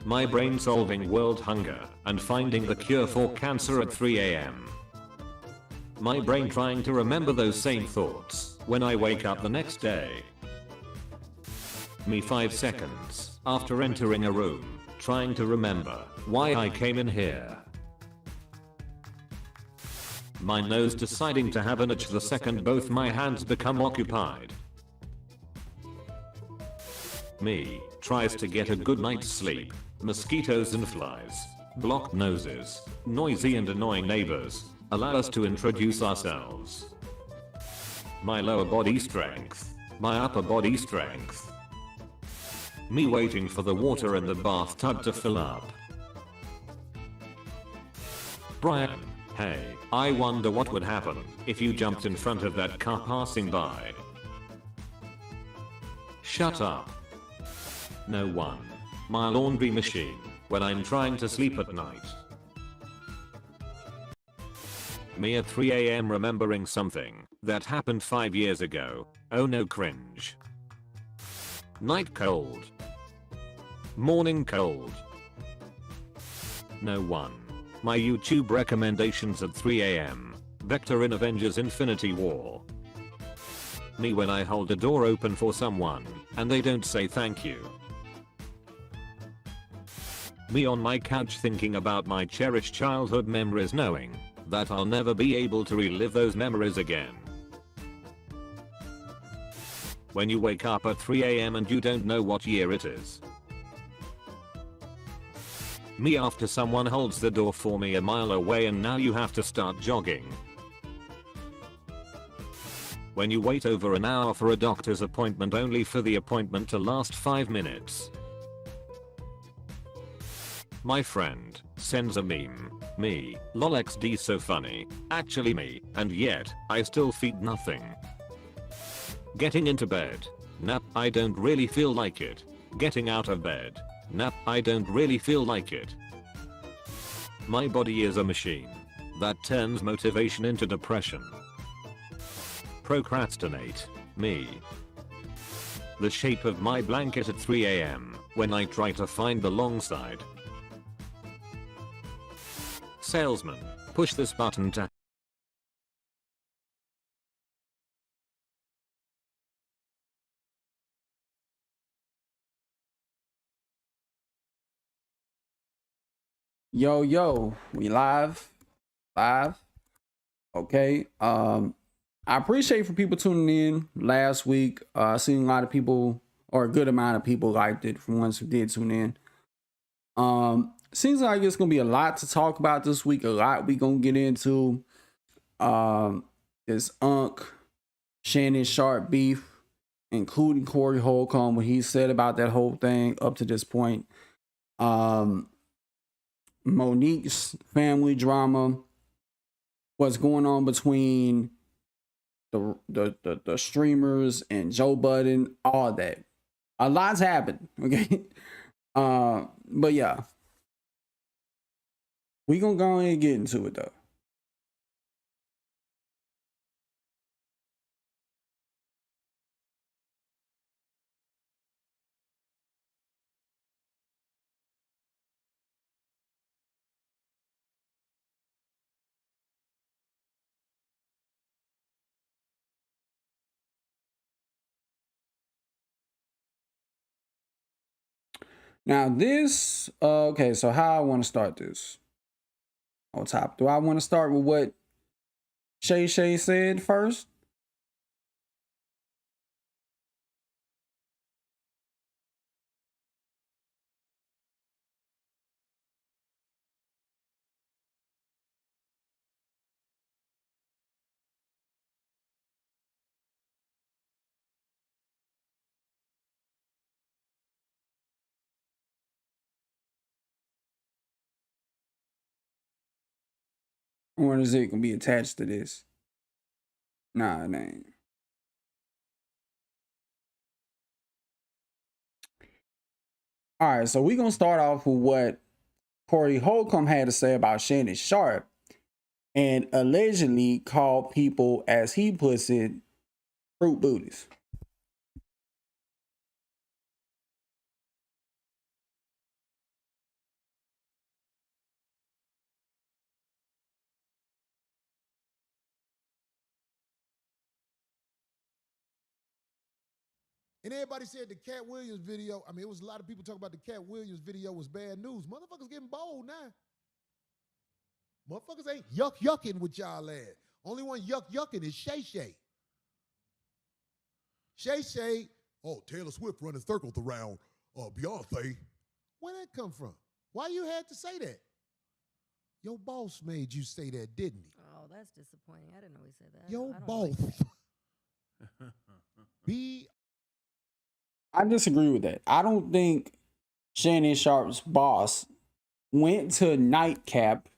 My brain solving world hunger and finding the cure for cancer at 3 a.m. My brain trying to remember those same thoughts when I wake up the next day. Me 5 seconds after entering a room, trying to remember why I came in here. My nose deciding to have an itch the second both my hands become occupied. Me tries to get a good night's sleep. Mosquitoes and flies, blocked noses, noisy and annoying neighbors allow us to introduce ourselves. My lower body strength, my upper body strength. Me waiting for the water in the bathtub to fill up. Brian, hey, I wonder what would happen if you jumped in front of that car passing by. Shut up. No one. My laundry machine when I'm trying to sleep at night. Me at 3 a.m. remembering something that happened 5 years ago. Oh no, cringe. Night cold. Morning cold. No one. My YouTube recommendations at 3 a.m. Vector in Avengers Infinity War. Me when I hold a door open for someone and they don't say thank you. Me on my couch thinking about my cherished childhood memories knowing that I'll never be able to relive those memories again. When you wake up at 3 a.m. and you don't know what year it is. Me after someone holds the door for me a mile away and now you have to start jogging. When you wait over an hour for a doctor's appointment only for the appointment to last 5 minutes. My friend sends a meme. Me, lol XD so funny, actually me, and yet, I still feed nothing. Getting into bed. Nap, I don't really feel like it. Getting out of bed. Nap, I don't really feel like it. My body is a machine that turns motivation into depression. Procrastinate. Me. The shape of my blanket at 3 a.m. when I try to find the long side. Salesman, push this button to Yo, we live. Okay. I appreciate for people tuning in last week. I seen a lot of people, or a good amount of people liked it from ones who did tune in. Seems like it's gonna be a lot to talk about this week. A lot we gonna get into. This Shannon Sharp beef, including Corey Holcomb, what he said about that whole thing up to this point. Monique's family drama. What's going on between the streamers and Joe Budden, all that. A lot's happened. Okay. But yeah. We gonna go ahead and get into it though. Now this, okay, so how I want to start this on top. Do I want to start with what Shay said first? Or is it gonna be attached to this? Nah, it ain't. All right, so we're gonna start off with what Corey Holcomb had to say about Shannon Sharp, and allegedly called people, as he puts it, fruit booties. And everybody said the Cat Williams video, I mean, it was a lot of people talking about the Cat Williams video was bad news. Motherfuckers getting bold now. Motherfuckers ain't yucking with y'all ass. Only one yucking is Shay. Shay, oh, Taylor Swift running circles around Beyonce. Where that come from? Why you had to say that? Your boss made you say that, didn't he? Oh, that's disappointing. I didn't know he said that. Your I don't boss. I disagree with that. I don't think Shannon Sharp's boss went to Nightcap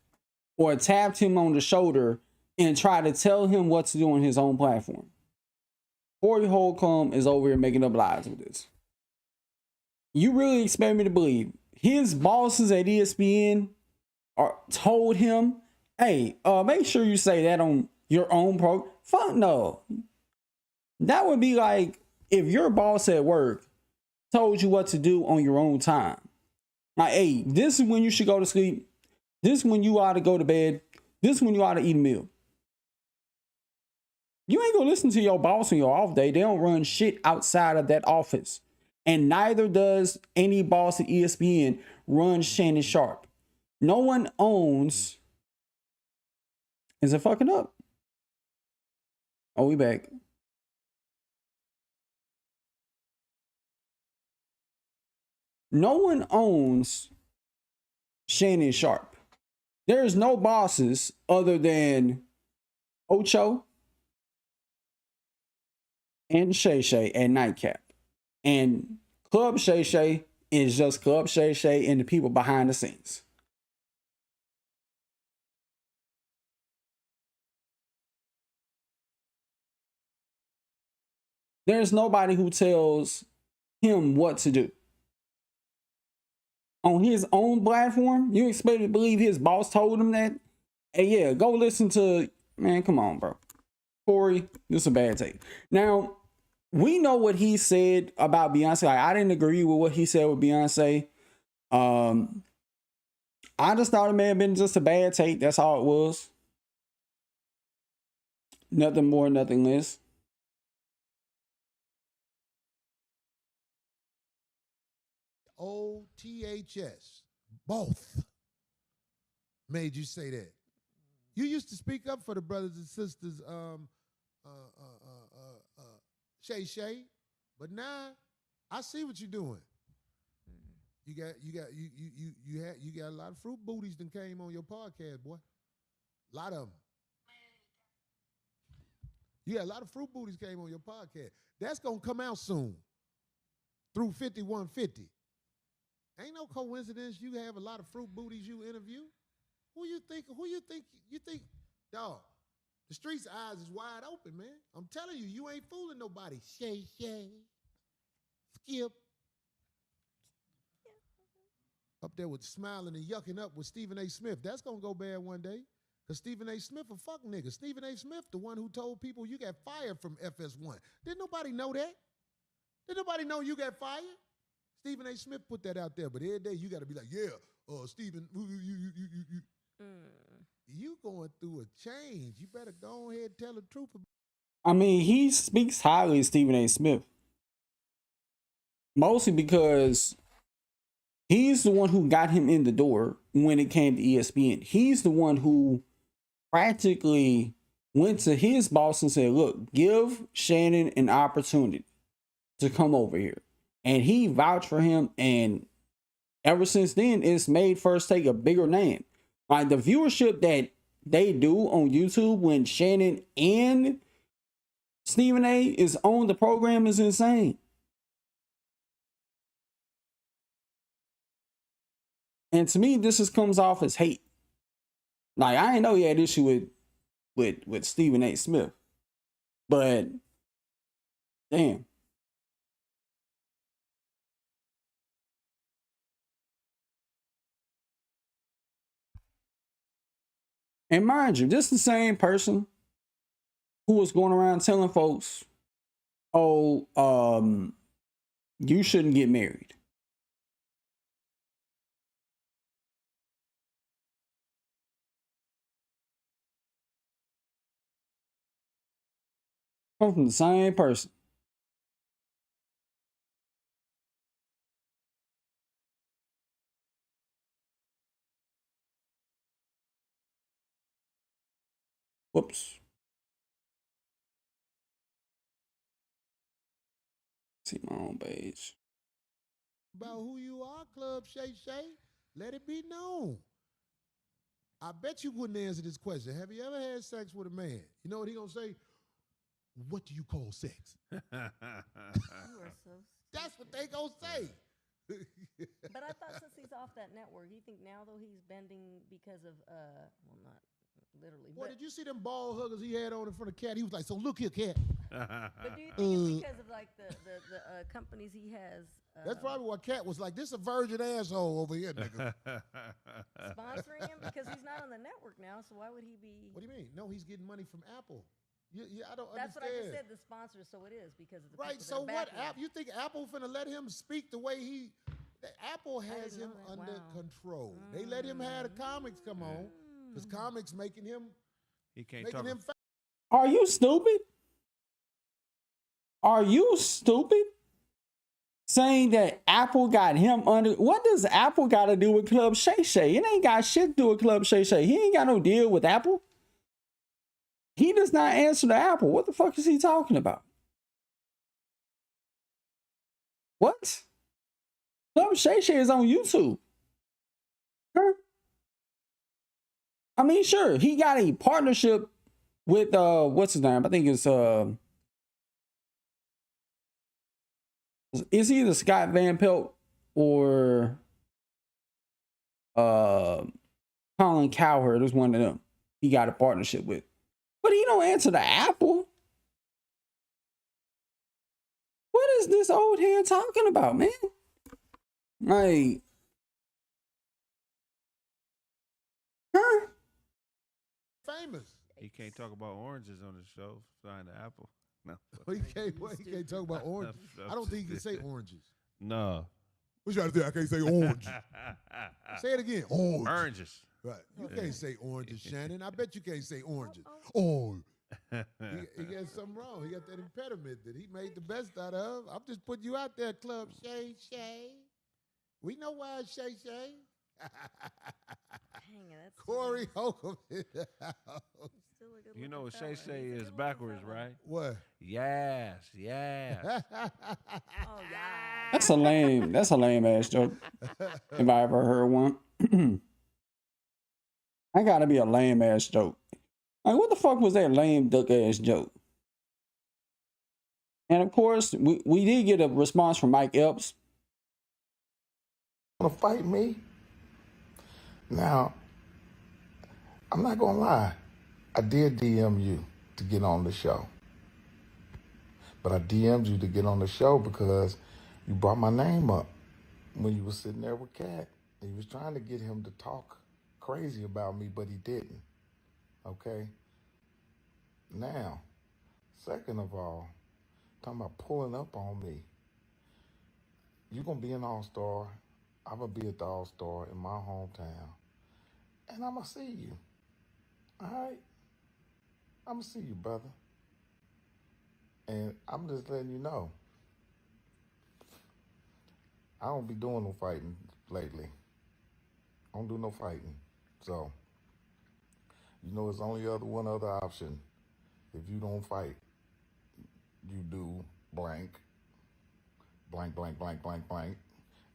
or tapped him on the shoulder and tried to tell him what to do on his own platform. Corey Holcomb is over here making up lies with this. You really expect me to believe his bosses at ESPN told him, hey, make sure you say that on your own program? Fuck no. That would be like if your boss at work told you what to do on your own time. Like, hey, this is when you should go to sleep. This is when you ought to go to bed. This is when you ought to eat a meal. You ain't gonna listen to your boss on your off day. They don't run shit outside of that office. And neither does any boss at ESPN run Shannon Sharp. No one owns. Is it fucking up? Oh, we back. No one owns Shannon Sharp. There's no bosses other than Ocho and Shay at Nightcap. And Club Shay is just Club Shay and the people behind the scenes. There's nobody who tells him what to do. On his own platform, you expect to believe his boss told him that? Hey, yeah, go listen to, man, come on, bro. Corey, this is a bad take. Now, we know what he said about Beyonce. Like, I didn't agree with what he said with Beyonce. I just thought it may have been just a bad take. That's all it was. Nothing more, nothing less. OTHS. Both made you say that. You used to speak up for the brothers and sisters, Shay, but now I see what you're doing. You got a lot of fruit booties that came on your podcast, boy. A lot of them. You got a lot of fruit booties came on your podcast. That's gonna come out soon. Through 5150. Ain't no coincidence you have a lot of fruit booties you interview. Who you think, dog, the streets' eyes is wide open, man. I'm telling you, you ain't fooling nobody. Shay, Skip. Up there with smiling and yucking up with Stephen A. Smith. That's going to go bad one day. Because Stephen A. Smith a fuck nigga. Stephen A. Smith, the one who told people you got fired from FS1. Didn't nobody know that? Did nobody know you got fired? Stephen A. Smith put that out there, but every day you got to be like, yeah, Stephen, you going through a change. You better go ahead and tell the truth. I mean, he speaks highly of Stephen A. Smith. Mostly because he's the one who got him in the door when it came to ESPN. He's the one who practically went to his boss and said, look, give Shannon an opportunity to come over here. And he vouched for him, and ever since then, it's made First Take a bigger name. Like, the viewership that they do on YouTube when Shannon and Stephen A. is on the program is insane. And to me, this just comes off as hate. Like, I didn't know he had issue with Stephen A. Smith. But, damn. And mind you, this is the same person who was going around telling folks, oh, you shouldn't get married. Come from the same person. Whoops. See my own page. About who you are, Club Shay. Let it be known. I bet you wouldn't answer this question. Have you ever had sex with a man? You know what he gonna say? What do you call sex? You are so That's what they gonna say. But I thought since he's off that network, you think now though he's bending because of well, not literally. Boy, but, did you see them ball huggers he had on in front of Cat? He was like, "So look here, Cat." but do you think it's because of like the companies he has? That's probably what Cat was like. This a virgin asshole over here, nigga. Sponsoring him because he's not on the network now. So why would he be? What do you mean? No, he's getting money from Apple. I don't That's understand. what I just said. The sponsors, so it is because of the Right. people So that are what? backing him. You think Apple finna let him speak the way he? Apple has didn't him know that. under Wow. control. They let him have the comics come on because comics making him He can't making talk. him fat. Are you stupid? Are you stupid? Saying that Apple got him under. What does Apple got to do with Club Shay? It ain't got shit to do with Club Shay. He ain't got no deal with Apple. He does not answer to Apple. What the fuck is he talking about? What? Club Shay is on YouTube. Huh? I mean, sure, he got a partnership with what's his name? I think it's either Scott Van Pelt or Colin Cowherd. Is one of them. He got a partnership with, but he don't answer to Apple. What is this old head talking about, man? Like, huh? Famous. He can't talk about oranges on the show. Signed to Apple. No. He can't talk about oranges. I don't think he can say oranges. No. What you trying to say? I can't say oranges. Say it again. Orange. Oranges. Right. You can't say oranges, Shannon. I bet you can't say oranges. Oh. He got something wrong. He got that impediment that he made the best out of. I'm just putting you out there, Club Shay. We know why Shay. Dang it, that's Corey Holcomb in the house. still a good You know what looking Shay fella. He's a is good-looking backwards, fella. right? What? Yes. Oh yeah. That's a lame ass joke. If I ever heard one. I gotta be a lame ass joke. Like, what the fuck was that lame duck ass joke? And of course, we did get a response from Mike Epps. Want to fight me? Now, I'm not gonna lie. I did DM you to get on the show, but I DM'd you to get on the show because you brought my name up when you was sitting there with Cat, and you was trying to get him to talk crazy about me, but he didn't. Okay. Now, second of all, talking about pulling up on me. You're gonna be an all-star. I'm gonna be at the All-Star in my hometown, and I'm gonna see you. All right? I'm gonna see you, brother. And I'm just letting you know, I don't be doing no fighting lately. I don't do no fighting. So, you know, there's only one other option. If you don't fight, you do blank.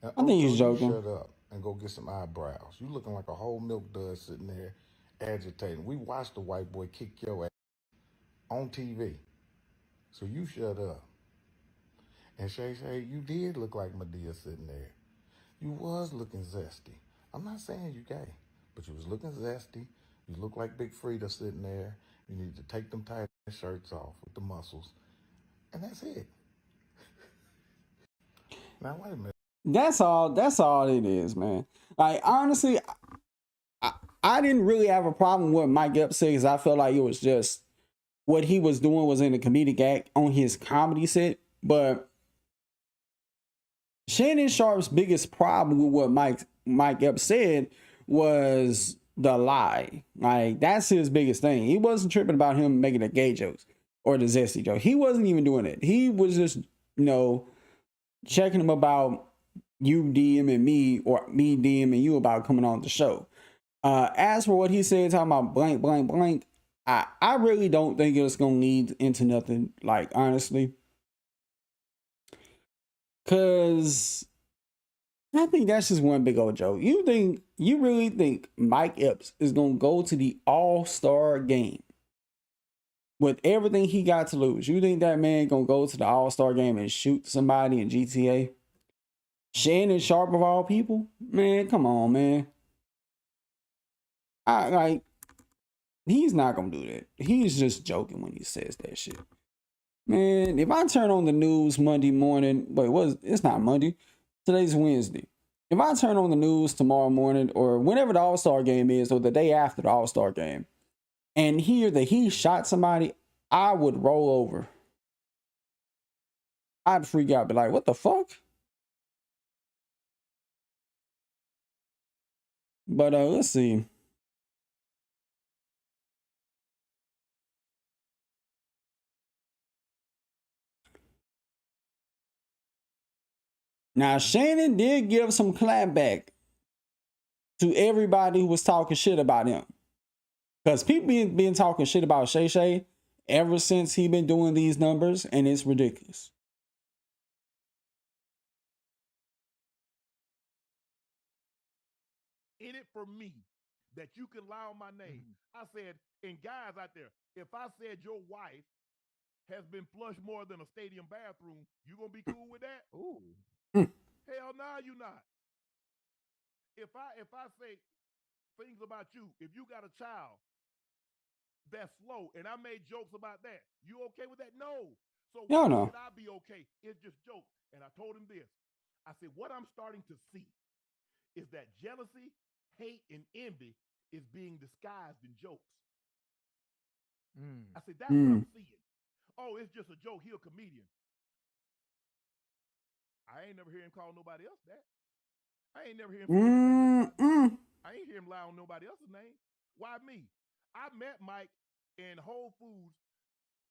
And I think he's also, you joking. Shut up and go get some eyebrows. You looking like a whole milk dud sitting there agitating. We watched the white boy kick your ass on TV. So you shut up. And Shay, you did look like Medea sitting there. You was looking zesty. I'm not saying you gay, but you was looking zesty. You look like Big Frida sitting there. You need to take them tight shirts off with the muscles. And that's it. Now, wait a minute. That's all it is, man. Like, honestly, I didn't really have a problem with what Mike Epps said because I felt like it was just what he was doing was in a comedic act on his comedy set. But Shannon Sharp's biggest problem with what Mike Epps said was the lie. Like, that's his biggest thing. He wasn't tripping about him making the gay jokes or the zesty joke. He wasn't even doing it. He was just, checking him about you DMing me or me DMing you about coming on the show. As for what he said, talking about blank, I really don't think it's gonna lead into nothing, like, honestly. Cause I think that's just one big old joke. You really think Mike Epps is gonna go to the All-Star game with everything he got to lose? You think that man gonna go to the All-Star game and shoot somebody in GTA? Shannon Sharp of all people? Man, come on, man. He's not gonna do that. He's just joking when he says that shit. Man, if I turn on the news Monday morning, it's not Monday. Today's Wednesday. If I turn on the news tomorrow morning or whenever the All-Star game is or the day after the All-Star game and hear that he shot somebody, I would roll over. I'd freak out, be like, what the fuck? But let's see. Now, Shannon did give some clapback to everybody who was talking shit about him. Because people been talking shit about Shay ever since he been doing these numbers, and it's ridiculous. In it for me that you can lie on my name. I said, and guys out there, if I said your wife has been flushed more than a stadium bathroom, you gonna be cool with that? Ooh. Hell no, you not. If I say things about you, if you got a child that's slow, and I made jokes about that, you okay with that? No. So why should I be okay? It's just jokes. And I told him this. I said, what I'm starting to see is that jealousy, hate, and envy is being disguised in jokes. I said, that's what I'm seeing. Oh, it's just a joke. He a comedian. I ain't never hear him call nobody else that. I ain't never hear him. I ain't hear him lie on nobody else's name. Why me? I met Mike in Whole Foods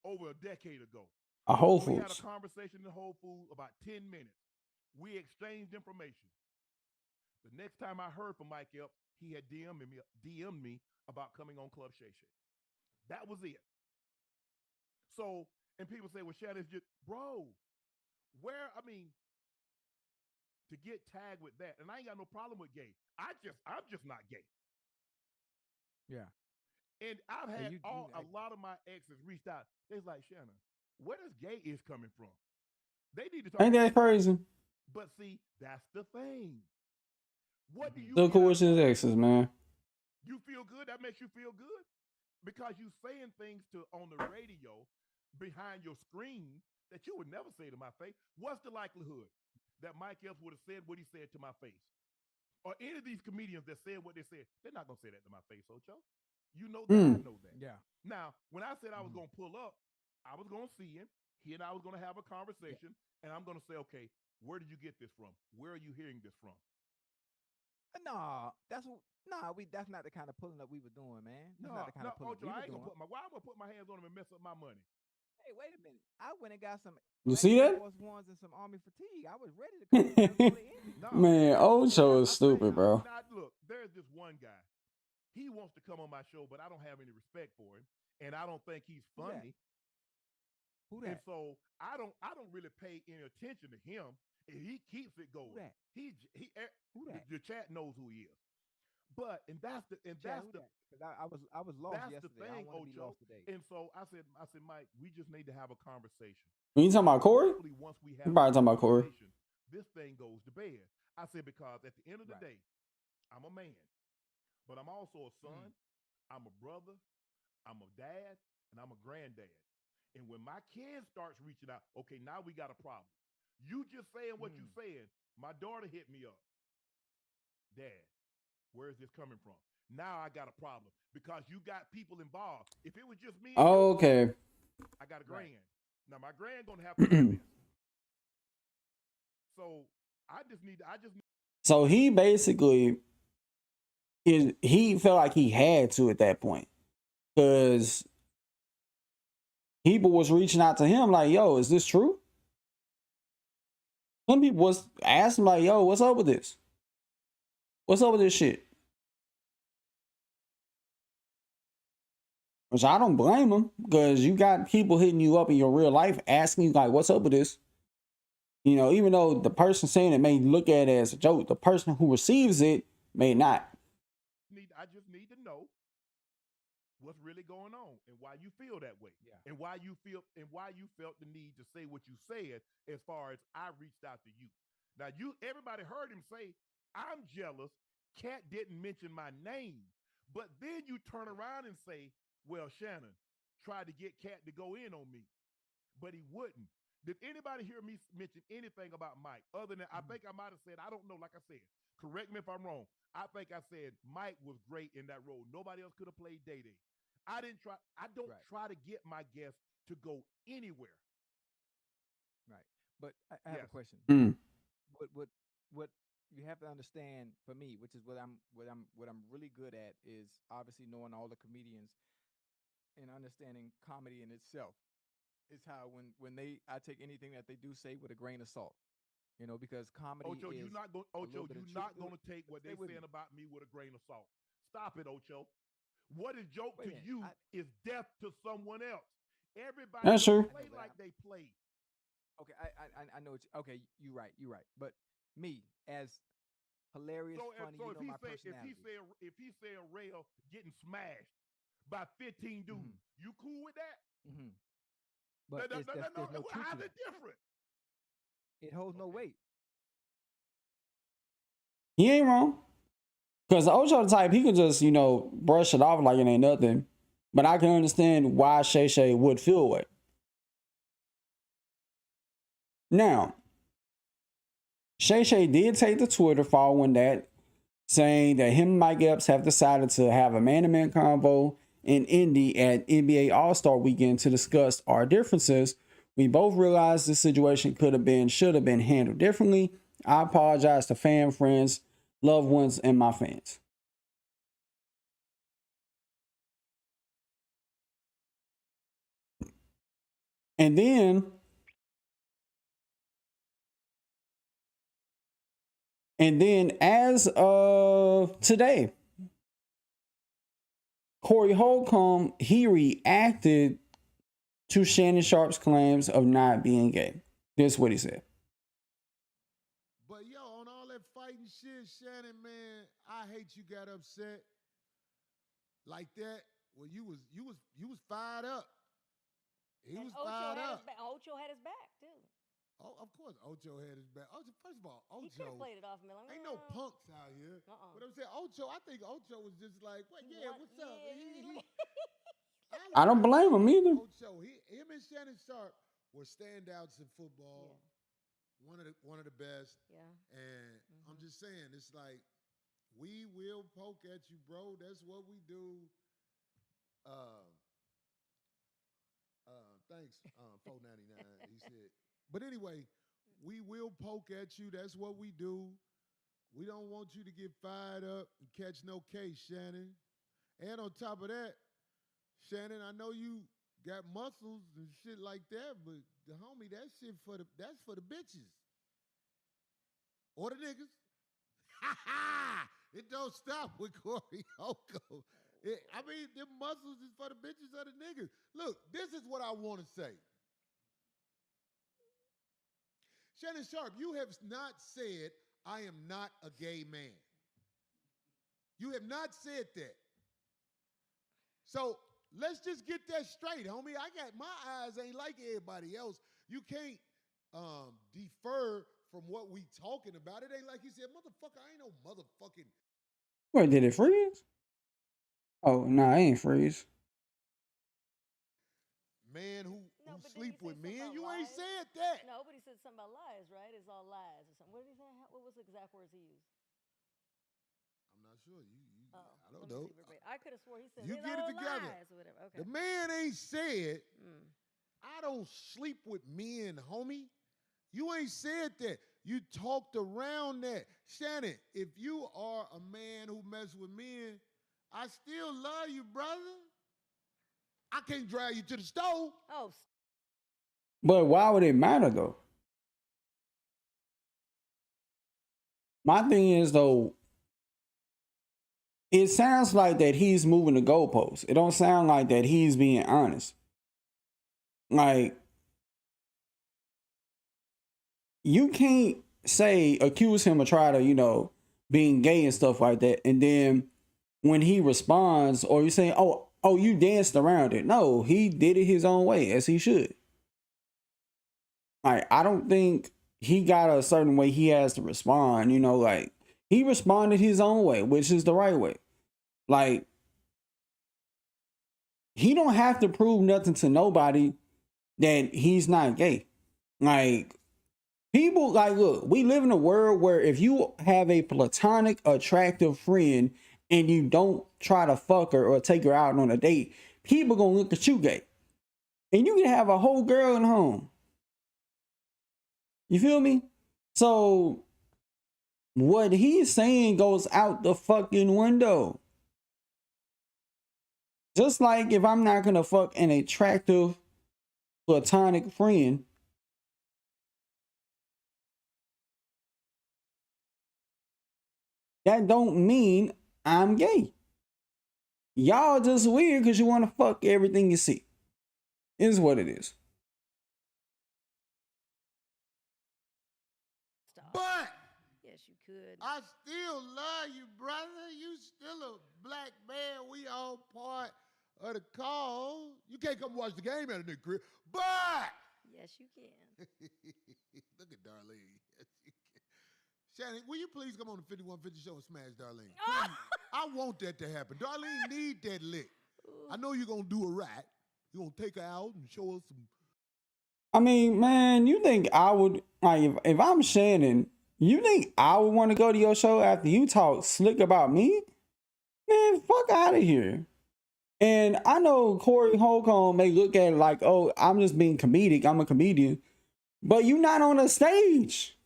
over a decade ago. We had a conversation in Whole Foods about 10 minutes. We exchanged information. The next time I heard from Mike Epps, he had DM'd me about coming on Club Shay. That was it. So, and people say, well, Shannon's just, bro, to get tagged with that, and I ain't got no problem with gay. I'm just not gay. Yeah. And I've had a lot of my exes reached out. They're like, Shannon, where does gay is coming from? They need to talk. Ain't that crazy? But see, that's the thing. What do you still cool with his exes, man? You feel good? That makes you feel good? Because you saying things on the radio behind your screen that you would never say to my face. What's the likelihood that Mike Epps would have said what he said to my face? Or any of these comedians that said what they said, they're not going to say that to my face, Ocho. You know that, I know that. Yeah. Now, when I said I was going to pull up, I was going to see him. He and I was going to have a conversation, and I'm going to say, okay, where did you get this from? Where are you hearing this from? That's not the kind of pulling up we were doing, man. That's not the kind of pulling up we were doing. Why am I put my hands on him and mess up my money? Hey, wait a minute. I went and got some. You see that? Ones and some Army fatigue. I was ready to come. Man, Ocho is stupid, bro. Now, look, there's this one guy. He wants to come on my show, but I don't have any respect for him, and I don't think he's funny. Who that? And so I don't really pay any attention to him. And he keeps it going. Who that? Who that? The chat knows who he is. But that's the I was lost that's yesterday. The thing, I want to be lost today. And so I said, Mike, we just need to have a conversation. When you talking about Corey? Once we have you probably talking about Corey. This thing goes to bed. I said, because at the end of the day, I'm a man, but I'm also a son. I'm a brother. I'm a dad, and I'm a granddad. And when my kid starts reaching out, okay, now we got a problem. You just saying what you saying. My daughter hit me up. Dad, where is this coming from? Now I got a problem because you got people involved. If it was just me, okay, I got a grand. Now my grand gonna have to do this. So I just need. So he basically he felt like he had to at that point because people was reaching out to him like, "Yo, is this true?" Some people was asking like, "Yo, what's up with this? What's up with this shit?" Which I don't blame him, because you got people hitting you up in your real life asking you like, what's up with this? You know, even though the person saying it may look at it as a joke, the person who receives it may not. I just need to know what's really going on and why you feel that way. Yeah. And why you felt the need to say what you said as far as I reached out to you. Now everybody heard him say, I'm jealous. Cat didn't mention my name. But then you turn around and say, well, Shannon tried to get Cat to go in on me, but he wouldn't. Did anybody hear me mention anything about Mike other than I think I might have said, I don't know, like I said, correct me if I'm wrong. I think I said Mike was great in that role. Nobody else could have played Day-Day. I don't try to get my guests to go anywhere. Right. But I have a question. What you have to understand for me, which is what I'm really good at, is obviously knowing all the comedians and understanding comedy in itself. Is how when I take anything that they do say with a grain of salt, you know, because comedy Ocho, is you're not going to take what they're saying about me with a grain of salt. Stop it, Ocho. What is joke to you is death to someone else. Everybody That's true. Play like they play. Okay, I know. Okay, you're right. But me as hilarious, funny, so my personality. If he say a rail getting smashed by 15 dudes, you cool with that? Mm-hmm. But there's no truth how's to it different? It holds no weight. He ain't wrong. Because Ocho the type, he can just, you know, brush it off like it ain't nothing. But I can understand why Shay would feel it. Now, Shay did take to Twitter following that, saying that him and Mike Epps have decided to have a man-to-man convo in Indy at NBA All-Star Weekend to discuss our differences. We both realized this situation should have been handled differently. I apologize to fan friends, loved ones, and my fans. And then as of today, Corey Holcomb, he reacted to Shannon Sharp's claims of not being gay. This is what he said. But yo, on all that fighting shit, Shannon, man, I hate you got upset like that. Well, you was fired up. He was fired up. Ocho had his back too. Oh, of course, Ocho had his back. Ocho, first of all, Ocho. He could have played it off me. Ain't no punks out here. But I'm saying Ocho, I think Ocho was just like, what? Yeah, what's up? I don't blame him either. Ocho, him and Shannon Sharp were standouts in football. Yeah. One of the best. Yeah. And I'm just saying, it's like, we will poke at you, bro. That's what we do. Thanks, $4.99. He said. But anyway, we will poke at you. That's what we do. We don't want you to get fired up and catch no case, Shannon. And on top of that, Shannon, I know you got muscles and shit like that, but the homie, that's for the bitches. Or the niggas. It don't stop with Corey Holcomb. I mean, them muscles is for the bitches or the niggas. Look, this is what I want to say. Shannon Sharp, you have not said, I am not a gay man. You have not said that. So let's just get that straight, homie. My eyes ain't like everybody else. You can't defer from what we talking about. It ain't like you said, motherfucker, I ain't no motherfucking. Wait, did it freeze? Oh, nah, it ain't freeze. Man who sleep with men, you ain't said that. No, but he said something about lies, right? It's all lies or something. What did he say? What was the exact words he used? I'm not sure. I don't know. I could have swore he said you get it together. Lies or whatever. Okay. The man ain't said, I don't sleep with men, homie. You ain't said that. You talked around that. Shannon, if you are a man who messes with men, I still love you, brother. I can't drive you to the stove. Oh. But why would it matter, though? My thing is, though, it sounds like that he's moving the goalposts. It don't sound like that he's being honest. Like, you can't accuse him or try to, being gay and stuff like that. And then when he responds, or you say, oh, you danced around it. No, he did it his own way, as he should. Like, I don't think he got a certain way he has to respond, like, he responded his own way, which is the right way. Like, he don't have to prove nothing to nobody that he's not gay. Like, people, like, look, we live in a world where if you have a platonic, attractive friend and you don't try to fuck her or take her out on a date, people gonna look at you gay. And you can have a whole girl at home. You feel me? So, what he's saying goes out the fucking window. Just like if I'm not gonna fuck an attractive platonic friend, that don't mean I'm gay. Y'all just weird because you want to fuck everything you see. Is what it is. Stop. But Yes, you could. I still love you, brother. You still a black man. We all part of the cause. You can't come watch the game out of the crib. But Yes, you can. look at Darlene. Yes, you can. Shannon, will you please come on the 5150 show and smash Darlene? Ah! Please. I want that to happen. Darlene need that lick. I know you're gonna do it right. You're gonna take her out and show us some. I mean, man, you think I would, like, if I'm Shannon, you think I would want to go to your show after you talk slick about me? Man, fuck out of here. And I know Corey Holcomb may look at it like, oh, I'm just being comedic. I'm a comedian. But you not on the stage.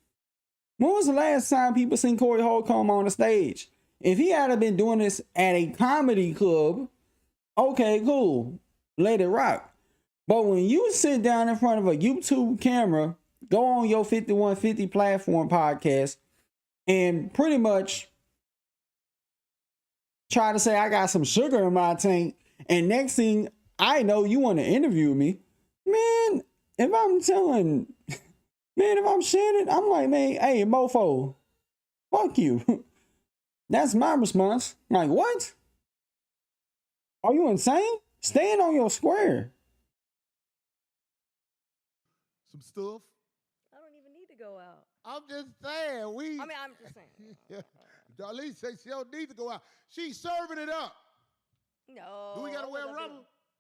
When was the last time people seen Corey Holcomb on the stage? If he had been doing this at a comedy club, okay, cool. Let it rock. But when you sit down in front of a YouTube camera, go on your 5150 platform podcast, and pretty much try to say I got some sugar in my tank, and next thing I know, you want to interview me, man. If I'm Shannon, I'm like, man, hey, mofo, fuck you. That's my response. Like, what? Are you insane? Stand on your square. Some stuff. I don't even need to go out. I'm just saying. I'm just saying. Darlene says she don't need to go out. She's serving it up. No. Do we gotta wear I'm gonna rubber?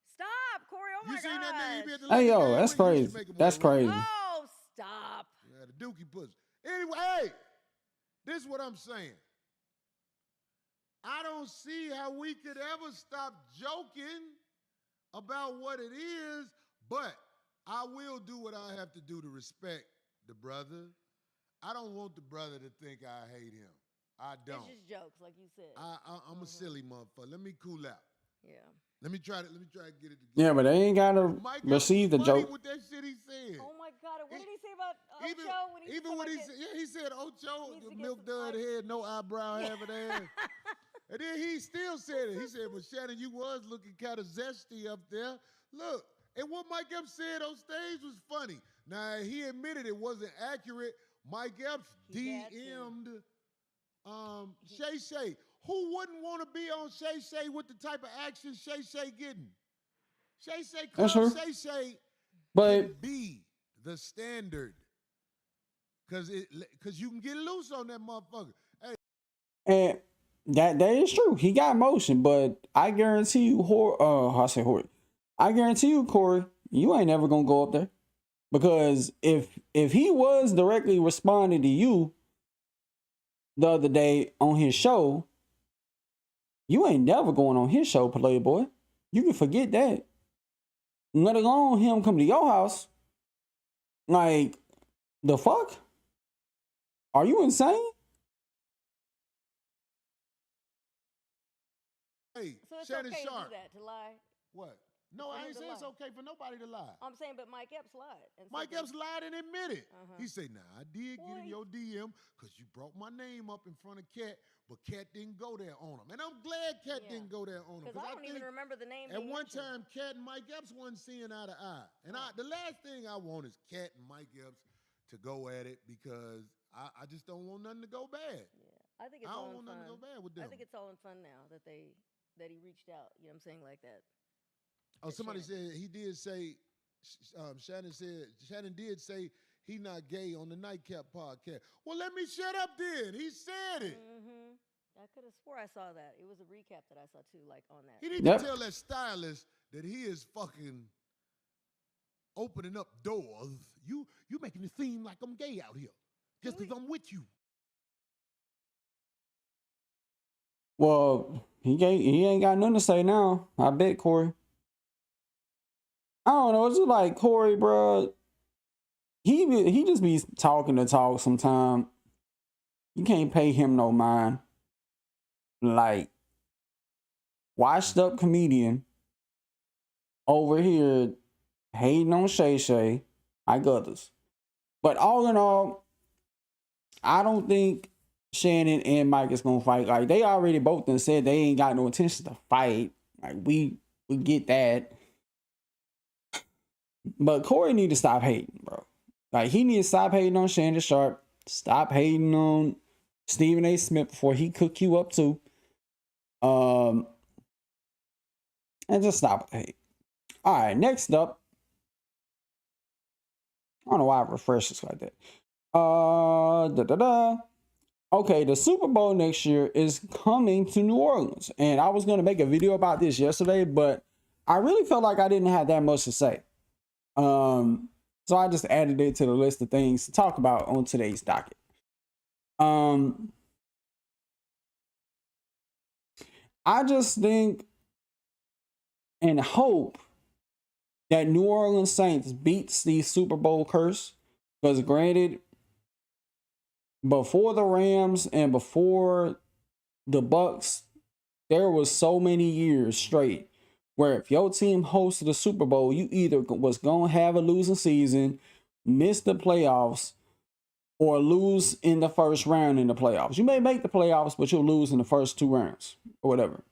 Stop, Corey. Oh my You seen that nigga? He be at the Hey, yo, Lakers game? that's We used crazy. to make him That's wear rubber. crazy. Oh, stop. Yeah, the dookie pussy. Anyway, hey, this is what I'm saying. I don't see how we could ever stop joking about what it is, but I will do what I have to do to respect the brother. I don't want the brother to think I hate him. I don't. It's just jokes, like you said. I'm a silly motherfucker. Let me cool out. Yeah. Let me try to get it together. Yeah, but they ain't gotta Mike receive the was funny joke. with that shit he said. Oh my God! What did he say about Even Ocho? When he said, yeah, he said Ocho, needs to the get milk some dud ice. head, no eyebrow having ass. And then he still said it. He said, "Well, Shannon, you was looking kind of zesty up there. Look." And what Mike Epps said on stage was funny. Now, he admitted it wasn't accurate. Mike Epps He had to. DM'd Shay. Who wouldn't want to be on Shay with the type of action Shay getting? Shay That's Club true. Shay But can be the standard. Cause you can get loose on that motherfucker. Hey, and that is true. He got motion, but I guarantee you, I guarantee you, Corey, you ain't never gonna go up there. Because if he was directly responding to you the other day on his show, you ain't never going on his show, Playboy. You can forget that. Let alone him come to your house. Like, the fuck? Are you insane? hey, So it's Shannon okay Sharp. to do that, to lie. What? No, For I him ain't to saying it's lie. okay for nobody to lie. I'm saying, but Mike Epps lied. And said Mike that- Epps lied and admitted. Uh-huh. He said, "Nah, I did get in Boy. your DM because you brought my name up in front of Cat, but Cat didn't go there on him." And I'm glad Cat Yeah. didn't go there on him Because I don't think even remember the name at being one mentioned. time Cat and Mike Epps wasn't seeing eye to eye. And the last thing I want is Cat and Mike Epps to go at it because I just don't want nothing to go bad. Yeah, I think it's I all don't in want fun. nothing to go bad with them. I think it's all in fun now that he reached out. You know what I'm saying, like that. Oh, somebody said he did say. Shannon did say he not gay on the Nightcap podcast. Well, let me shut up then. He said it. Mm-hmm. I could have swore I saw that. It was a recap that I saw too, like on that. He need to tell that stylist that he is fucking opening up doors. You making it seem like I'm gay out here just because I'm with you. Well, he ain't got nothing to say now. I bet, Corey. I don't know. It's just like Corey, bro. He just be talking to talk sometime. You can't pay him no mind. Like, washed up comedian over here hating on Shay, like others. But all in all, I don't think Shannon and Mike is gonna fight. Like, they already both done said they ain't got no intention to fight. Like, we get that. But Corey need to stop hating, bro. Like, he need to stop hating on Shannon Sharp. Stop hating on Stephen A. Smith before he cook you up too. And just stop with the hate. All right, next up. I don't know why I refresh this like that. Okay, the Super Bowl next year is coming to New Orleans. And I was going to make a video about this yesterday, but I really felt like I didn't have that much to say. So I just added it to the list of things to talk about on today's docket. I just think and hope that New Orleans Saints beats the Super Bowl curse. Because granted, before the Rams and before the Bucks, there was so many years straight where if your team hosted a Super Bowl, you either was going to have a losing season, miss the playoffs, or lose in the first round in the playoffs. You may make the playoffs, but you'll lose in the first two rounds or whatever.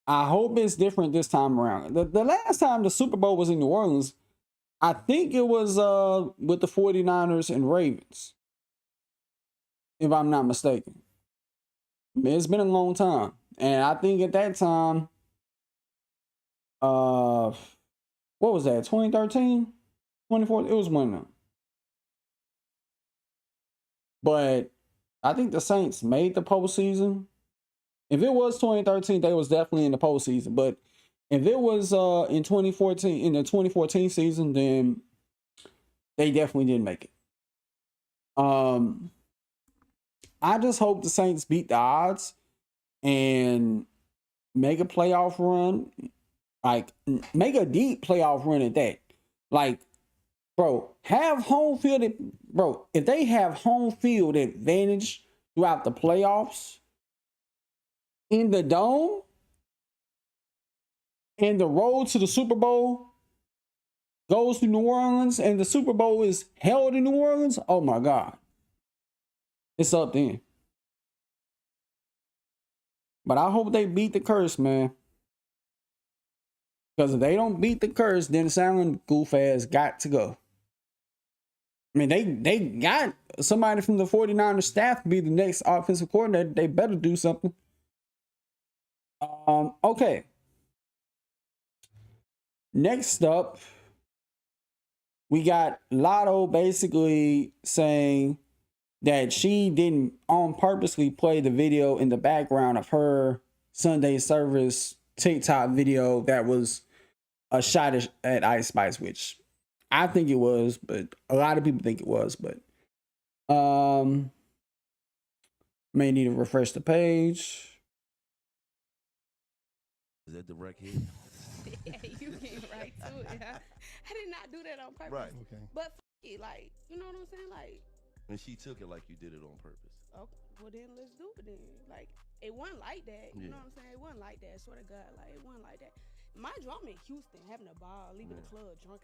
I hope it's different this time around. The last time the Super Bowl was in New Orleans, I think it was with the 49ers and Ravens, if I'm not mistaken. I mean, it's been a long time. And I think at that time, what was that, 2013? 2014? It was one of them. But I think the Saints made the postseason. If it was 2013, they was definitely in the postseason. But if it was in 2014, in the 2014 season, then they definitely didn't make it. I just hope the Saints beat the odds and make a playoff run. Like, make a deep playoff run at that. Like, bro, have home field. Bro, if they have home field advantage throughout the playoffs in the dome and the road to the Super Bowl goes to New Orleans and the Super Bowl is held in New Orleans, oh my God. It's up then. But I hope they beat the curse, man. Because if they don't beat the curse, then Sound goof ass got to go. I mean, they got somebody from the 49ers staff to be the next offensive coordinator. They better do something. Okay. Next up, we got Lotto basically saying that she didn't on purposely play the video in the background of her Sunday service TikTok video that was a shot at Ice Spice, which I think it was, but a lot of people think it was, but may need to refresh the page. Is that direct hit? Yeah, you came right to it. I did not do that on purpose. Right. Okay. But it, like, you know what I'm saying? Like, And she took it like you did it on purpose. okay, well then let's do it then. Like, it wasn't like that. You Yeah. know what I'm saying? It wasn't like that. I swear to God, like, it wasn't like that. mind you, I'm in Houston having a ball, leaving the club drunk.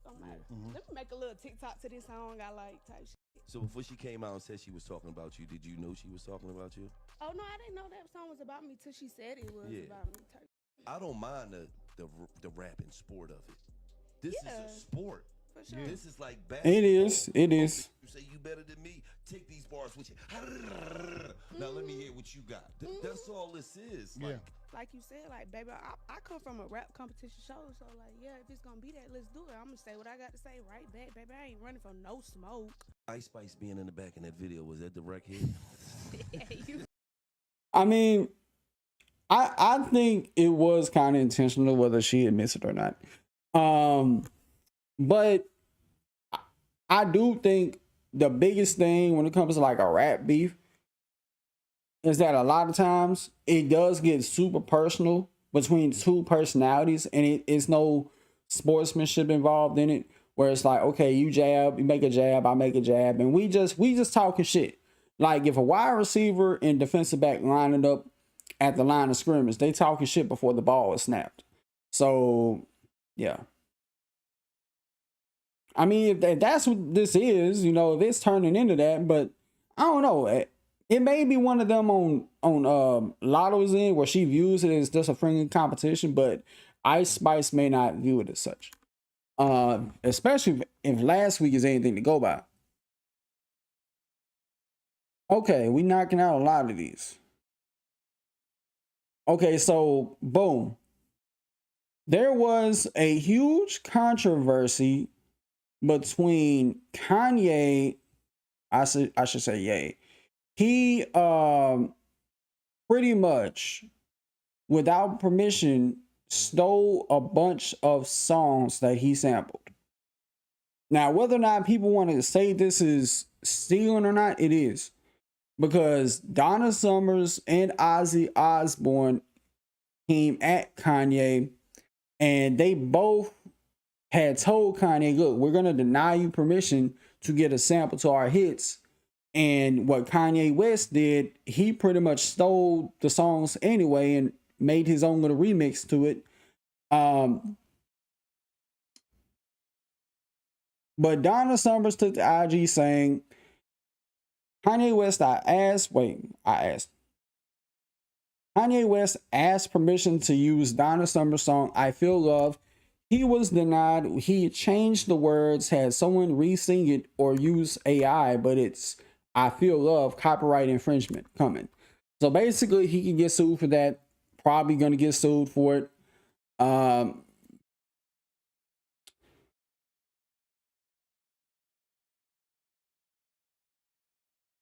So I'm like, let me make a little TikTok to this song I like type shit. So before she came out and said she was talking about you, did you know she was talking about you? Oh no, I didn't know that song was about me till she said it was Yeah. about me type. I don't mind the rapping sport of it. This is a sport. For sure. This is like basketball. It is. It is. You say you better than me. Take these bars with you. Now let me hear what you got. That's all this is. Like you said, like, baby, I come from a rap competition show, so, like, yeah, if it's gonna be that, let's do it. I'm gonna say what I got to say right back, baby. I ain't running from no smoke. Ice Spice being in the back in that video, was that direct hit? I mean, I think it was kind of intentional, whether she admits it or not. But I do think the biggest thing when it comes to like a rap beef is that a lot of times it does get super personal between two personalities, and it's no sportsmanship involved in it, where it's like, okay, you jab, you make a jab, I make a jab, and we just talking shit. Like if a wide receiver and defensive back lining up at the line of scrimmage, they talking shit before the ball is snapped. So yeah. I mean, if that's what this is, if it's turning into that, but I don't know. It may be one of them on Lotto's end where she views it as just a friendly competition, but Ice Spice may not view it as such. Especially if last week is anything to go by. Okay, we knocking out a lot of these. Okay, so boom. There was a huge controversy between Kanye, I should say Ye. He pretty much without permission stole a bunch of songs that he sampled. Now, whether or not people want to say this is stealing or not, it is. Because Donna Summers and Ozzy Osbourne came at Kanye, and they both had told Kanye, look, we're going to deny you permission to get a sample to our hits. And what Kanye West did, he pretty much stole the songs anyway and made his own little remix to it. But Donna Summers took the IG saying, Kanye West, Kanye West asked permission to use Donna Summers' song, I Feel Love. He was denied. He changed the words, had someone re-sing it or use AI, but it's I Feel Love, copyright infringement coming. So basically, he can get sued for that. Probably going to get sued for it.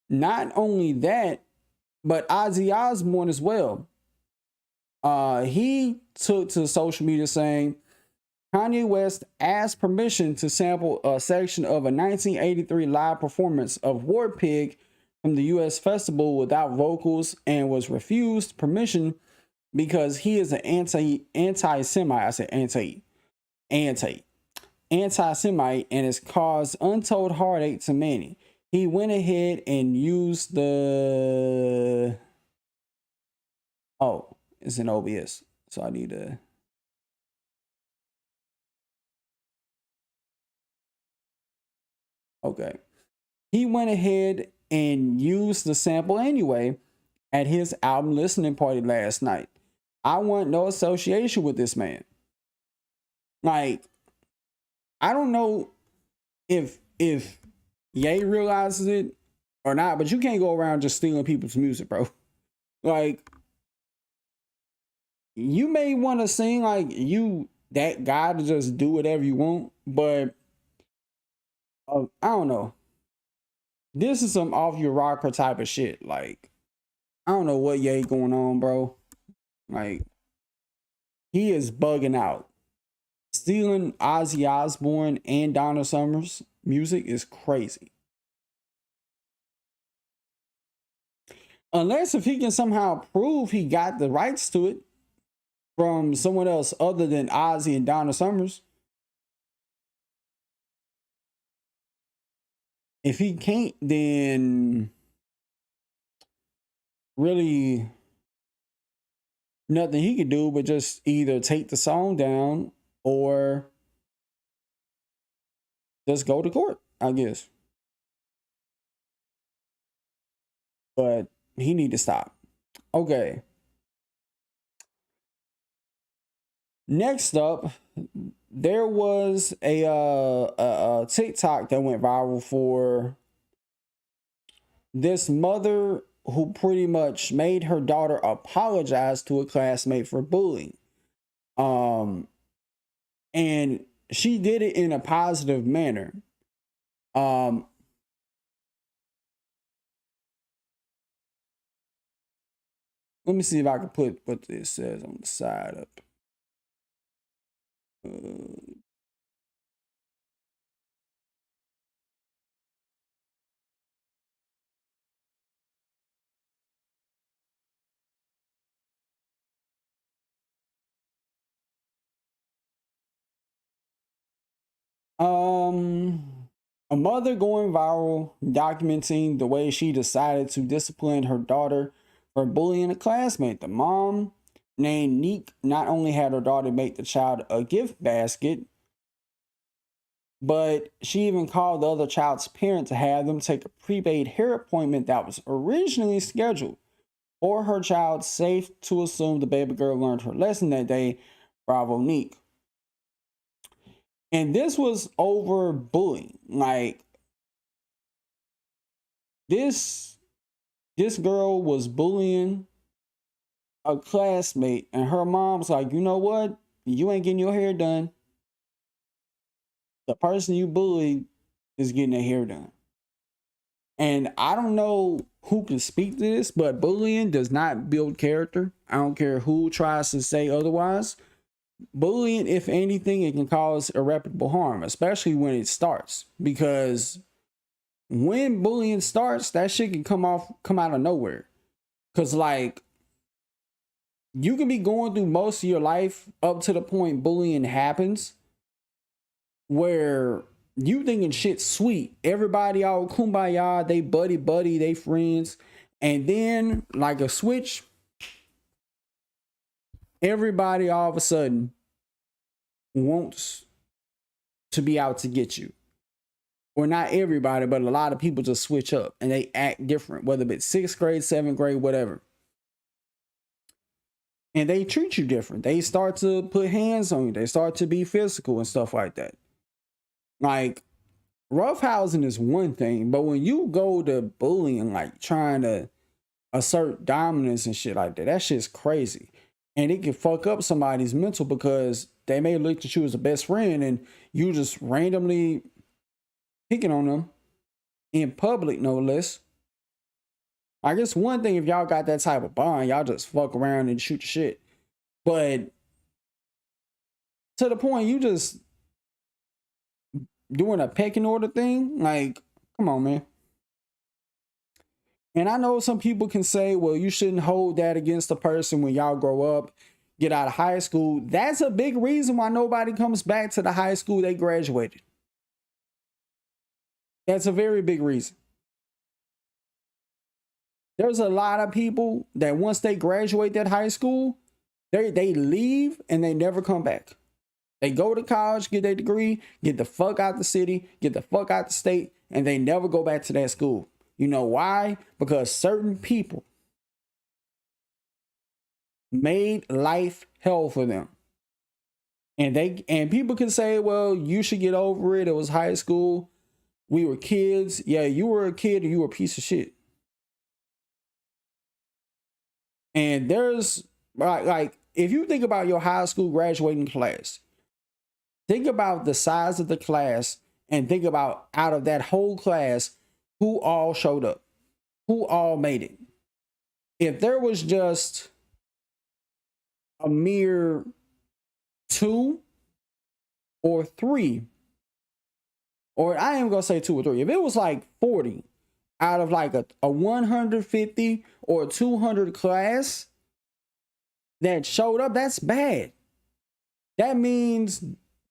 Not only that, but Ozzy Osbourne as well. He took to social media saying, Kanye West asked permission to sample a section of a 1983 live performance of War Pig from the U.S. festival without vocals and was refused permission because he is an anti-Semite and has caused untold heartache to many. He went ahead and used it's in OBS, so I need to. Okay. He went ahead and used the sample anyway at his album listening party last night. I want no association with this man. Like, I don't know if Ye realizes it or not, but you can't go around just stealing people's music, bro. Like, you may want to sing like you that guy to just do whatever you want, but I don't know. This is some off your rocker type of shit. Like, I don't know what Ye going on, bro. Like, he is bugging out. Stealing Ozzy Osbourne and Donna Summers music is crazy. Unless if he can somehow prove he got the rights to it from someone else other than Ozzy and Donna Summers. If he can't, then really nothing he could do but just either take the song down or just go to court, I guess. But he need to stop. Okay. Next up, there was a TikTok that went viral for this mother who pretty much made her daughter apologize to a classmate for bullying. And she did it in a positive manner. Let me see if I can put what this says on the side up. A mother going viral documenting the way she decided to discipline her daughter for bullying a classmate. The mom, named Neek, not only had her daughter make the child a gift basket, but she even called the other child's parent to have them take a prepaid hair appointment that was originally scheduled for her child. Safe to assume the baby girl learned her lesson that day. Bravo, Neek. And this was over bullying. Like, this girl was bullying a classmate, and her mom's like, you know what? You ain't getting your hair done. The person you bullied is getting their hair done. And I don't know who can speak to this, but bullying does not build character. I don't care who tries to say otherwise. Bullying, if anything, it can cause irreparable harm, especially when it starts. Because when bullying starts, that shit can come out of nowhere. Because, like, you can be going through most of your life up to the point bullying happens, where you thinking shit's sweet. Everybody all kumbaya, they buddy, they friends. And then, like a switch, everybody all of a sudden wants to be out to get you. Or not everybody, but a lot of people just switch up and they act different, whether it's 6th grade, 7th grade, whatever. And they treat you different. They start to put hands on you. They start to be physical and stuff like that. Like, roughhousing is one thing, but when you go to bullying, like trying to assert dominance and shit like that, that shit's crazy. And it can fuck up somebody's mental because they may look at you as a best friend and you just randomly picking on them in public, no less. I guess one thing if y'all got that type of bond, y'all just fuck around and shoot the shit. But to the point you just doing a pecking order thing, like, come on, man. And I know some people can say, well, you shouldn't hold that against a person when y'all grow up, get out of high school. That's a big reason why nobody comes back to the high school they graduated. That's a very big reason. There's a lot of people that once they graduate that high school, they leave and they never come back. They go to college, get their degree, get the fuck out the city, get the fuck out the state, and they never go back to that school. You know why? Because certain people made life hell for them. And people can say, well, you should get over it. It was high school. We were kids. Yeah, you were a kid and you were a piece of shit. And there's, like, if you think about your high school graduating class, think about the size of the class and think about out of that whole class, who all showed up, who all made it. If there was just a mere 2 or 3, or I ain't gonna say 2 or 3, if it was like 40 out of like a 150 or 200 class that showed up, that's bad. That means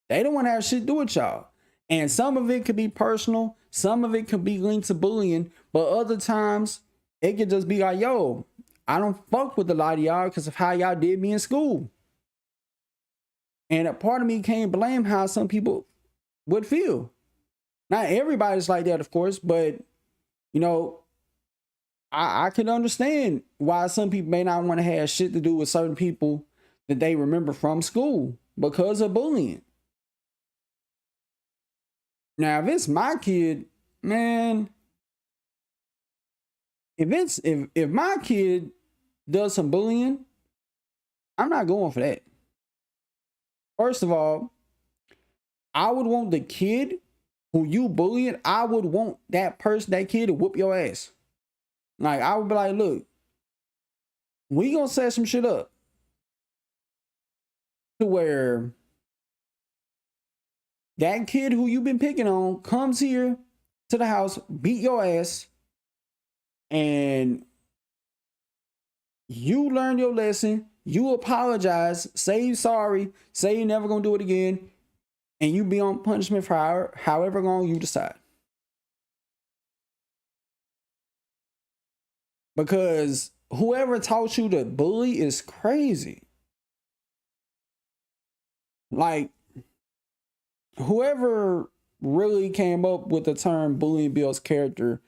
they don't want to have shit to do with y'all. And some of it could be personal, some of it could be linked to bullying, but other times it could just be like, yo, I don't fuck with a lot of y'all because of how y'all did me in school. And a part of me can't blame how some people would feel. Not everybody's like that, of course, but you know, I can understand why some people may not want to have shit to do with certain people that they remember from school because of bullying. Now, if it's my kid, man, if my kid does some bullying, I'm not going for that. First of all, I would want the kid who you bullying, I would want that kid to whoop your ass. Like, I would be like, look, we gonna set some shit up to where that kid who you've been picking on comes here to the house, beat your ass, and you learn your lesson, you apologize, say you're sorry, say you're never gonna do it again, and you be on punishment for however long you decide. Because whoever taught you to bully is crazy. Like, whoever really came up with the term bullying builds character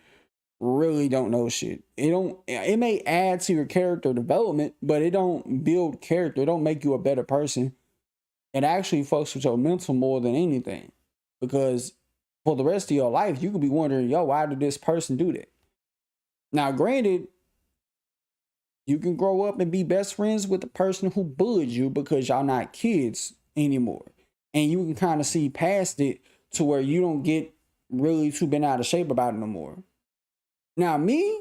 really don't know shit. It may add to your character development, but it don't build character. It don't make you a better person. It actually fucks with your mental more than anything. Because for the rest of your life, you could be wondering, yo, why did this person do that? Now, granted, you can grow up and be best friends with the person who bullied you because y'all not kids anymore. And you can kind of see past it to where you don't get really too bent out of shape about it no more. Now, me,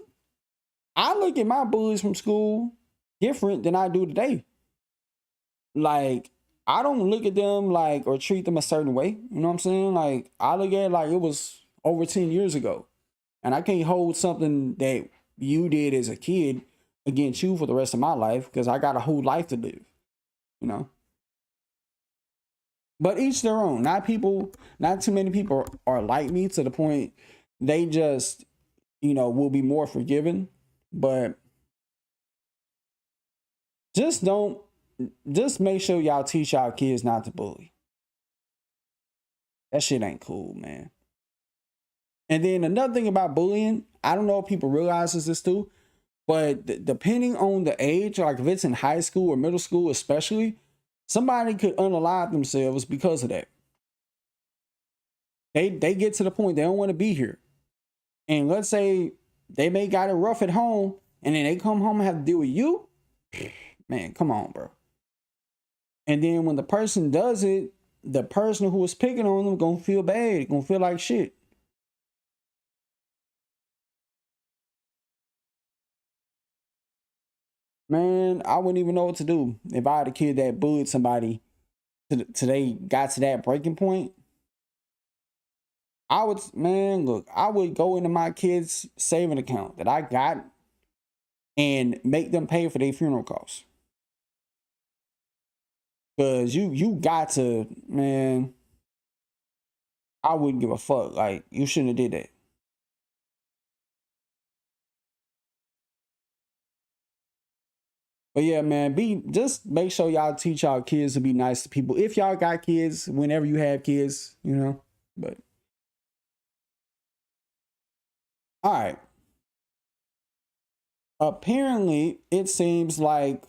I look at my bullies from school different than I do today. Like, I don't look at them like or treat them a certain way. You know what I'm saying? Like, I look at it like it was over 10 years ago. And I can't hold something that you did as a kid against you for the rest of my life because I got a whole life to live, you know. But each their own. Not too many people are like me to the point they just, you know, will be more forgiving. But just make sure y'all teach y'all kids not to bully. That shit ain't cool, man. And then another thing about bullying, I don't know if people realize this too, but depending on the age, like if it's in high school or middle school especially, somebody could unalive themselves because of that. They get to the point they don't want to be here. And let's say they may got it rough at home and then they come home and have to deal with you. Man, come on, bro. And then when the person does it, the person who was picking on them gonna feel bad, gonna feel like shit. Man, I wouldn't even know what to do if I had a kid that bullied somebody till they got to that breaking point. I would go into my kid's saving account that I got and make them pay for their funeral costs. Because you got to, man, I wouldn't give a fuck. Like, you shouldn't have did that. But yeah, man, just make sure y'all teach y'all kids to be nice to people. If y'all got kids, whenever you have kids, you know. But all right. Apparently, it seems like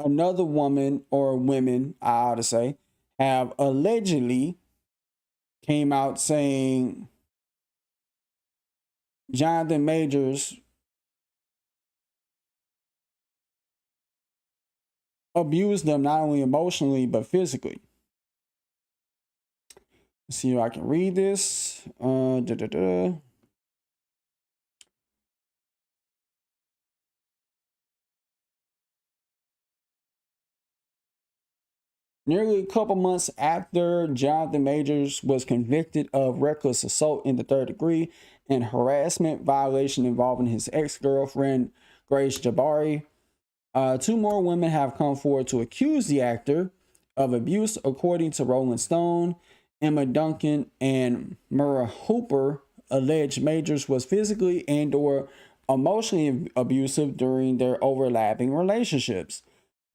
another woman or women, I ought to say, have allegedly came out saying Jonathan Majors abused them not only emotionally but physically. Let's see if I can read this. Nearly a couple months after Jonathan Majors was convicted of reckless assault in the third degree and harassment violation involving his ex-girlfriend, Grace Jabari, two more women have come forward to accuse the actor of abuse. According to Rolling Stone, Emma Duncan and Murrah Hooper alleged Majors was physically and/or emotionally abusive during their overlapping relationships.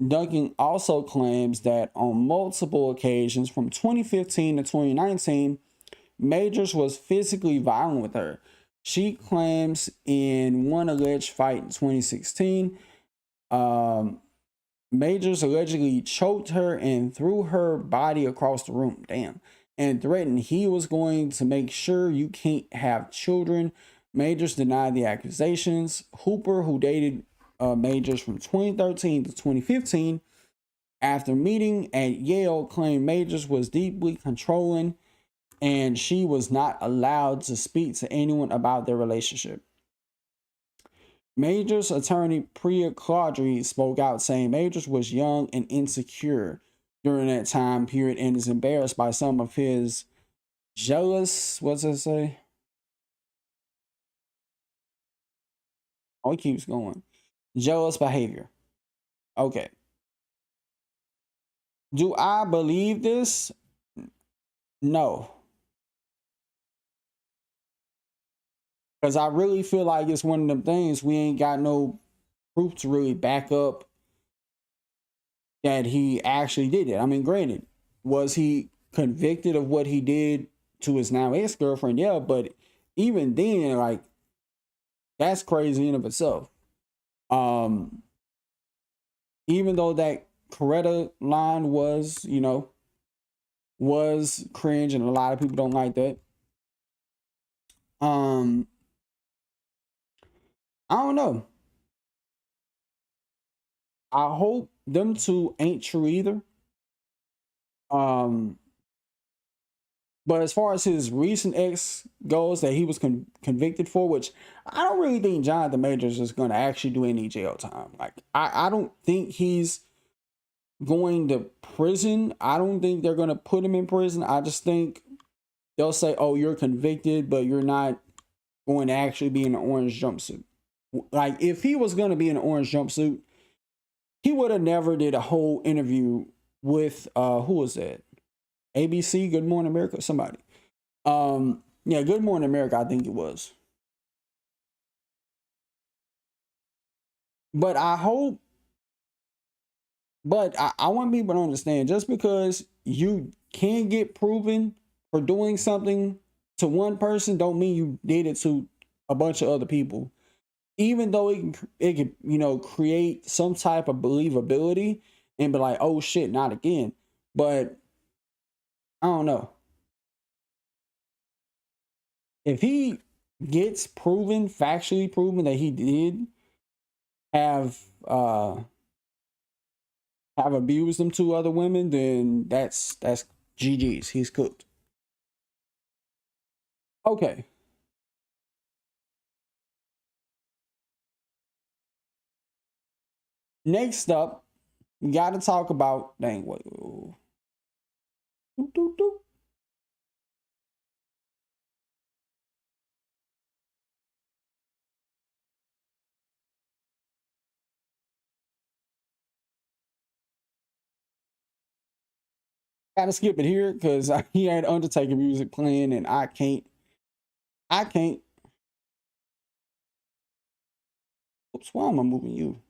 Duncan also claims that on multiple occasions from 2015 to 2019, Majors was physically violent with her. She claims in one alleged fight in 2016, Majors allegedly choked her and threw her body across the room. Damn. And threatened he was going to make sure you can't have children. Majors denied the accusations. Hooper, who dated Majors from 2013 to 2015, after meeting at Yale, claimed Majors was deeply controlling and she was not allowed to speak to anyone about their relationship. Majors' attorney Priya Chaudhry spoke out saying Majors was young and insecure during that time period and is embarrassed by some of his what's it say? Oh, it keeps going. Jealous behavior. Okay. Do I believe this? No. Because I really feel like it's one of them things we ain't got no proof to really back up that he actually did it. I mean, granted, was he convicted of what he did to his now ex-girlfriend? Yeah, but even then, like, that's crazy in of itself. Even though that Coretta line was, was cringe and a lot of people don't like that. I don't know. I hope them two ain't true either. But as far as his recent ex goes that he was convicted for, which I don't really think Jonathan Majors is going to actually do any jail time. Like, I don't think he's going to prison. I don't think they're going to put him in prison. I just think they'll say, oh, you're convicted, but you're not going to actually be in an orange jumpsuit. Like, if he was going to be in an orange jumpsuit, he would have never did a whole interview with, who was that? ABC, Good Morning America, somebody. Yeah, Good Morning America, I think it was. But I hope, I want people to understand, just because you can get proven for doing something to one person, don't mean you did it to a bunch of other people. Even though it can, create some type of believability and be like, oh shit, not again. But I don't know. If he gets factually proven that he did have abused them to other women, then that's GG's. He's cooked. Okay. Next up, we got to talk about, dang, what? Gotta skip it here because he had Undertaker music playing and I can't. Oops, why am I moving you?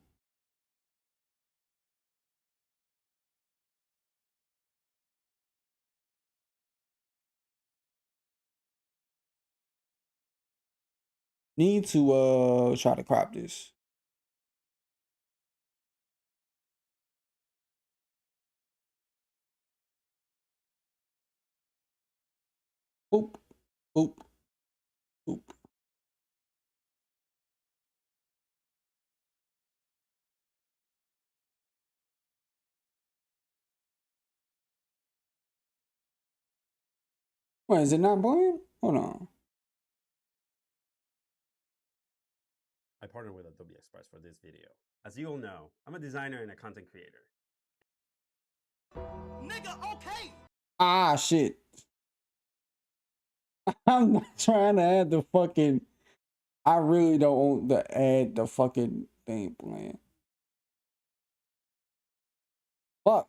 Need to try to crop this. Oop, oop, oop. Wait, is it not playing? Hold on. I partnered with Adobe Express for this video. As you all know, I'm a designer and a content creator. Nigga, okay. Ah, shit. I'm not trying to add the fucking. I really don't want to add the fucking thing playing. Fuck.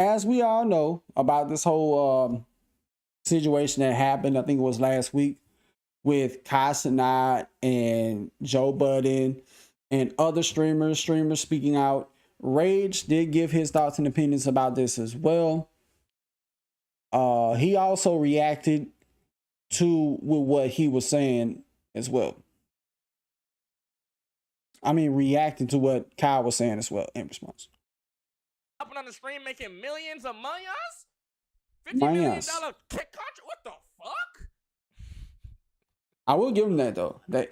as we all know about this whole situation that happened, I think it was last week, with Kai Cenat and Joe Budden and other streamers speaking out. Rage did give his thoughts and opinions about this as well. He also reacted with what he was saying as well. I mean, reacting to what Kyle was saying as well in response. Up on the stream making millions of mayas? $50 million kick contract? What the fuck? I will give him that though. I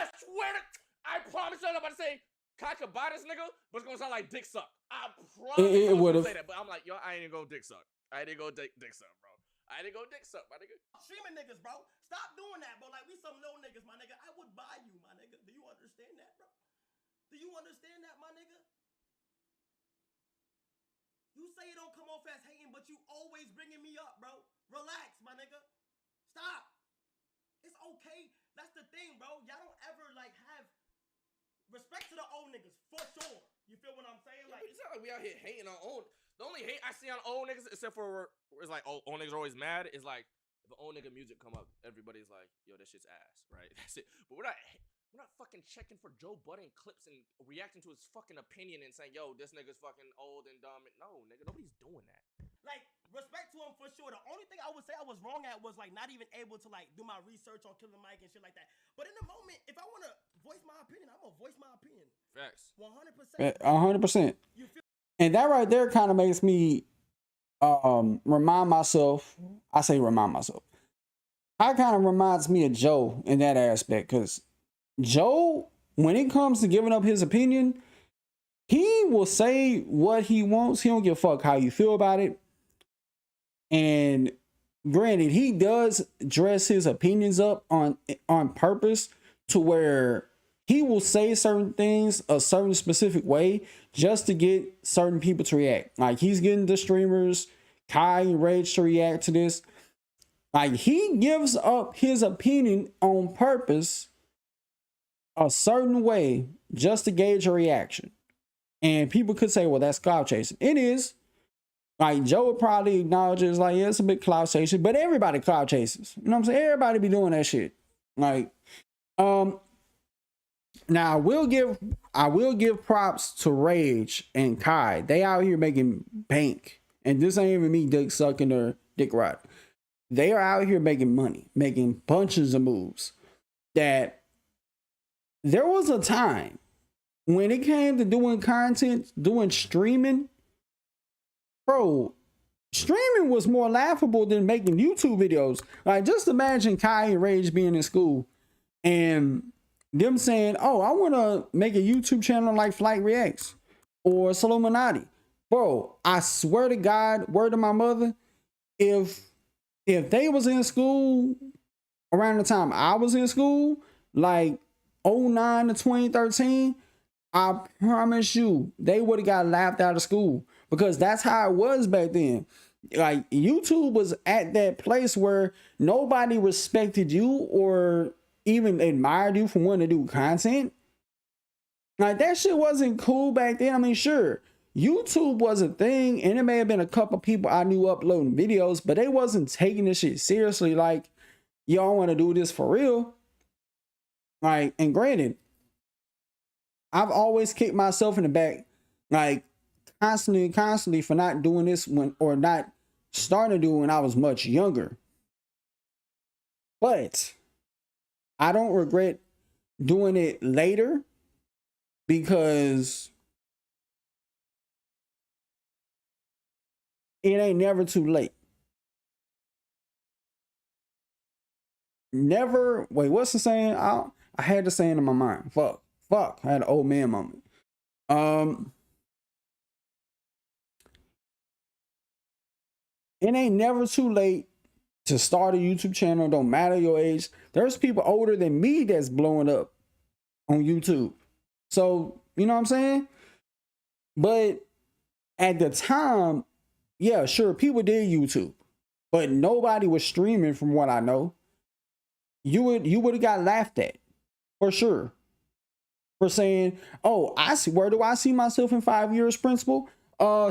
swear to, I promise you I'm about to say, Kai could buy this nigga, but it's gonna sound like dick suck. I promise it would have. Say that, but I'm like, yo, I ain't gonna dick suck. I didn't go dick suck, bro. I didn't go dick suck, my nigga. Streaming niggas, bro. Stop doing that, bro. Like, we some little niggas, my nigga. I would buy you, my nigga. Do you understand that, bro? Do you understand that, my nigga? You say you don't come off as hating, but you always bringing me up, bro. Relax, my nigga. Stop. It's okay. That's the thing, bro. Y'all don't ever, like, have respect to the old niggas, for sure. You feel what I'm saying? Like, it's not like we out here hating on old. The only hate I see on old niggas, except for it's like old niggas are always mad, is like if an old nigga music come up, everybody's like, yo, that shit's ass, right? That's it. But we're not fucking checking for Joe Budden clips and reacting to his fucking opinion and saying, yo, this nigga's fucking old and dumb. No, nigga, nobody's doing that. Like, respect to him for sure. The only thing I would say I was wrong at was like not even able to like do my research on Killer Mike and shit like that. But in the moment, if I want to voice my opinion, I'm gonna voice my opinion. Facts. 100%. 100%. And that right there kind of makes me remind myself. I kind of reminds me of Joe in that aspect, because Joe, when it comes to giving up his opinion, he will say what he wants. He don't give a fuck how you feel about it. And granted, he does dress his opinions up on purpose to where he will say certain things a certain specific way just to get certain people to react. Like, he's getting the streamers, Kai and Rage, to react to this. Like, he gives up his opinion on purpose a certain way just to gauge a reaction. And people could say, well, that's clout chasing. It is. Like, Joe would probably acknowledge it's like, yeah, it's a bit clout chasing, but everybody clout chases. You know what I'm saying? Everybody be doing that shit. Like, now I will give props to Rage and Kai. They out here making bank. And this ain't even me dick sucking or dick riding. They are out here making money, making bunches of moves. That there was a time when it came to doing content, doing streaming, bro, streaming was more laughable than making YouTube videos. Like, just imagine Kai and Rage being in school and them saying, oh, I want to make a YouTube channel like Flight Reacts or Salomonati. Bro, I swear to God, word to my mother, if they was in school around the time I was in school, like 09 to 2013, I promise you, they would have got laughed out of school, because that's how it was back then. Like, YouTube was at that place where nobody respected you or even admired you for wanting to do content. Like, that shit wasn't cool back then. I mean, sure, YouTube was a thing, and it may have been a couple people I knew uploading videos, but they wasn't taking this shit seriously. Like, y'all want to do this for real? Like, and granted, I've always kicked myself in the back, like, constantly for not doing this or not starting to do it when I was much younger. But I don't regret doing it later, because it ain't never too late. Never, wait, what's the saying? I had the saying in my mind. Fuck. I had an old man moment. It ain't never too late to start a YouTube channel. Don't matter your age. There's people older than me that's blowing up on YouTube. So, you know what I'm saying? But at the time, yeah, sure, people did YouTube, but nobody was streaming from what I know. You would have got laughed at, for sure. for saying, oh, I see, where do I see myself in 5 years, principal?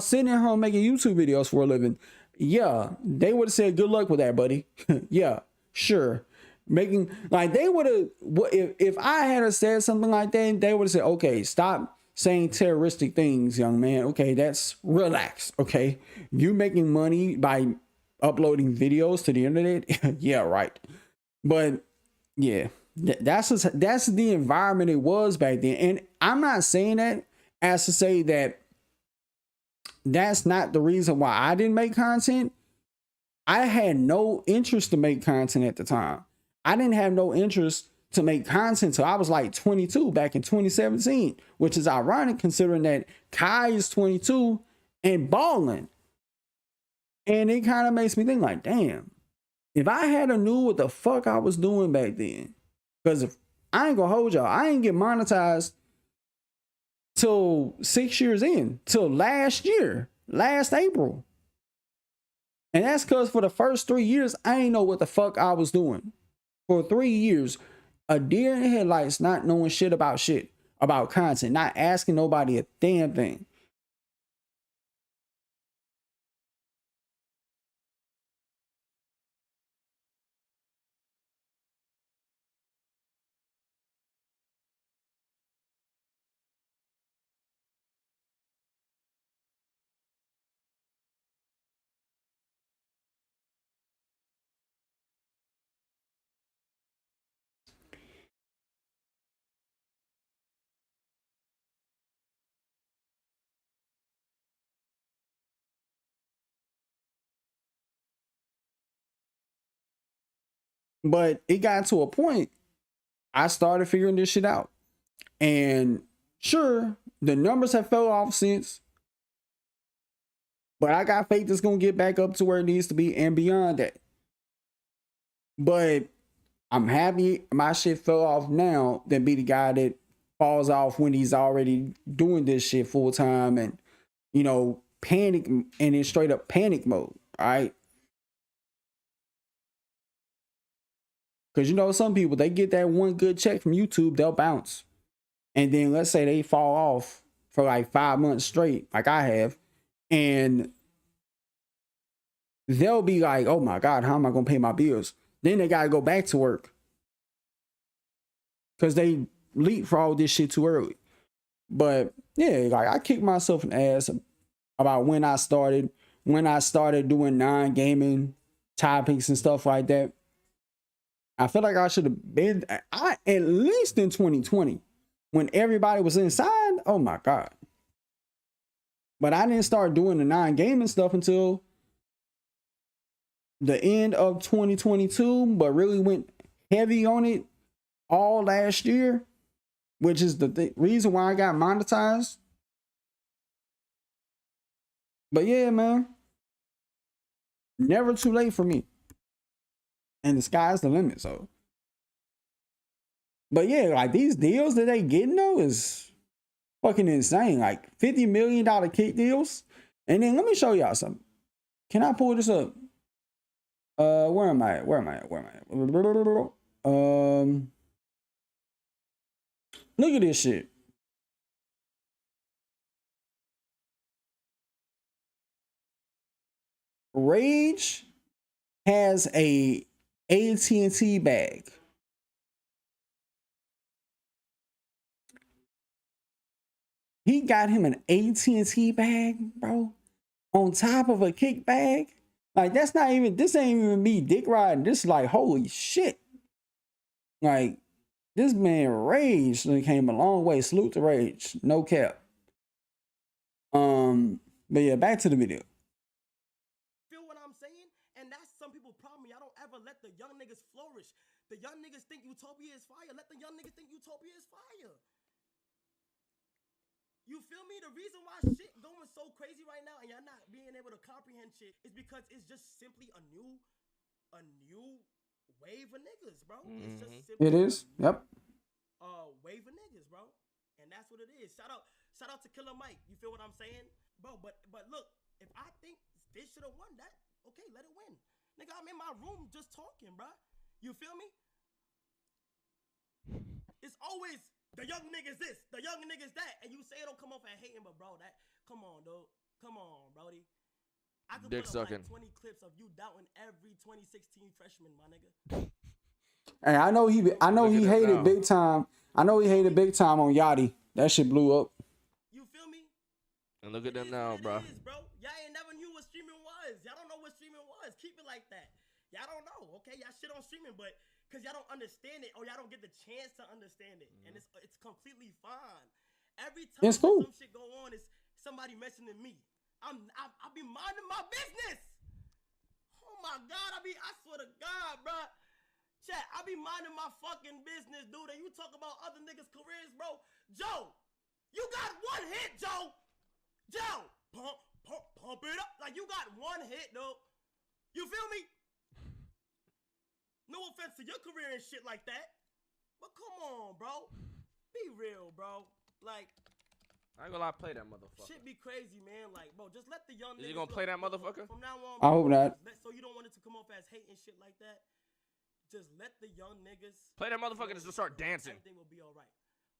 Sitting at home making YouTube videos for a living. Yeah, they would have said, good luck with that, buddy. Yeah, sure. Making, like, they would have, if I had said something like that, they would have said, okay, stop saying terroristic things, young man. Okay, that's relax. Okay, you making money by uploading videos to the internet? Yeah, right. But yeah, that's the environment it was back then. And I'm not saying that as to say that that's not the reason why I didn't make content. I had no interest to make content at the time. I didn't have no interest to make content until I was like 22 back in 2017, which is ironic considering that Kai is 22 and balling. And it kind of makes me think like, damn, if I had a knew what the fuck I was doing back then, because if I ain't gonna hold y'all, I ain't get monetized till 6 years in, till last April. And that's because for the first 3 years, I ain't know what the fuck I was doing. For 3 years, a deer in the headlights, not knowing shit, about content, not asking nobody a damn thing. But it got to a point, I started figuring this shit out. And sure, the numbers have fell off since. But I got faith it's going to get back up to where it needs to be and beyond that. But I'm happy my shit fell off now than be the guy that falls off when he's already doing this shit full time and, you know, panic and in straight up panic mode. All right. Because, you know, some people, they get that one good check from YouTube, they'll bounce. And then let's say they fall off for like 5 months straight, like I have. And they'll be like, oh my God, how am I going to pay my bills? Then they got to go back to work. Because they leapfrogged this shit too early. But yeah, like I kicked myself in the ass about when I started doing non-gaming topics and stuff like that. I feel like I should have been at least in 2020 when everybody was inside. Oh my God. But I didn't start doing the non-gaming stuff until the end of 2022, but really went heavy on it all last year, which is the reason why I got monetized. But yeah, man, never too late for me. And the sky's the limit, so. But yeah, like these deals that they getting though is fucking insane. Like $50 million kick deals. And then let me show y'all something. Can I pull this up? Where am I? Look at this shit. Rage has a AT&T bag. He got him an AT&T bag, bro, on top of a kick bag. Like, this ain't even me dick riding. This is like, holy shit. Like, this man Rage came a long way. Salute to Rage. No cap. But yeah, back to the video. Feel what I'm saying? And that's some people's problem. Y'all don't ever let the young niggas flourish. The young niggas think Utopia is fire. Let the young niggas think Utopia is fire. You feel me? The reason why shit going so crazy right now and y'all not being able to comprehend shit is because it's just simply a new wave of niggas, bro. It's just simply It is. Yep. Wave of niggas, bro. And that's what it is. Shout out to Killer Mike. You feel what I'm saying? Bro, but look, if I think this should have won that, okay, let it win. Nigga, I'm in my room just talking, bro. You feel me? It's always the young niggas this, the young niggas that, and you say it don't come off as hating, but bro, that come on, dude, come on, Brody. I could Dick put up sucking. like 20 clips of you doubting every 2016 freshman, my nigga. Hey, I know he hated now. big time. I know he hated big time on Yachty. That shit blew up. You feel me? And look at them now, bro. Bro, y'all ain't never knew what streaming was. Y'all don't know what streaming was. Keep it like that. Y'all don't know, okay? Y'all shit on streaming, but because y'all don't understand it or y'all don't get the chance to understand it, and it's completely fine. Every time some shit go on, it's somebody mentioning me. I be minding my business. Oh my God, I swear to God, bro. Chat, I be minding my fucking business, dude. And you talk about other niggas' careers, bro. Joe, you got one hit, Joe. Joe, pump it up. Like, you got one hit, dude. You feel me? No offense to your career and shit like that. But come on, bro. Be real, bro. Like, I ain't gonna lie, play that motherfucker. shit be crazy, man. Like, bro, just let the young niggas. Is you gonna play that motherfucker? From now on, I hope not. So you don't want it to come off as hate and shit like that. Just let the young niggas play that motherfucker to start dancing. Everything will be all right.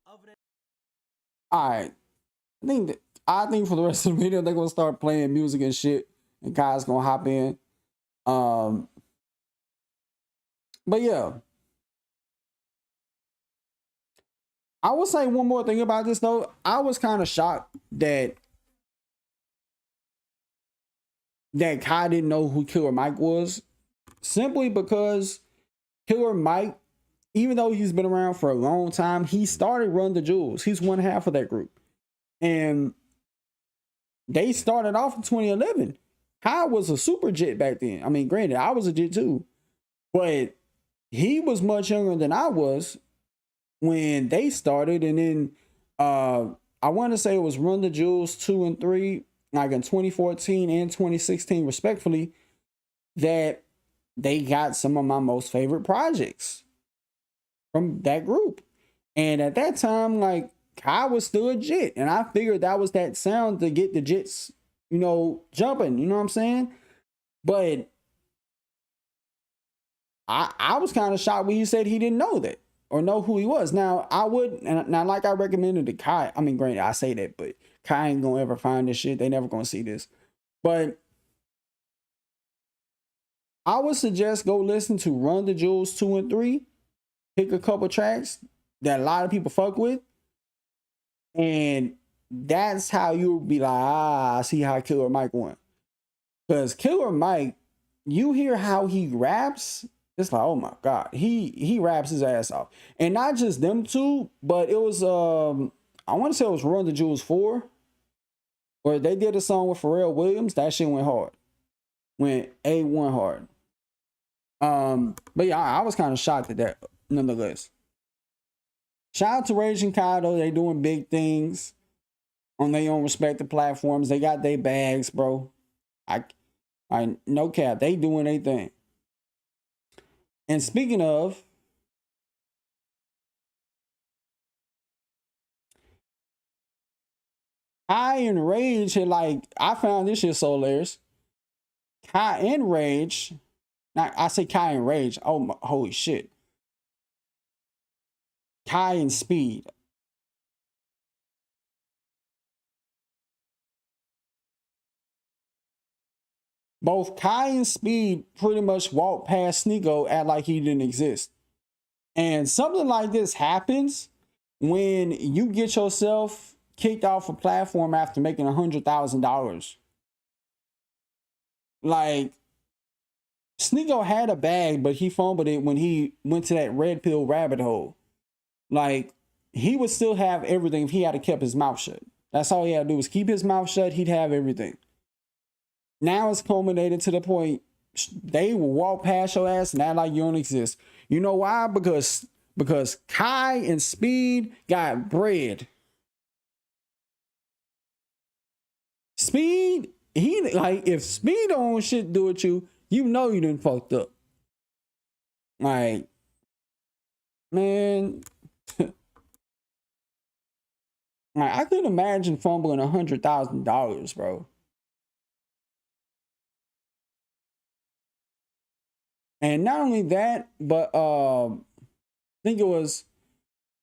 Other than All right. I think for the rest of the video they're gonna start playing music and shit, and Kai's gonna hop in. But yeah, I will say one more thing about this though. I was kind of shocked that Kai didn't know who Killer Mike was, simply because Killer Mike, even though he's been around for a long time, he started Run the Jewels. He's one half of that group. And they started off in 2011. Kai was a super jit back then. I mean, granted, I was a jit too. But he was much younger than I was when they started. And then I want to say it was Run the Jewels 2 and 3, like in 2014 and 2016, respectfully, that they got some of my most favorite projects from that group. And at that time, like, Kai was still a jit. And I figured that was that sound to get the jits, you know, jumping. You know what I'm saying? But I was kind of shocked when he said he didn't know that or know who he was. Now, I would, and now, like I recommended to Kai, I mean, granted, I say that, but Kai ain't gonna ever find this shit. They never gonna see this. But I would suggest go listen to Run the Jewels 2 and 3. Pick a couple tracks that a lot of people fuck with. And that's how you'll be like, I see how Killer Mike went. Because Killer Mike, you hear how he raps, it's like, oh my God, he raps his ass off. And not just them two, but it was, I want to say it was Run the Jewels 4, where they did a song with Pharrell Williams. That shit went hard. Went A1 hard. But yeah, I was kind of shocked at that, nonetheless. Shout out to Rage and Kai, though. They doing big things on their own respective platforms. They got their bags, bro. I no cap. They doing their thing. And speaking of, Kai and Rage had, like, I found this shit so hilarious. Kai and Rage, now I say Kai and Rage. Oh my, holy shit. Kai and Speed. Both Kai and Speed pretty much walked past Sneeko, act like he didn't exist. And something like this happens when you get yourself kicked off a platform after making $100,000. Like, Sneeko had a bag, but he fumbled it when he went to that red pill rabbit hole. Like, he would still have everything if he had kept his mouth shut. That's all he had to do was keep his mouth shut. He'd have everything. Now it's culminated to the point they will walk past your ass and act like you don't exist. You know why? Because Kai and Speed got bread. Speed, he like, if Speed don't want shit to do with you, you know you done fucked up. Like, man, like, I couldn't imagine fumbling $100,000, bro. And not only that, but I think it was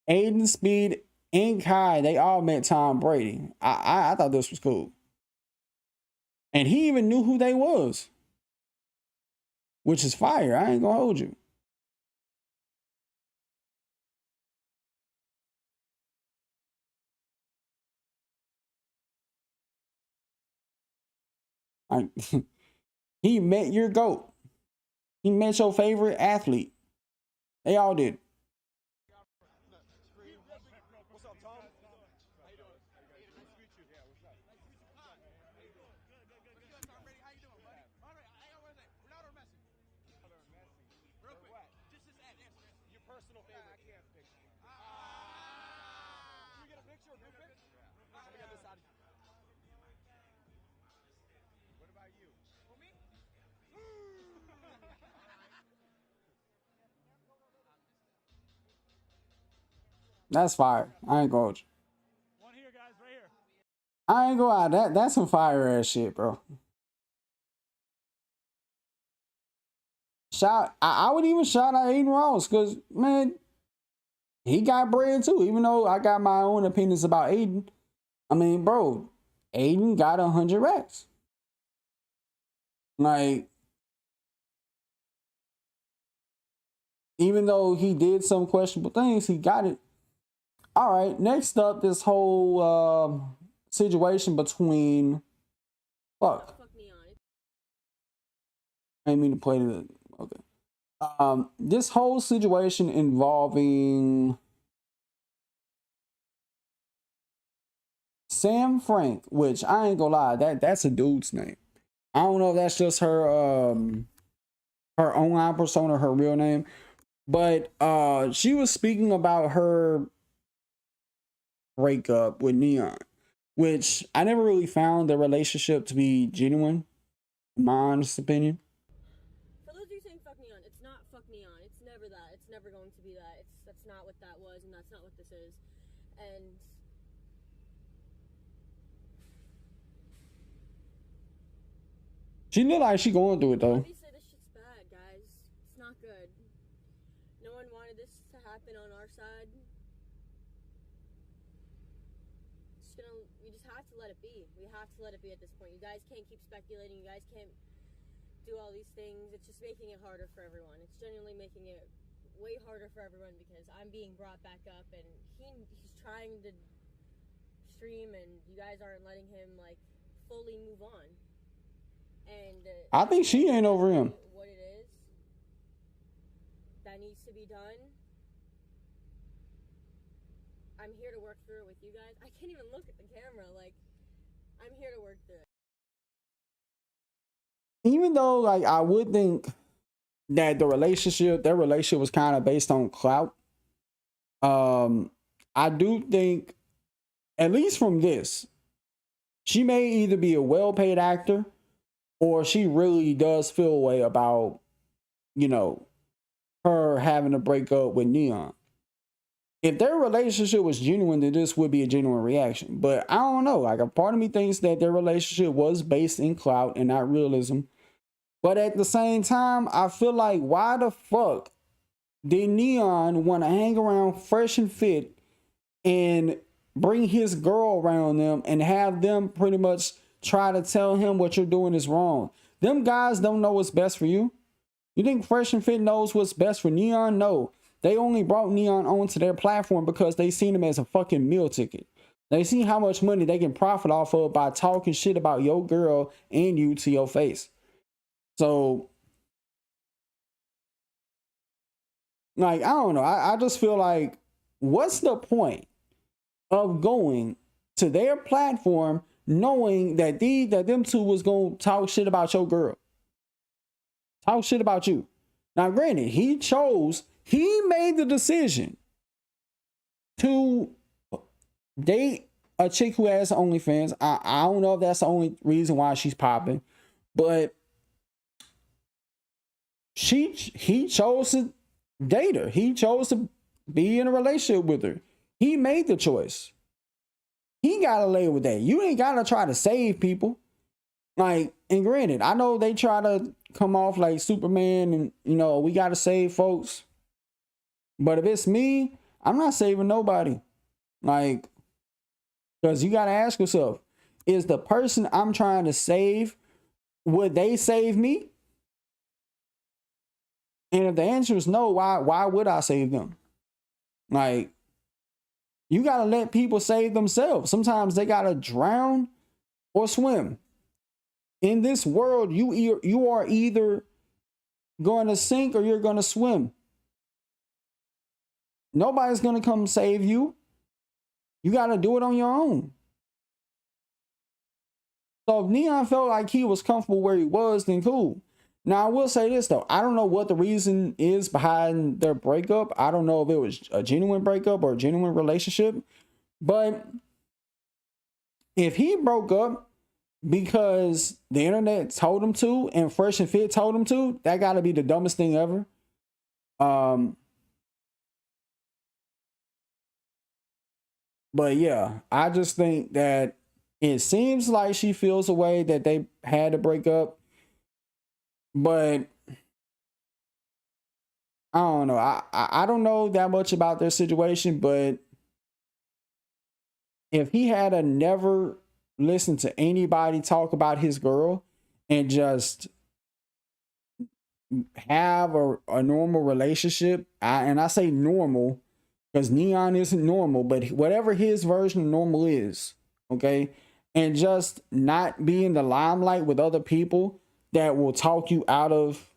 Aiden, Speed, and Kai, they all met Tom Brady. I thought this was cool. And he even knew who they was. Which is fire. I ain't gonna hold you. He met your GOAT. He met your favorite athlete. They all did. What's up, Tom? How you doing? Nice to meet you. Yeah, what's up? Good. Tom Brady, how you doing, buddy? All right, what's that? Ronaldo or Messi? Ronaldo or Messi. Real quick. What? Just answer. Your personal favorite. I can't pick. Can we get a picture? A group pic? Yeah. Let me get this out of you. What about you? For me? That's fire. I ain't gonna hold you. One here, guys, right here. I ain't gonna lie. That's some fire ass shit, bro. I would even shout out Aiden Ross because, man, he got bread too. Even though I got my own opinions about Aiden. I mean, bro, Aiden got 100 racks. Like, even though he did some questionable things, he got it. All right, next up, this whole situation between... Fuck. I didn't mean to play the... Okay. This whole situation involving Sam Frank, which I ain't gonna lie, that's a dude's name. I don't know if that's just her online persona, her real name, but she was speaking about her breakup with Neon, which I never really found the relationship to be genuine, in my honest opinion. For those of you saying fuck Neon, it's not fuck Neon. It's never that. It's never going to be that. That's not what that was, and that's not what this is. And She look like she going through it though. obviously this shit's bad, guys. It's not good. No one wanted this to happen on our side. We just have to let it be. We have to let it be at this point. You guys can't keep speculating. You guys can't do all these things. It's just making it harder for everyone. It's genuinely making it way harder for everyone because I'm being brought back up and he's trying to stream and you guys aren't letting him like fully move on. And I think she ain't over him. what it is that needs to be done. I'm here to work through it with you guys. I can't even look at the camera. Like, I'm here to work through it. Even though, like, I would think that their relationship was kind of based on clout. I do think, at least from this, she may either be a well-paid actor or she really does feel a way about, her having to break up with Neon. If their relationship was genuine, then this would be a genuine reaction. But I don't know. Like, a part of me thinks that their relationship was based in clout and not realism. But at the same time, I feel like, why the fuck did Neon want to hang around Fresh and Fit and bring his girl around them and have them pretty much try to tell him what you're doing is wrong? Them guys don't know what's best for you. You think Fresh and Fit knows what's best for Neon? No. They only brought Neon onto their platform because they seen him as a fucking meal ticket. They see how much money they can profit off of by talking shit about your girl and you to your face. So, like, I don't know. I just feel like, what's the point of going to their platform knowing that them two was going to talk shit about your girl? Talk shit about you. Now, granted, he made the decision to date a chick who has OnlyFans. I don't know if that's the only reason why she's popping, but he chose to date her. He chose to be in a relationship with her. He made the choice. He got to lay with that. You ain't got to try to save people. Like, and granted, I know they try to come off like Superman and, we got to save folks. But if it's me, I'm not saving nobody. Like, because you got to ask yourself, is the person I'm trying to save, would they save me? And if the answer is no, why would I save them? Like, you got to let people save themselves. Sometimes they got to drown or swim. In this world, you are either going to sink or you're going to swim. Nobody's going to come save you. You got to do it on your own. So if Neon felt like he was comfortable where he was, then cool. Now, I will say this, though. I don't know what the reason is behind their breakup. I don't know if it was a genuine breakup or a genuine relationship. But if he broke up because the internet told him to and Fresh and Fit told him to, that got to be the dumbest thing ever. But yeah, I just think that it seems like she feels a way that they had to break up. But I don't know. I don't know that much about their situation, but if he had a never listened to anybody talk about his girl and just have a normal relationship, and I say normal because Neon isn't normal, but whatever his version of normal is, okay, and just not be in the limelight with other people that will talk you out of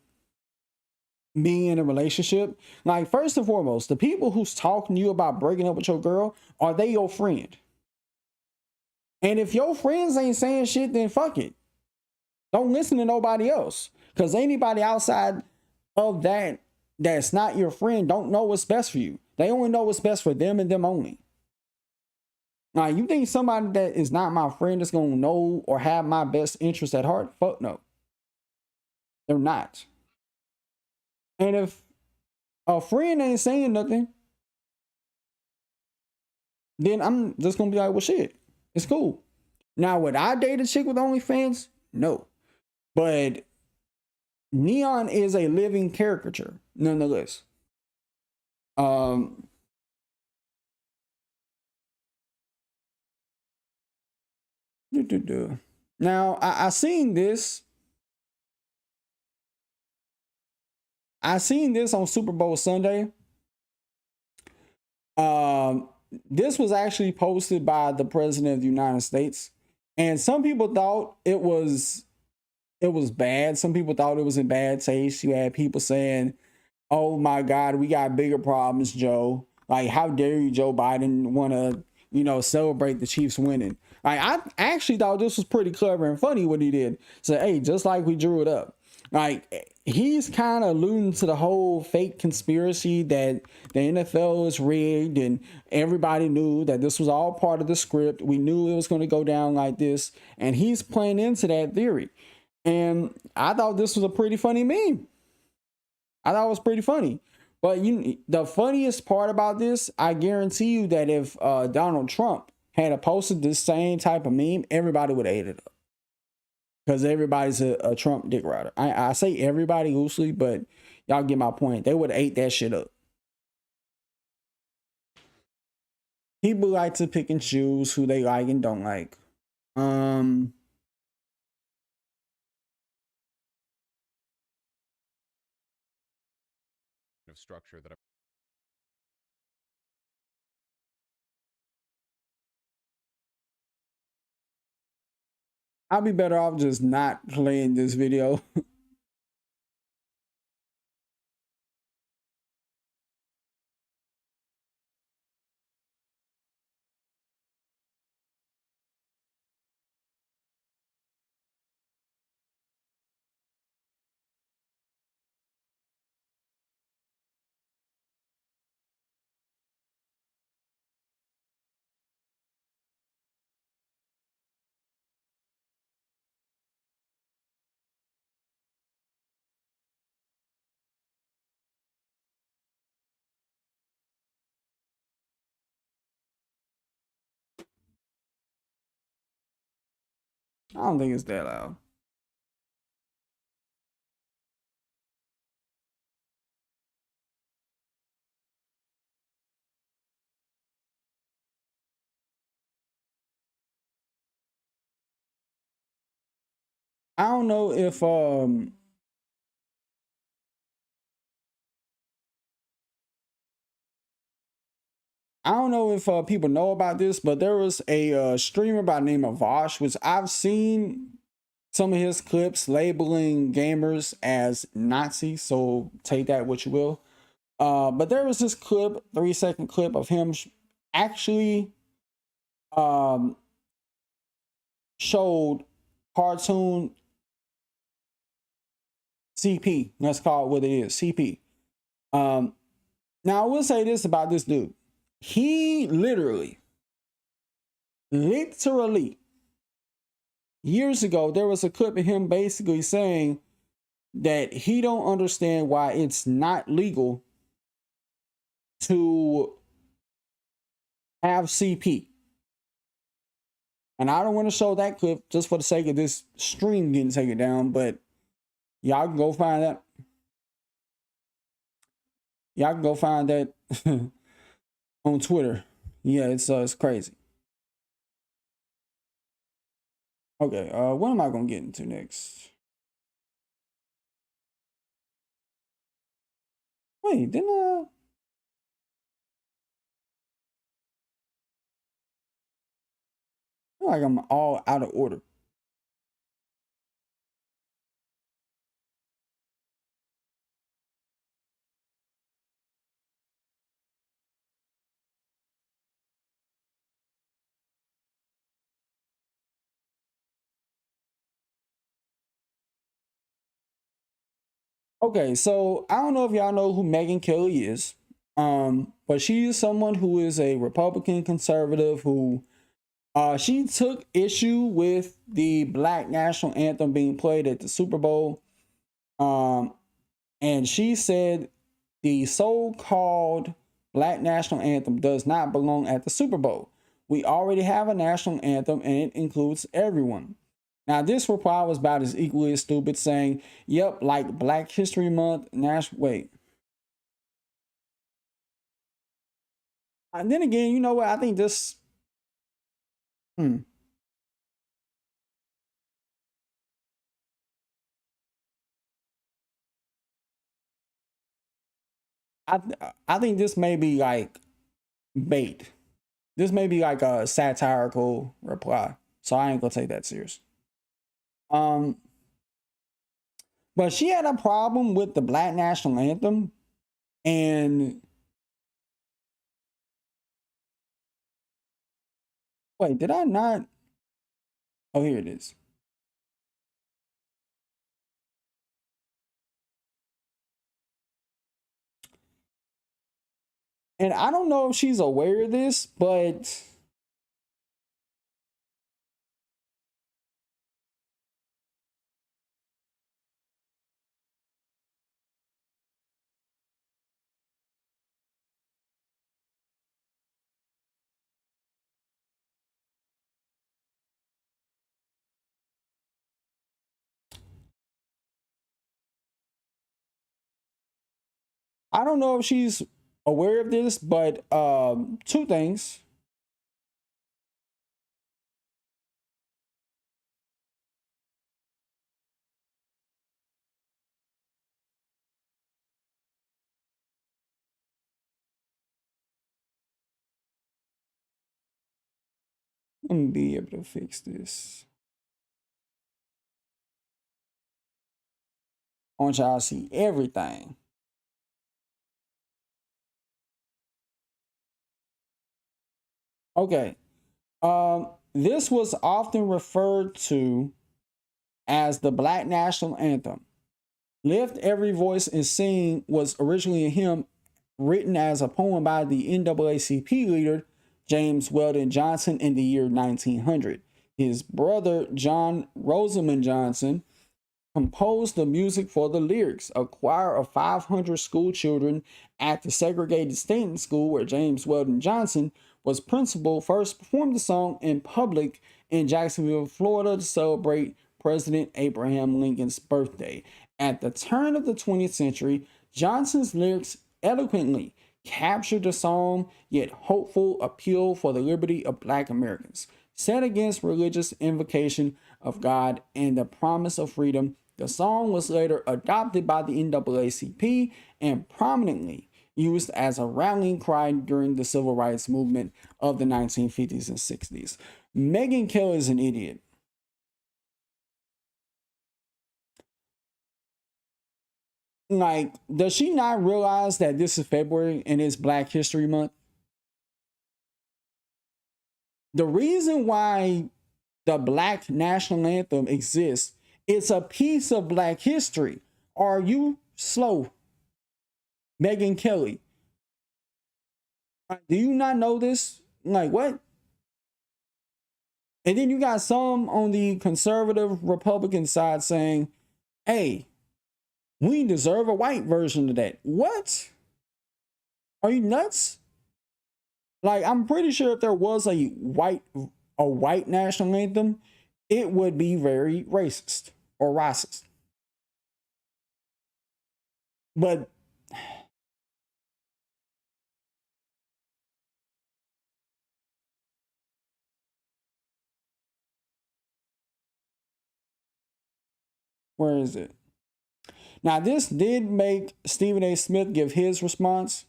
being in a relationship. Like, first and foremost, the people who's talking to you about breaking up with your girl, are they your friend? And if your friends ain't saying shit, then fuck it. Don't listen to nobody else. Because anybody outside of that's not your friend don't know what's best for you. They only know what's best for them and them only. Now, you think somebody that is not my friend is going to know or have my best interest at heart? Fuck no. They're not. And if a friend ain't saying nothing, then I'm just going to be like, well, shit, it's cool. Now, would I date a chick with OnlyFans? No. But Neon is a living caricature, nonetheless. Now, I seen this. I seen this on Super Bowl Sunday. This was actually posted by the President of the United States. And some people thought it was bad. Some people thought it was in bad taste. You had people saying, oh my God, we got bigger problems, Joe. Like, how dare you, Joe Biden, want to, celebrate the Chiefs winning. Like, I actually thought this was pretty clever and funny what he did. So, hey, just like we drew it up. Like, he's kind of alluding to the whole fake conspiracy that the NFL is rigged and everybody knew that this was all part of the script. We knew it was going to go down like this. And he's playing into that theory. And I thought this was a pretty funny meme. I thought it was pretty funny. But the funniest part about this, I guarantee you that if Donald Trump had posted this same type of meme, everybody would have ate it up. Because everybody's a Trump dick rider. I say everybody loosely, but y'all get my point. They would have ate that shit up. People like to pick and choose who they like and don't like. Structure that I'll be better off just not playing this video. I don't think it's that loud. I don't know if people know about this, but there was a streamer by the name of Vosh, which I've seen some of his clips labeling gamers as Nazis, so take that what you will. But there was this clip, 3-second clip of him actually showed cartoon CP. Let's call it what it is, CP. Now I will say this about this dude. He literally, years ago, there was a clip of him basically saying that he don't understand why it's not legal to have CP. And I don't want to show that clip just for the sake of this stream getting taken down, but y'all can go find that. Y'all can go find that on Twitter. Yeah, it's crazy. Okay, what am I gonna get into next? Wait, didn't I? I feel like I'm all out of order. Okay, so I don't know if y'all know who Megyn Kelly is, but she is someone who is a Republican conservative who she took issue with the Black National Anthem being played at the Super Bowl. And she said the so-called Black National Anthem does not belong at the Super Bowl. We already have a national anthem and it includes everyone. Now, this reply was about as equally as stupid, saying, yep, like Black History Month, national. Wait. And then again, you know what? I think this. I think this may be like bait. This may be like a satirical reply. So I ain't gonna take that serious. But she had a problem with the Black National Anthem, and wait, did I not? Oh, here it is. And I don't know if she's aware of this, but I don't know if she's aware of this, but two things. Let me be able to fix this. I want y'all to see everything. Okay. This was often referred to as the Black National Anthem. Lift Every Voice and Sing was originally a hymn written as a poem by the NAACP leader James Weldon Johnson in the year 1900. His brother John Rosamond Johnson composed the music for the lyrics. A choir of 500 school children at the segregated Stanton School, where James Weldon Johnson was principal, first performed the song in public in Jacksonville, Florida, to celebrate President Abraham Lincoln's birthday. At the turn of the 20th century, Johnson's lyrics eloquently captured the solemn yet hopeful appeal for the liberty of Black Americans. Set against religious invocation of God and the promise of freedom, the song was later adopted by the NAACP and prominently used as a rallying cry during the civil rights movement of the 1950s and 60s. Megyn Kelly is an idiot. Like, does she not realize that this is February and it's Black History Month? The reason why the Black National Anthem exists, it's a piece of Black history. Are you slow, Megyn Kelly? Do you not know this? Like, what? And then you got some on the conservative Republican side saying, hey, we deserve a white version of that. What? Are you nuts? Like, I'm pretty sure if there was a white national anthem, it would be very racist or racist. But where is it? Now, this did make Stephen A. Smith give his response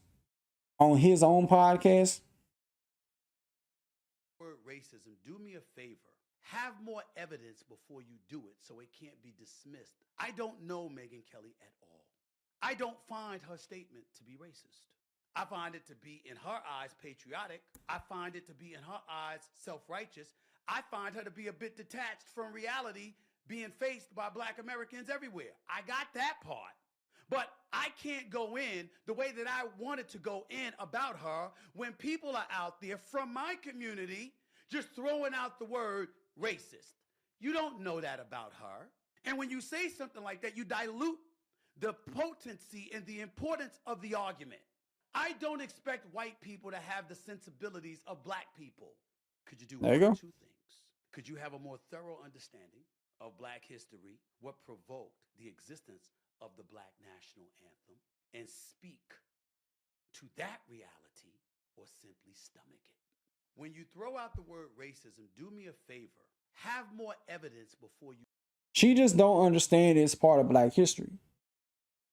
on his own podcast. Word racism, do me a favor. Have more evidence before you do it so it can't be dismissed. I don't know Megyn Kelly at all. I don't find her statement to be racist. I find it to be, in her eyes, patriotic. I find it to be, in her eyes, self-righteous. I find her to be a bit detached from reality being faced by Black Americans everywhere. I got that part. But I can't go in the way that I wanted to go in about her when people are out there from my community just throwing out the word racist. You don't know that about her. And when you say something like that, you dilute the potency and the importance of the argument. I don't expect white people to have the sensibilities of Black people. Could you do there you go. Two things? Could you have a more thorough understanding of Black history, what provoked the existence of the Black National Anthem, and speak to that reality, or simply stomach it? When you throw out the word racism, do me a favor. Have more evidence before you. She just don't understand it's part of Black history.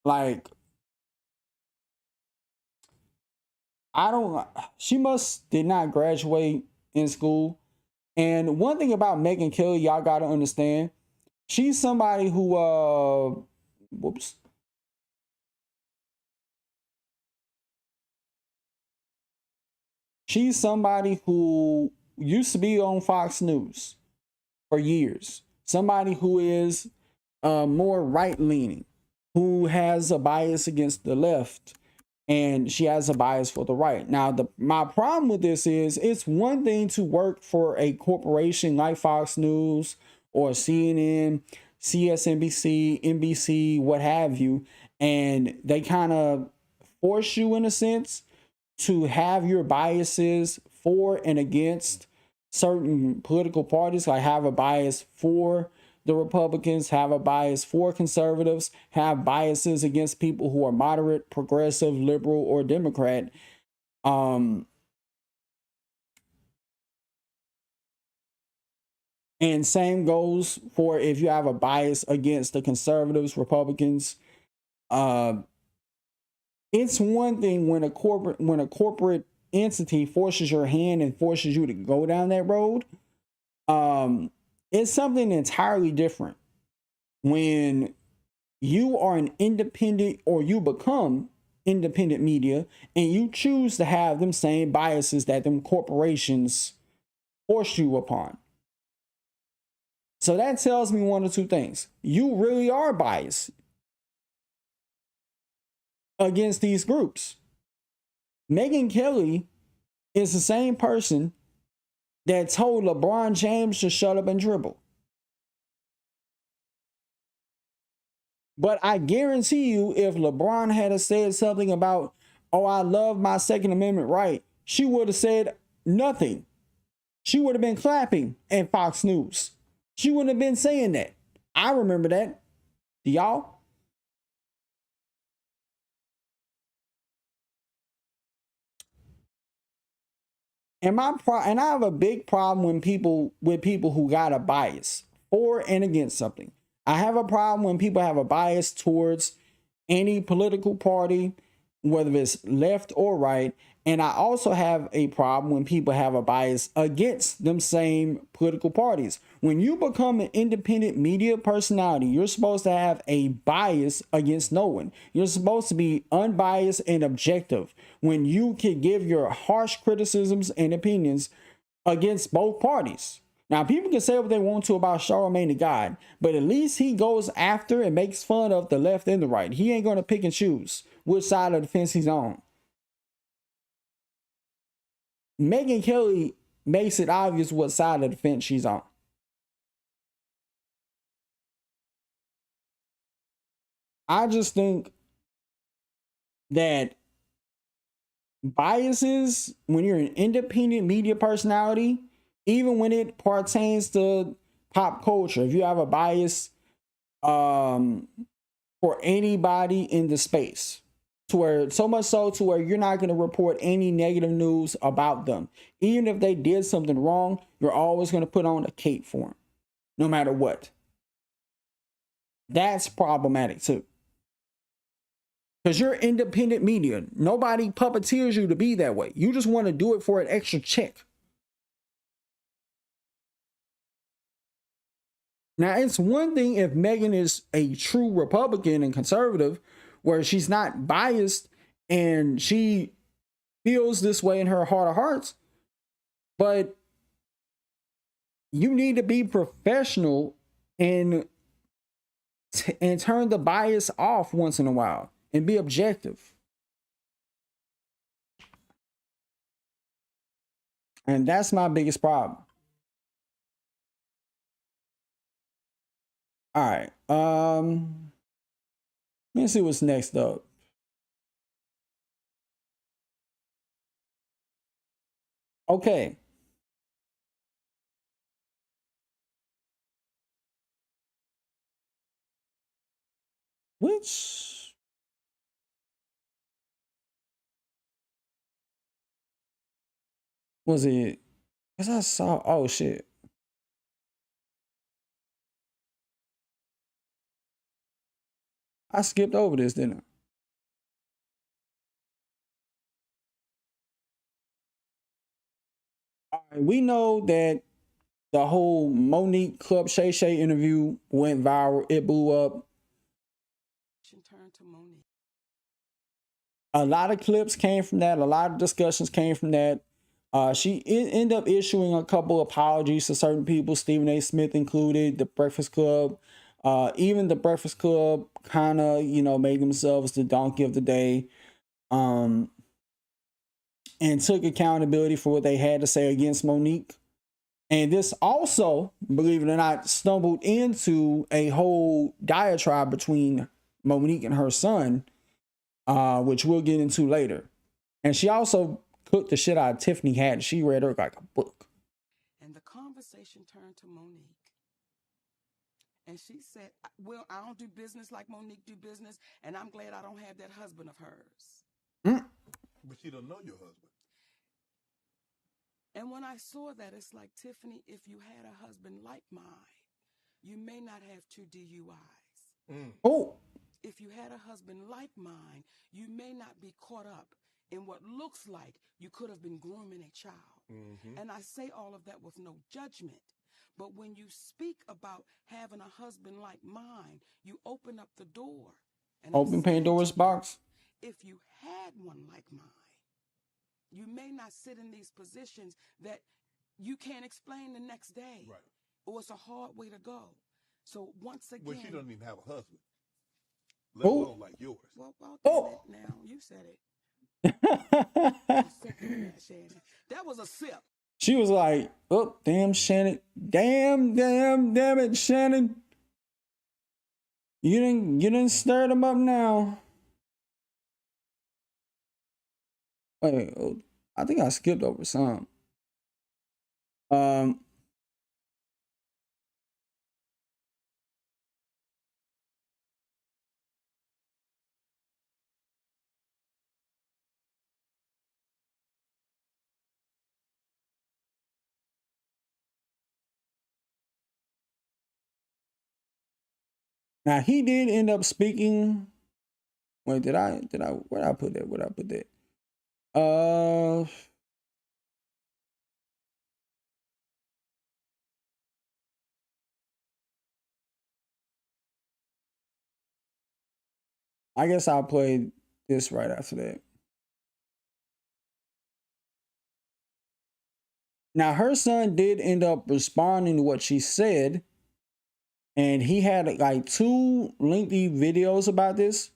Like, she did not graduate in school. And one thing about Megyn Kelly, y'all got to understand, she's somebody who, she's somebody who used to be on Fox News for years. Somebody who is more right-leaning, who has a bias against the left, and she has a bias for the right. Now, my problem with this is, it's one thing to work for a corporation like Fox News or CNN, CSNBC, NBC, what have you, and they kind of force you, in a sense, to have your biases for and against certain political parties, like have a bias for the Republicans, have a bias for conservatives, have biases against people who are moderate, progressive, liberal, or Democrat. And same goes for if you have a bias against the conservatives, Republicans. It's one thing when a corporate entity forces your hand and forces you to go down that road. It's something entirely different when you are an independent, or you become independent media, and you choose to have them same biases that them corporations force you upon. So that tells me one or two things. You really are biased against these groups. Megyn Kelly is the same person that told LeBron James to shut up and dribble. But I guarantee you, if LeBron had said something about, oh, I love my Second Amendment right, she would have said nothing. She would have been clapping at Fox News. She wouldn't have been saying that. I remember that. Do y'all? And and I have a big problem when people who got a bias for and against something. I have a problem when people have a bias towards any political party, whether it's left or right. And I also have a problem when people have a bias against them same political parties. When you become an independent media personality, you're supposed to have a bias against no one. You're supposed to be unbiased and objective when you can give your harsh criticisms and opinions against both parties. Now, people can say what they want to about Charlamagne the God, but at least he goes after and makes fun of the left and the right. He ain't going to pick and choose which side of the fence he's on. Megyn Kelly makes it obvious what side of the fence she's on. I just think that biases, when you're an independent media personality, even when it pertains to pop culture, if you have a bias for anybody in the space, to where so much so to where you're not going to report any negative news about them, even if they did something wrong, you're always going to put on a cape for them, no matter what. That's problematic too. Because you're independent media. Nobody puppeteers you to be that way. You just want to do it for an extra check. Now, it's one thing if Megyn is a true Republican and conservative, where she's not biased and she feels this way in her heart of hearts, but you need to be professional and turn the bias off once in a while and be objective. And that's my biggest problem. All right. Let me see what's next up. Okay. Which was it? Because I saw, oh shit. I skipped over this, didn't I? All right, we know that the whole Monique Club Shay interview went viral. It blew up. A lot of clips came from that. A lot of discussions came from that. She ended up issuing a couple apologies to certain people, Stephen A. Smith included, the Breakfast Club. Even the Breakfast Club kind of, made themselves the donkey of the day. And took accountability for what they had to say against Monique. And this also, believe it or not, stumbled into a whole diatribe between Monique and her son, which we'll get into later. And she also cooked the shit out of Tiffany Haddish. She read her like a book. And the conversation turned to Monique. And she said, well, I don't do business like Monique do business, and I'm glad I don't have that husband of hers. But she don't know your husband. And when I saw that, it's like, Tiffany, if you had a husband like mine, you may not have 2 DUIs. Oh. If you had a husband like mine, you may not be caught up in what looks like you could have been grooming a child. And I say all of that with no judgment. But when you speak about having a husband like mine, you open up the door. And open Pandora's box. If you had one like mine, you may not sit in these positions that you can't explain the next day. Right. Or it's a hard way to go. So once again... Well, she doesn't even have a husband. Let alone like yours. Well, damn it now. You said it. That was a sip. She was like, oh, damn, Shannon. Damn it, Shannon. You didn't stir them up now. Wait, I think I skipped over some. Now he did end up speaking. Wait, where did I put that? Where did I put that? I guess I'll play this right after that. Now her son did end up responding to what she said, and he had like 2 lengthy videos about this.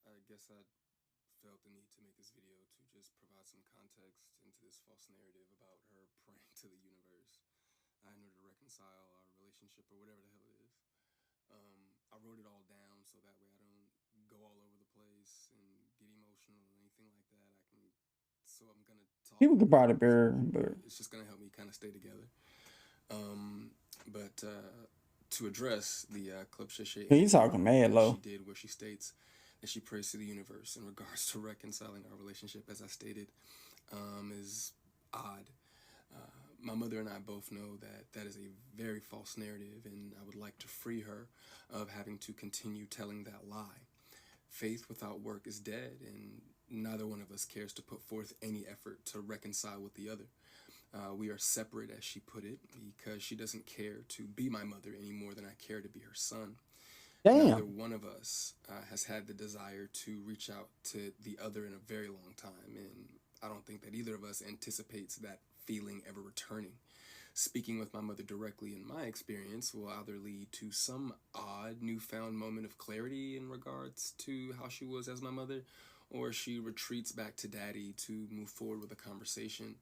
I guess I felt the need to make this video to just provide some context into this false narrative about her praying to the universe in order to reconcile our relationship or whatever the hell it is. I wrote it all down so that way I don't go all over the place and get emotional or anything like that. I'm gonna talk. People could probably bear, but it's just gonna help me kind of stay together. But to address the clip Shay, he's talking mad low. She did where she states that she prays to the universe in regards to reconciling our relationship, as I stated, is odd. My mother and I both know that that is a very false narrative, and I would like to free her of having to continue telling that lie. Faith without work is dead, and neither one of us cares to put forth any effort to reconcile with the other. We are separate, as she put it, because she doesn't care to be my mother any more than I care to be her son. Damn. Neither one of us has had the desire to reach out to the other in a very long time, and I don't think that either of us anticipates that feeling ever returning. Speaking with my mother directly, in my experience, will either lead to some odd newfound moment of clarity in regards to how she was as my mother, or she retreats back to daddy to move forward with a conversation.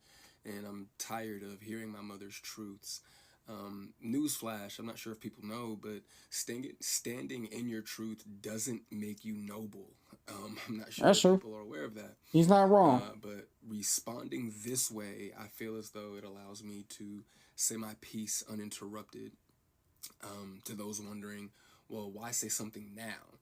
And I'm tired of hearing my mother's truths. Newsflash, I'm not sure if people know, but standing in your truth doesn't make you noble. I'm not sure if people are aware of that. He's not wrong. But responding this way, I feel as though it allows me to say my piece uninterrupted. To those wondering, well, why say something now?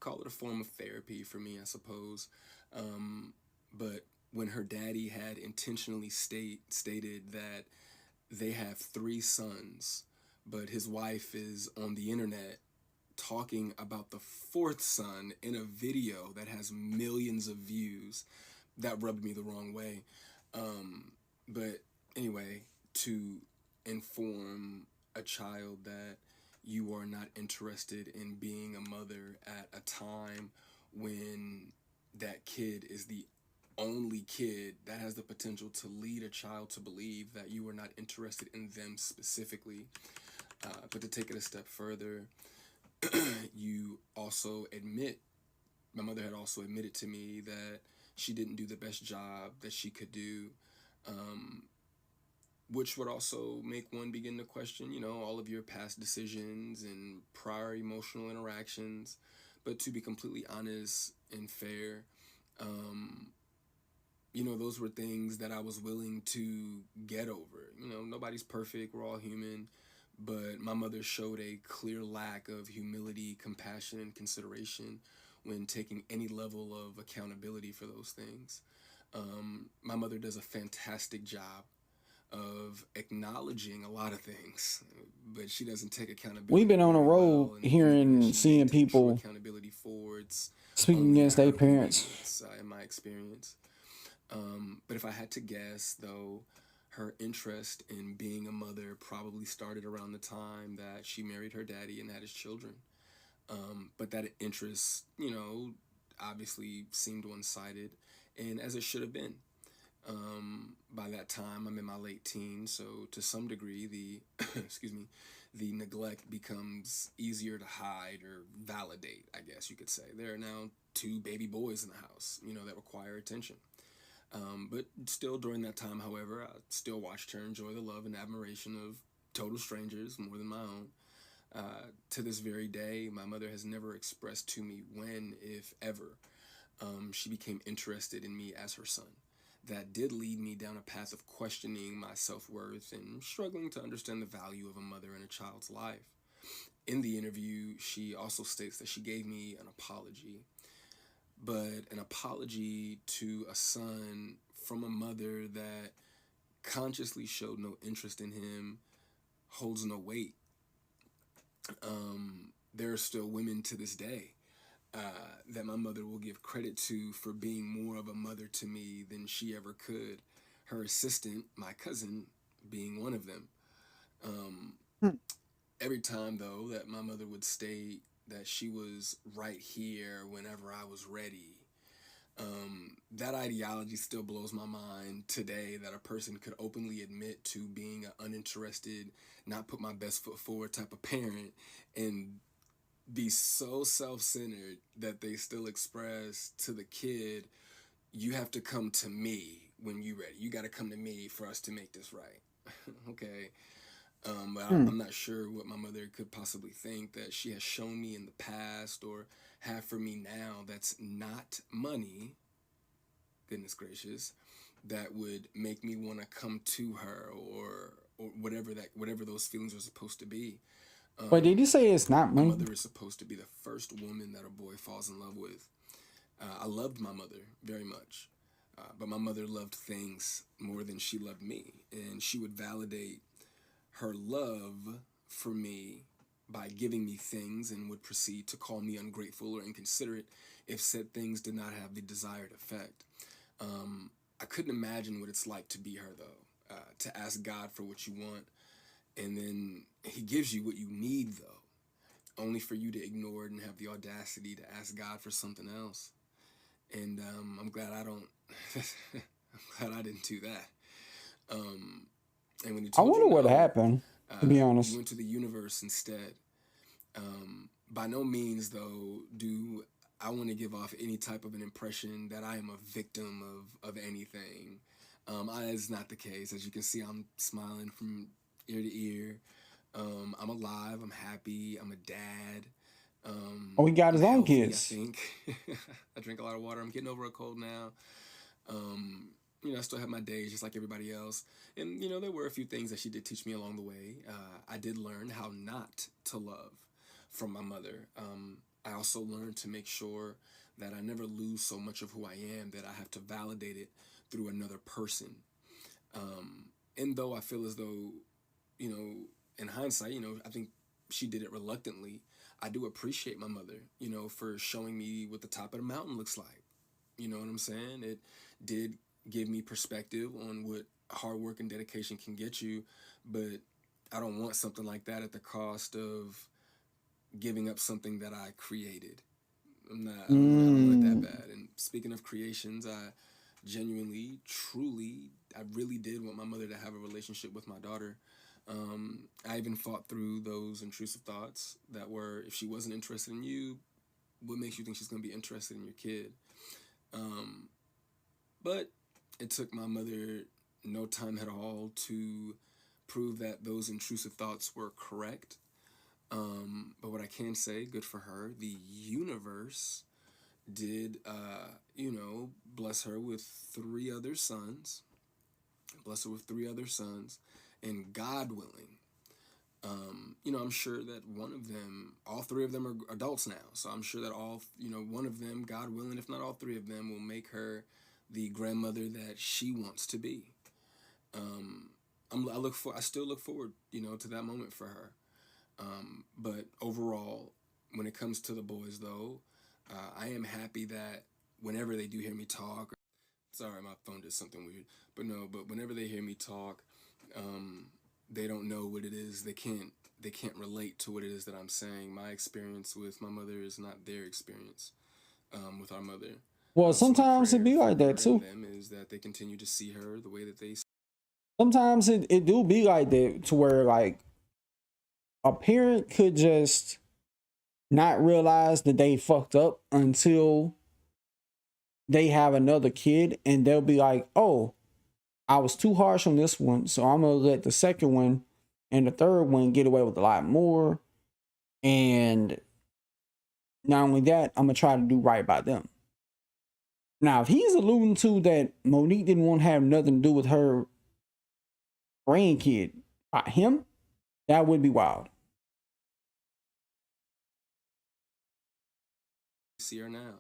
Call it a form of therapy for me, I suppose. But when her daddy had intentionally stated that they have 3 sons, but his wife is on the internet talking about the 4th son in a video that has millions of views, that rubbed me the wrong way. But anyway, to inform a child that you are not interested in being a mother at a time when that kid is the only kid, that has the potential to lead a child to believe that you are not interested in them specifically. But to take it a step further, you also admit, my mother had also admitted to me that she didn't do the best job that she could do, which would also make one begin to question, all of your past decisions and prior emotional interactions. But to be completely honest and fair, those were things that I was willing to get over. Nobody's perfect. We're all human. But my mother showed a clear lack of humility, compassion, and consideration when taking any level of accountability for those things. My mother does a fantastic job of acknowledging a lot of things, but she doesn't take accountability. We've been on a road hearing, seeing people accountability forwards speaking against their parents. In my experience. But if I had to guess, though, her interest in being a mother probably started around the time that she married her daddy and had his children. But that interest, obviously seemed one-sided, and as it should have been. By that time, I'm in my late teens, so to some degree, the the neglect becomes easier to hide or validate, I guess you could say. There are now 2 baby boys in the house, that require attention. But still during that time, however, I still watched her enjoy the love and admiration of total strangers more than my own. To this very day, my mother has never expressed to me when, if ever, she became interested in me as her son. That did lead me down a path of questioning my self-worth and struggling to understand the value of a mother in a child's life. In the interview, she also states that she gave me an apology. but an apology to a son from a mother that consciously showed no interest in him holds no weight. There are still women to this day that my mother will give credit to for being more of a mother to me than she ever could. Her assistant, my cousin, being one of them. Every time, though, that my mother would state that she was right here whenever I was ready, that ideology still blows my mind today, that a person could openly admit to being an uninterested, not put my best foot forward type of parent and be so self-centered that they still express to the kid, you have to come to me when you're ready. You got to come to me for us to make this right. Okay. But I'm not sure what my mother could possibly think that she has shown me in the past or have for me now that's not money, goodness gracious, that would make me want to come to her or whatever those feelings are supposed to be. But did you say it's not My money? mother is supposed to be the first woman that a boy falls in love with. I loved my mother very much, but my mother loved things more than she loved me, and she would validate her love for me by giving me things and would proceed to call me ungrateful or inconsiderate if said things did not have the desired effect. I couldn't imagine what it's like to be her, though, to ask God for what you want, and then he gives you what you need, though, only for you to ignore it and have the audacity to ask God for something else. And I'm glad I don't. I'm glad I didn't do that. And when you I told wonder you what no, happened, to be honest. you went to the universe instead. By no means, though, do I want to give off any type of an impression that I am a victim of anything. That is not the case. As you can see, I'm smiling from ear to ear. I'm alive. I'm happy. I'm a dad. Oh, he got his own Healthy, kids. I think. I drink a lot of water. I'm getting over a cold now. I still have my days just like everybody else. And, there were a few things that she did teach me along the way. I did learn how not to love from my mother. I also learned to make sure that I never lose so much of who I am that I have to validate it through another person. And though I feel as though, in hindsight, I think she did it reluctantly, I do appreciate my mother, for showing me what the top of the mountain looks like. You know what I'm saying? It did give me perspective on what hard work and dedication can get you, but I don't want something like that at the cost of giving up something that I created. I don't want it that bad. And speaking of creations, I genuinely, truly, I really did want my mother to have a relationship with my daughter. I even fought through those intrusive thoughts that were, if she wasn't interested in you, what makes you think she's going to be interested in your kid? But it took my mother no time at all to prove that those intrusive thoughts were correct. But what I can say, good for her, the universe did, bless her with 3 other sons. Bless her with 3 other sons. And God willing, I'm sure that one of them, all 3 of them are adults now. So I'm sure that one of them, God willing, if not all 3 of them, will make her the grandmother that she wants to be. I still look forward, to that moment for her. But overall, when it comes to the boys, though, I am happy that whenever they do hear me talk, sorry, my phone did something weird, but whenever they hear me talk, they don't know what it is. They can't relate to what it is that I'm saying. My experience with my mother is not their experience with our mother. Well, sometimes it be like that too. Them is that they continue to see her the way that they. Sometimes it do be like that, to where like a parent could just not realize that they fucked up until they have another kid, and they'll be like, oh, I was too harsh on this one, so I'm gonna let the second one and the third one get away with a lot more. And not only that, I'm gonna try to do right by them. Now, if he's alluding to that Monique didn't want to have nothing to do with her grandkid, him, that would be wild. See her now.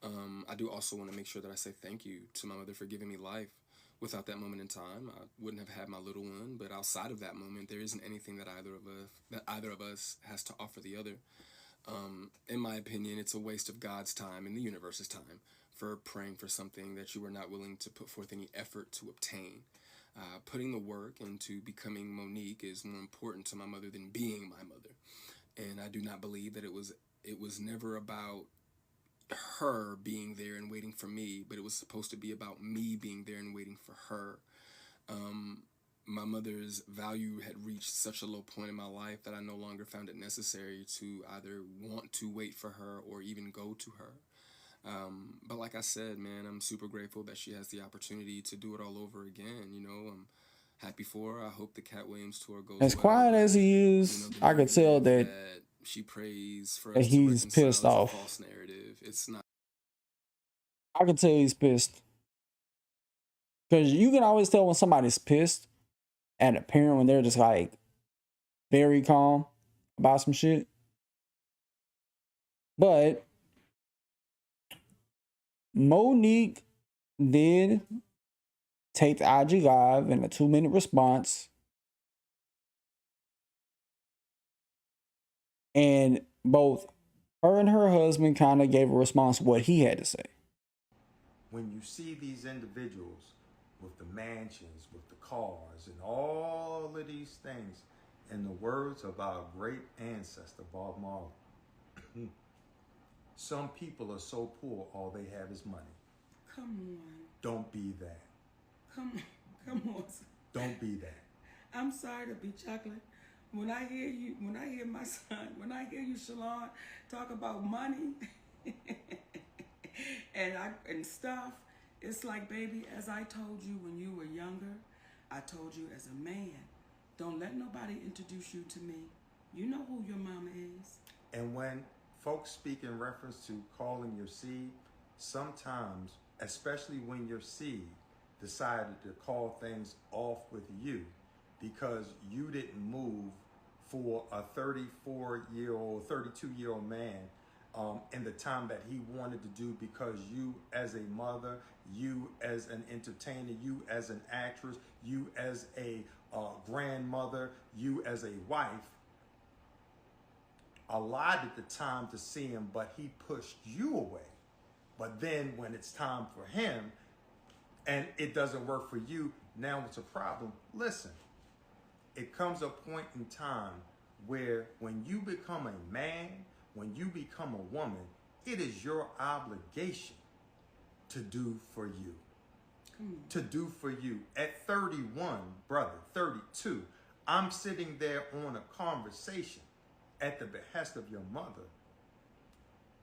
I do also want to make sure that I say thank you to my mother for giving me life. Without that moment in time, I wouldn't have had my little one. But outside of that moment, there isn't anything that either of us has to offer the other. In my opinion, it's a waste of God's time and the universe's time for praying for something that you were not willing to put forth any effort to obtain. Putting the work into becoming Monique is more important to my mother than being my mother. And I do not believe that it was never about her being there and waiting for me, but it was supposed to be about me being there and waiting for her. My mother's value had reached such a low point in my life that I no longer found it necessary to either want to wait for her or even go to her. But like I said, man, I'm super grateful that she has the opportunity to do it all over again. You know, I'm happy for her. I hope the Cat Williams tour goes As well. quiet as he is, I could tell that she prays for that us to he's reconcile pissed is a off. false narrative. It's not. I can tell he's pissed. Because you can always tell when somebody's pissed at a parent when they're just like very calm about some shit. But Monique did take the IG Live in a 2-minute response. And both her and her husband kind of gave a response to what he had to say. When you see these individuals with the mansions, with the cars, and all of these things, in the words of our great ancestor, Bob Marley, some people are so poor, all they have is money. Come on. Don't be that. Come on. Don't be that. I'm sorry to be chocolate. When I hear my son, when I hear you, Shalon, talk about money and stuff, it's like, baby, as I told you when you were younger, I told you as a man, don't let nobody introduce you to me. You know who your mama is. And when folks speak in reference to calling your seed, sometimes, especially when your seed decided to call things off with you because you didn't move for a 34-year-old, 32-year-old man in the time that he wanted to do, because you as a mother, you as an entertainer, you as an actress, you as a grandmother, you as a wife, allotted the time to see him, but he pushed you away. But then when it's time for him and it doesn't work for you, now it's a problem. Listen, it comes a point in time where when you become a man, when you become a woman, it is your obligation to do for you. To do for you. At 31, brother, 32, I'm sitting there on a conversation at the behest of your mother.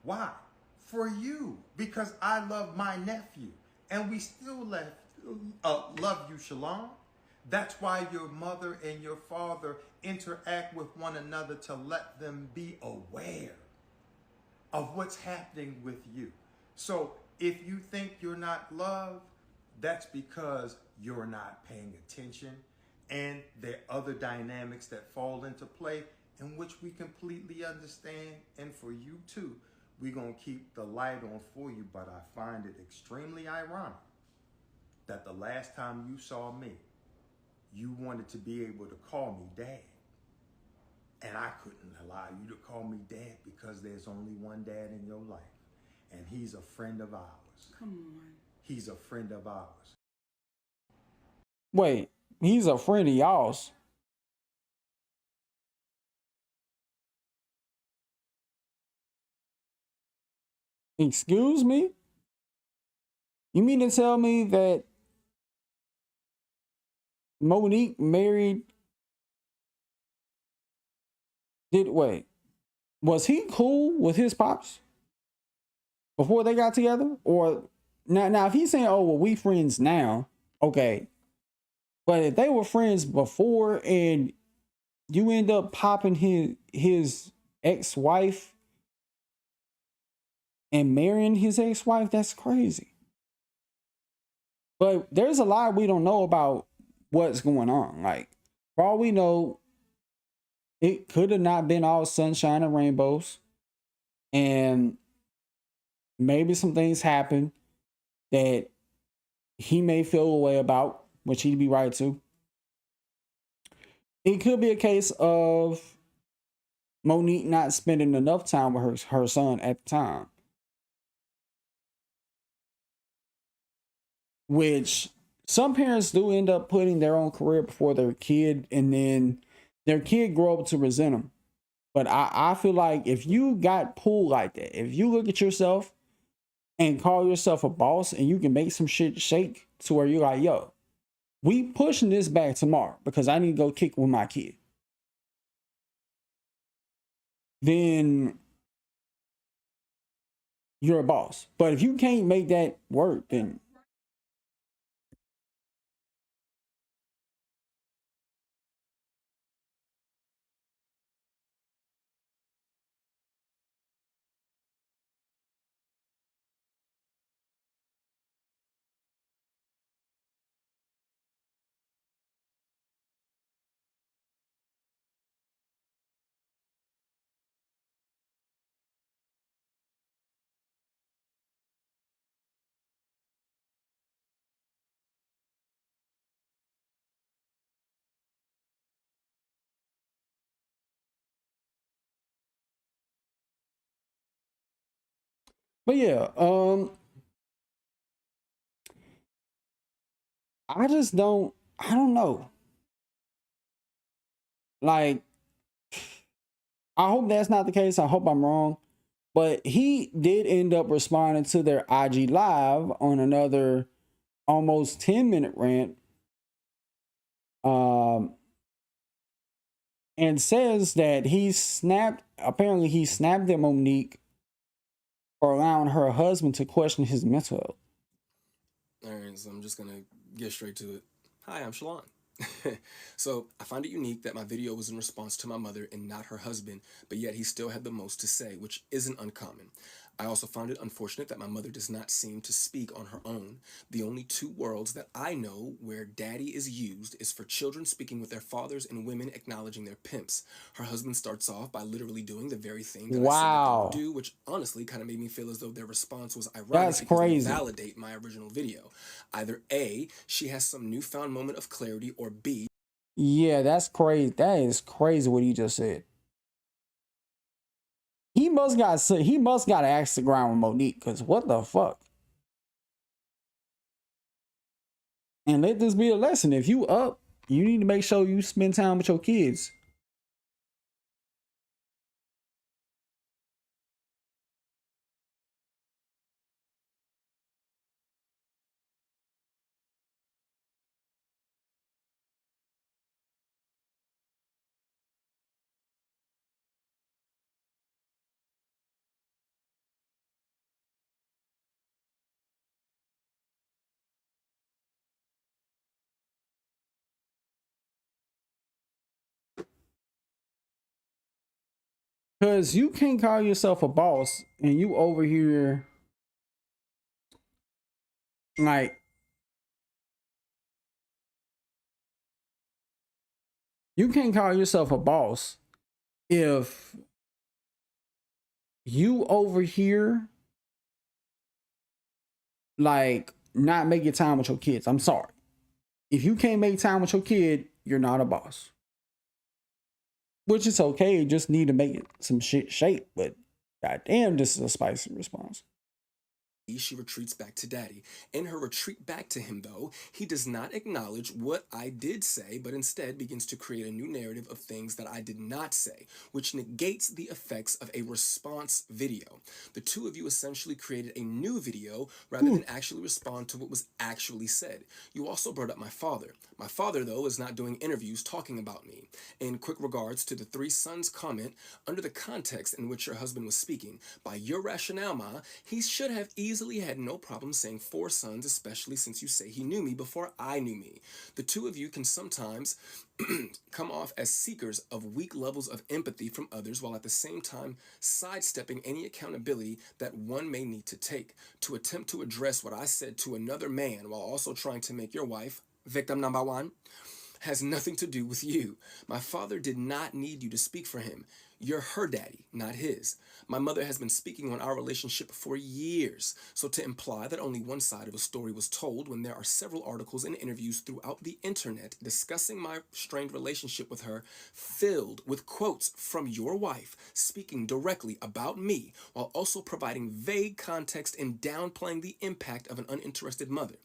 Why? For you. Because I love my nephew. And we still love you, Shalom. That's why your mother and your father interact with one another, to let them be aware of what's happening with you. So if you think you're not loved, that's because you're not paying attention. And there are other dynamics that fall into play, in which we completely understand. And for you too, we're going to keep the light on for you. But I find it extremely ironic that the last time you saw me, you wanted to be able to call me dad. And I couldn't allow you to call me dad because there's only one dad in your life. And he's a friend of ours. Come on. He's a friend of ours. Wait, he's a friend of y'all's? Excuse me? You mean to tell me that Monique married? Wait, was he cool with his pops before they got together? Or now if he's saying, oh, well, we friends now, okay. But if they were friends before and you end up popping his ex-wife and marrying his ex-wife, that's crazy. But there's a lot we don't know about what's going on. Like, for all we know, it could have not been all sunshine and rainbows. And maybe some things happen that he may feel a way about, which he'd be right to. It could be a case of Monique not spending enough time with her son at the time. Which some parents do end up putting their own career before their kid, and then their kid grow up to resent them. But I feel like if you got pulled like that, if you look at yourself and call yourself a boss and you can make some shit shake to where you're like, yo, we pushing this back tomorrow because I need to go kick with my kid. Then you're a boss. But if you can't make that work, then but yeah, I don't know. Like, I hope that's not the case. I hope I'm wrong. But he did end up responding to their IG live on another almost 10-minute rant. And says that apparently he snapped at Monique for allowing her husband to question his mental health. All right, so I'm just going to get straight to it. Hi, I'm Shalon. So I find it unique that my video was in response to my mother and not her husband, but yet he still had the most to say, which isn't uncommon. I also find it unfortunate that my mother does not seem to speak on her own. The only two worlds that I know where daddy is used is for children speaking with their fathers and women acknowledging their pimps. Her husband starts off by literally doing the very thing that I said that they would do, which honestly kind of made me feel as though their response was ironic. That's crazy. They validate my original video. Either A, she has some newfound moment of clarity, or B. Yeah, that's crazy. That is crazy what he just said. He must got to axe the ground with Monique, because what the fuck? And let this be a lesson. If you up, you need to make sure you spend time with your kids. Because you can't call yourself a boss and you over here like you can't call yourself a boss if you over here like not making time with your kids. I'm sorry. If you can't make time with your kid, you're not a boss. Which is okay, you just need to make it some shit shape, but goddamn, this is a spicy response. She retreats back to daddy. In her retreat back to him, though, he does not acknowledge what I did say, but instead begins to create a new narrative of things that I did not say, which negates the effects of a response video. The two of you essentially created a new video rather than actually respond to what was actually said. You also brought up my father. My father, though, is not doing interviews talking about me. In quick regards to the 3 sons comment, under the context in which your husband was speaking, by your rationale, Ma, he should have easily had no problem saying 4 sons, especially since you say he knew me before I knew me. The two of you can sometimes come off as seekers of weak levels of empathy from others while at the same time sidestepping any accountability that one may need to take. To attempt to address what I said to another man while also trying to make your wife victim number 1 has nothing to do with you. My father did not need you to speak for him. You're her daddy, not his. My mother has been speaking on our relationship for years, so to imply that only one side of a story was told when there are several articles and interviews throughout the internet discussing my strained relationship with her, filled with quotes from your wife speaking directly about me while also providing vague context and downplaying the impact of an uninterested mother.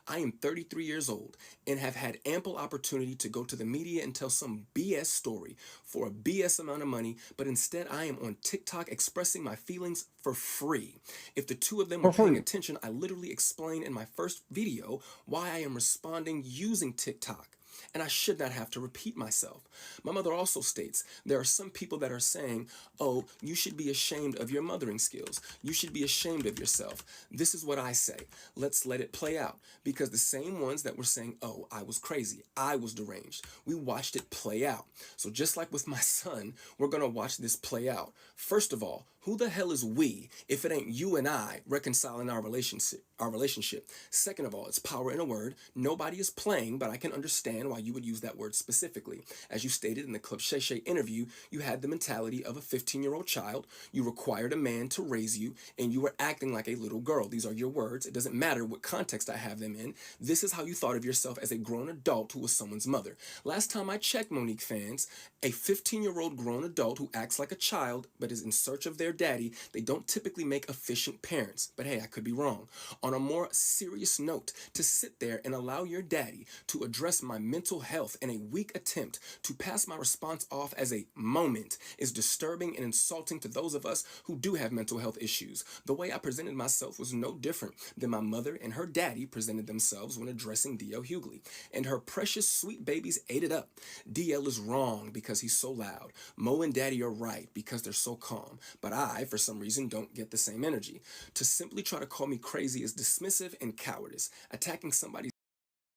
I am 33 years old and have had ample opportunity to go to the media and tell some BS story for a BS amount of money, but instead I am on TikTok expressing my feelings for free. If the two of them were paying attention, I literally explained in my first video why I am responding using TikTok. And I should not have to repeat myself. My mother also states there are some people that are saying, oh, you should be ashamed of your mothering skills. You should be ashamed of yourself. This is what I say. Let's let it play out. Because the same ones that were saying, oh, I was crazy, I was deranged, we watched it play out. So just like with my son, we're going to watch this play out. First of all, who the hell is we if it ain't you and I reconciling our relationship? Second of all, it's power in a word. Nobody is playing, but I can understand why you would use that word specifically. As you stated in the clip Shay interview, you had the mentality of a 15-year-old child. You required a man to raise you, and you were acting like a little girl. These are your words. It doesn't matter what context I have them in. This is how you thought of yourself as a grown adult who was someone's mother. Last time I checked, Monique fans, a 15-year-old grown adult who acts like a child but is in search of their daddy, they don't typically make efficient parents. But hey, I could be wrong. On a more serious note, to sit there and allow your daddy to address my mental health in a weak attempt to pass my response off as a moment is disturbing and insulting to those of us who do have mental health issues. The way I presented myself was no different than my mother and her daddy presented themselves when addressing DL Hughley. And her precious sweet babies ate it up. DL is wrong because he's so loud. Mo and daddy are right because they're so calm. But I, for some reason, don't get the same energy. To simply try to call me crazy is dismissive and cowardice. Attacking somebody's...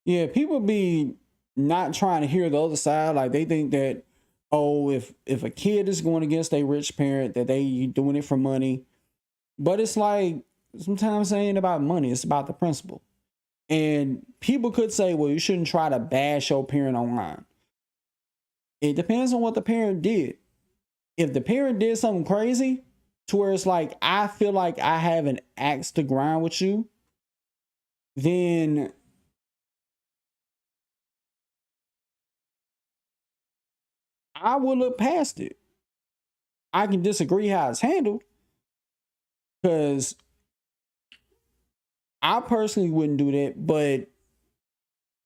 Yeah, people be not trying to hear the other side. Like, they think that, oh, if a kid is going against a rich parent, that they doing it for money. But it's like, sometimes it ain't about money. It's about the principle. And people could say, well, you shouldn't try to bash your parent online. It depends on what the parent did. If the parent did something crazy to where it's like, I feel like I have an axe to grind with you, then I will look past it. I can disagree how it's handled, because I personally wouldn't do that, but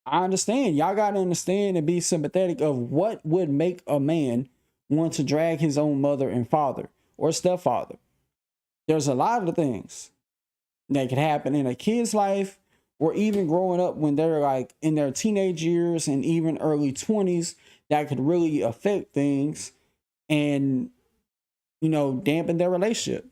I understand. Y'all got to understand and be sympathetic of what would make a man want to drag his own mother and father or stepfather. There's a lot of things that could happen in a kid's life, or even growing up when they're like in their teenage years and even early 20s, that could really affect things and, you know, dampen their relationship.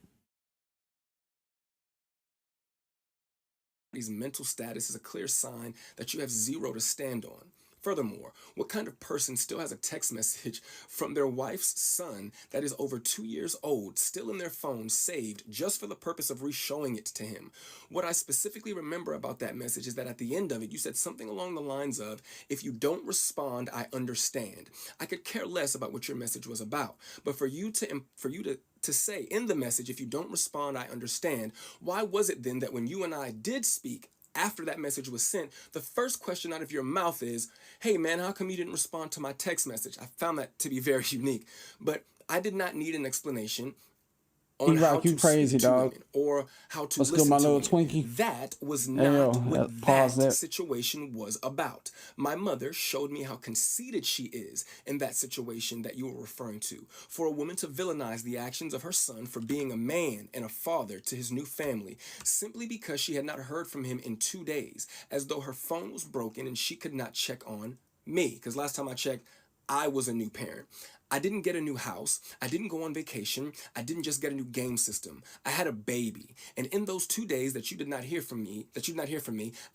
His mental status is a clear sign that you have zero to stand on. Furthermore, what kind of person still has a text message from their wife's son that is over 2 years old, still in their phone, saved just for the purpose of re-showing it to him? What I specifically remember about that message is that at the end of it, you said something along the lines of, if you don't respond, I understand. I could care less about what your message was about, but for you to say in the message, if you don't respond, I understand, why was it then that when you and I did speak, after that message was sent, the first question out of your mouth is, hey man, how come you didn't respond to my text message? I found that to be very unique, but I did not need an explanation on how to crazy, speak to dog. women or how to Let's listen go, my to little women. Twinkie. That was Hey, not yo, what pause that that. situation was about. My mother showed me how conceited she is in that situation that you were referring to. For a woman to villainize the actions of her son for being a man and a father to his new family simply because she had not heard from him in 2 days, as though her phone was broken and she could not check on me. Because last time I checked, I was a new parent. I didn't get a new house. I didn't go on vacation. I didn't just get a new game system. I had a baby. And in those 2 days that you did not hear from me,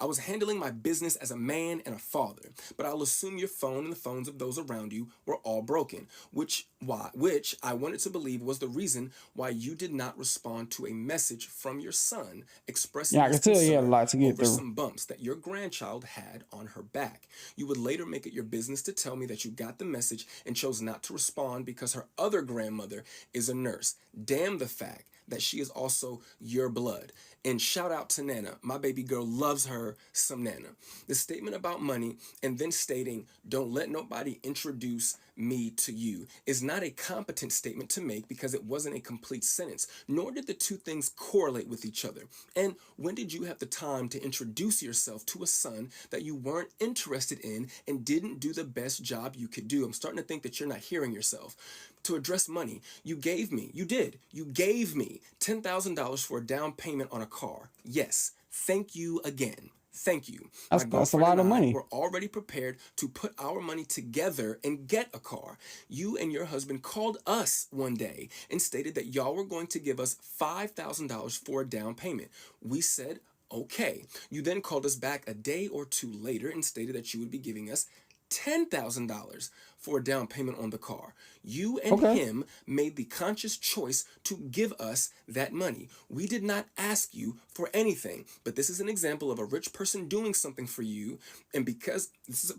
I was handling my business as a man and a father. But I'll assume your phone and the phones of those around you were all broken, which I wanted to believe was the reason why you did not respond to a message from your son expressing Yeah, I can tell you had a lot to get over through. some bumps that your grandchild had on her back. You would later make it your business to tell me that you got the message and chose not to respond respond because her other grandmother is a nurse. Damn the fact that she is also your blood. And shout out to Nana. My baby girl loves her some Nana. The statement about money and then stating, don't let nobody introduce me to you, is not a competent statement to make because it wasn't a complete sentence, nor did the two things correlate with each other. And when did you have the time to introduce yourself to a son that you weren't interested in and didn't do the best job you could do? I'm starting to think that you're not hearing yourself. To address money, you gave me $10,000 for a down payment on a car. Yes, thank you again. Thank you. That's a lot of money. We're already prepared to put our money together and get a car. You and your husband called us one day and stated that y'all were going to give us $5,000 for a down payment. We said, okay. You then called us back a day or two later and stated that you would be giving us $10,000 for a down payment on the car. You and him made the conscious choice to give us that money. We did not ask you for anything, but this is an example of a rich person doing something for you, and because this is,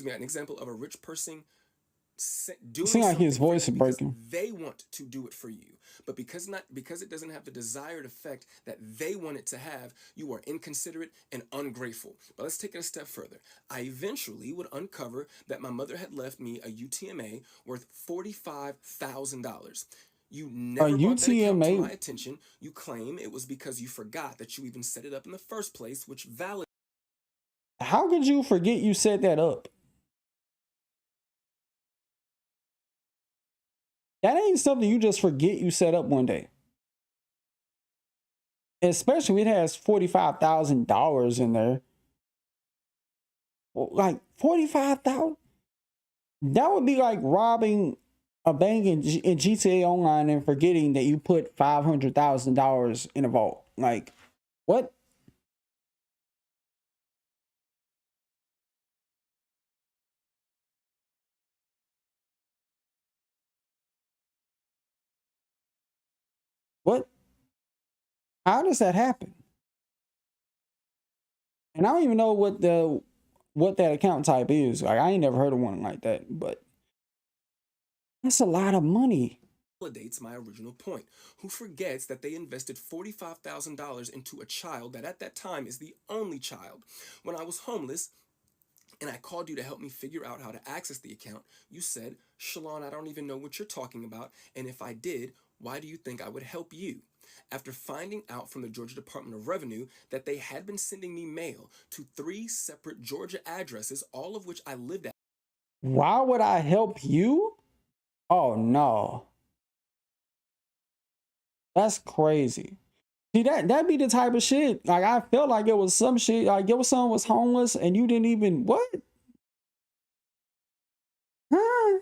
an example of a rich person doing Seems like something his voice is breaking. they want to do it for you, but because it doesn't have the desired effect that they want it to have, you are inconsiderate and ungrateful. But let's take it a step further. I eventually would uncover that my mother had left me a UTMA worth $45,000. You never brought that account to my attention. You claim it was because you forgot that you even set it up in the first place, which validates. How could you forget you set that up? That ain't something you just forget you set up one day. Especially when it has $45,000 in there. Like $45,000? That would be like robbing a bank in GTA Online and forgetting that you put $500,000 in a vault. Like, what? What? How does that happen? And I don't even know what that account type is. Like, I ain't never heard of one like that, but that's a lot of money. Validates my original point. Who forgets that they invested $45,000 into a child that at that time is the only child? When I was homeless and I called you to help me figure out how to access the account, you said, Shalon, I don't even know what you're talking about, and if I did, why do you think I would help you? After finding out from the Georgia Department of Revenue that they had been sending me mail to 3 separate Georgia addresses, all of which I lived at. Why would I help you? Oh, no. That's crazy. See, that'd be the type of shit. Like, I felt like it was some shit. Like, your son was homeless and you didn't even, what? Huh?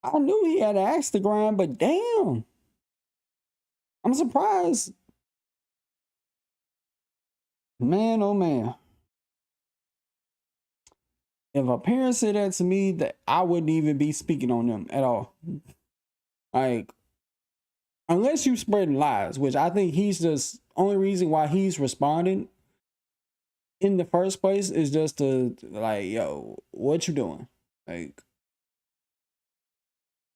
I knew he had an axe to grind, but damn. I'm surprised. Man, oh man. If a parent said that to me, that I wouldn't even be speaking on them at all. Like, unless you spreading lies, which I think he's just only reason why he's responding in the first place is just to like, yo, what you doing? Like,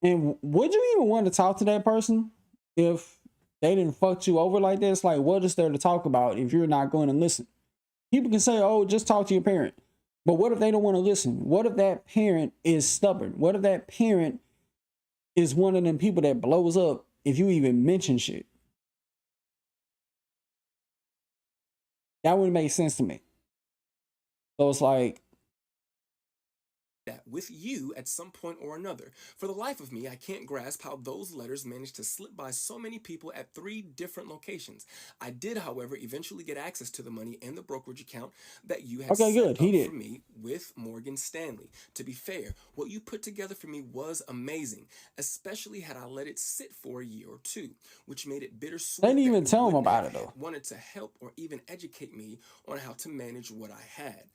and would you even want to talk to that person if they didn't fuck you over like this? Like, what is there to talk about if you're not going to listen? People can say, oh, just talk to your parent. But what if they don't want to listen? What if that parent is stubborn? What if that parent is one of them people that blows up if you even mention shit? That wouldn't make sense to me. So it's like, that with you at some point or another. For the life of me, I can't grasp how those letters managed to slip by so many people at 3 different locations. I did, however, eventually get access to the money and the brokerage account that you had set up for me with Morgan Stanley. To be fair, what you put together for me was amazing, especially had I let it sit for a year or 2, which made it bittersweet. They didn't even tell him about it though. Wanted to help or even educate me on how to manage what I had.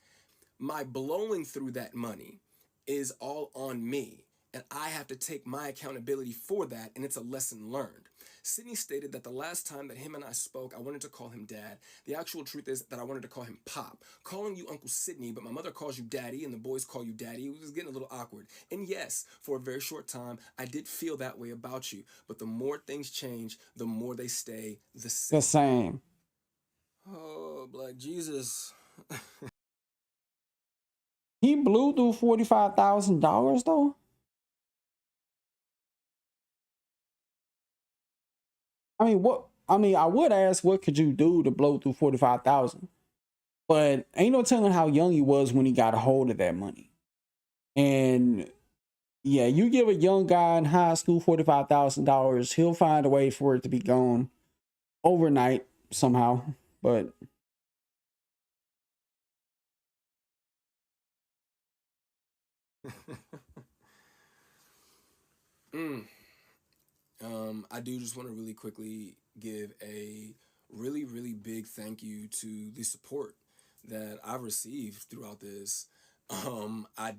My blowing through that money is all on me, and I have to take my accountability for that, and it's a lesson learned. Sydney stated that the last time that him and I spoke, I wanted to call him Dad. The actual truth is that I wanted to call him Pop. Calling you Uncle Sydney, but my mother calls you Daddy, and the boys call you Daddy. It was getting a little awkward. And yes, for a very short time, I did feel that way about you, but the more things change, the more they stay the same. The same. Oh, Black Jesus. He blew through $45,000 though. I would ask, what could you do to blow through 45,000? But ain't no telling how young he was when he got a hold of that money. And yeah, you give a young guy in high school $45,000, he'll find a way for it to be gone overnight somehow. But I do just want to really quickly give a really, really big thank you to the support that I've received throughout this. I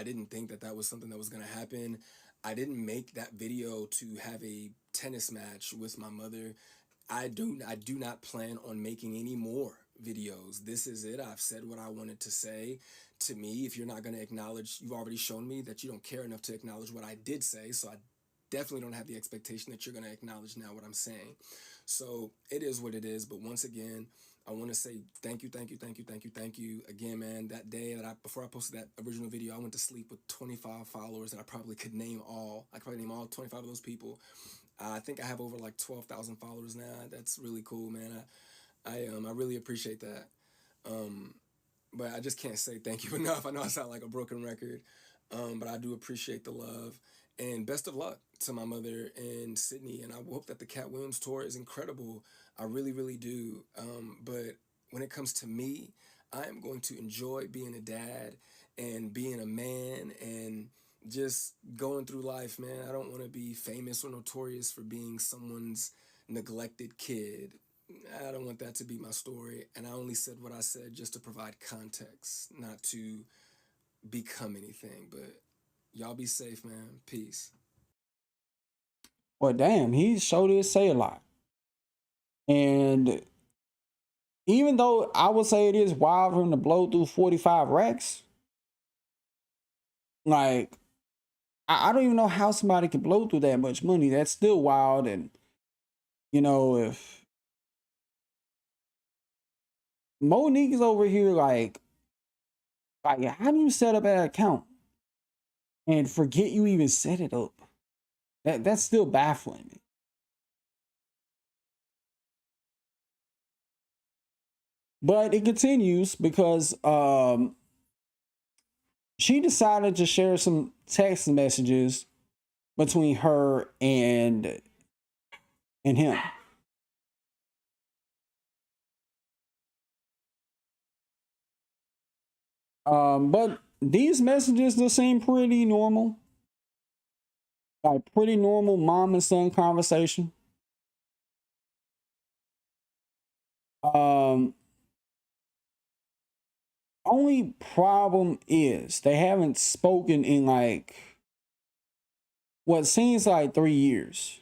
didn't think that that was something that was going to happen. I didn't make that video to have a tennis match with my mother. I do not plan on making any more videos. This is it. I've said what I wanted to say. To me, if you're not going to acknowledge, you've already shown me that you don't care enough to acknowledge what I did say. So I definitely don't have the expectation that you're going to acknowledge now what I'm saying. So it is what it is. But once again, I want to say thank you again, man. That day before I posted that original video, I went to sleep with 25 followers that I probably could name all. I could probably name all 25 of those people. I think I have over like 12,000 followers now. That's really cool, man. I really appreciate that. But I just can't say thank you enough. I know I sound like a broken record, but I do appreciate the love. And best of luck to my mother and Sydney. And I hope that the Cat Williams tour is incredible. I really, really do. But when it comes to me, I am going to enjoy being a dad and being a man and just going through life, man. I don't want to be famous or notorious for being someone's neglected kid. I don't want that to be my story. And I only said what I said just to provide context, not to become anything. But y'all be safe, man. Peace. well, damn, he sure did say a lot. And even though I would say it is wild for him to blow through 45 racks, like, I don't even know how somebody can blow through that much money. That's still wild. And, you know, if Monique is over here, like, how do you set up an account and forget you even set it up? That's still baffling me. But it continues because she decided to share some text messages between her and him. But these messages just seem pretty normal. Like pretty normal mom and son conversation. Only problem is they haven't spoken in like what seems like 3 years.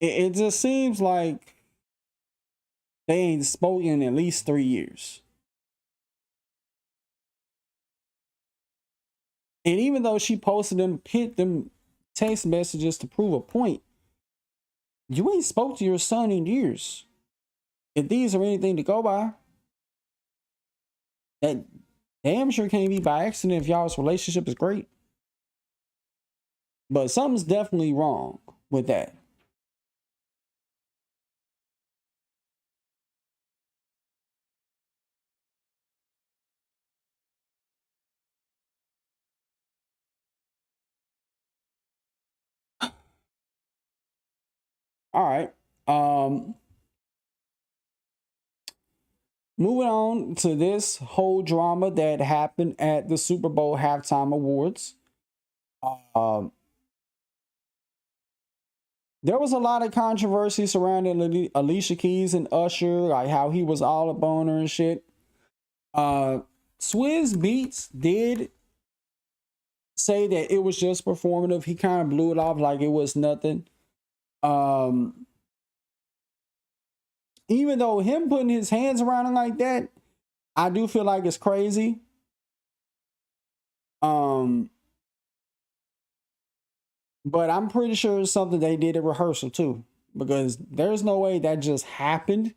It just seems like they ain't spoken in at least 3 years. And even though she posted them, hit them text messages to prove a point, you ain't spoke to your son in years. If these are anything to go by, that damn sure can't be by accident if y'all's relationship is great. But something's definitely wrong with that. All right. Moving on to this whole drama that happened at the Super Bowl halftime awards. there was a lot of controversy surrounding Alicia Keys and Usher, like how he was all up on her and shit. Swizz Beatz did say that it was just performative. He kind of blew it off like it was nothing. Even though him putting his hands around it like that, I do feel like it's crazy. But I'm pretty sure it's something they did at rehearsal too, because there's no way that just happened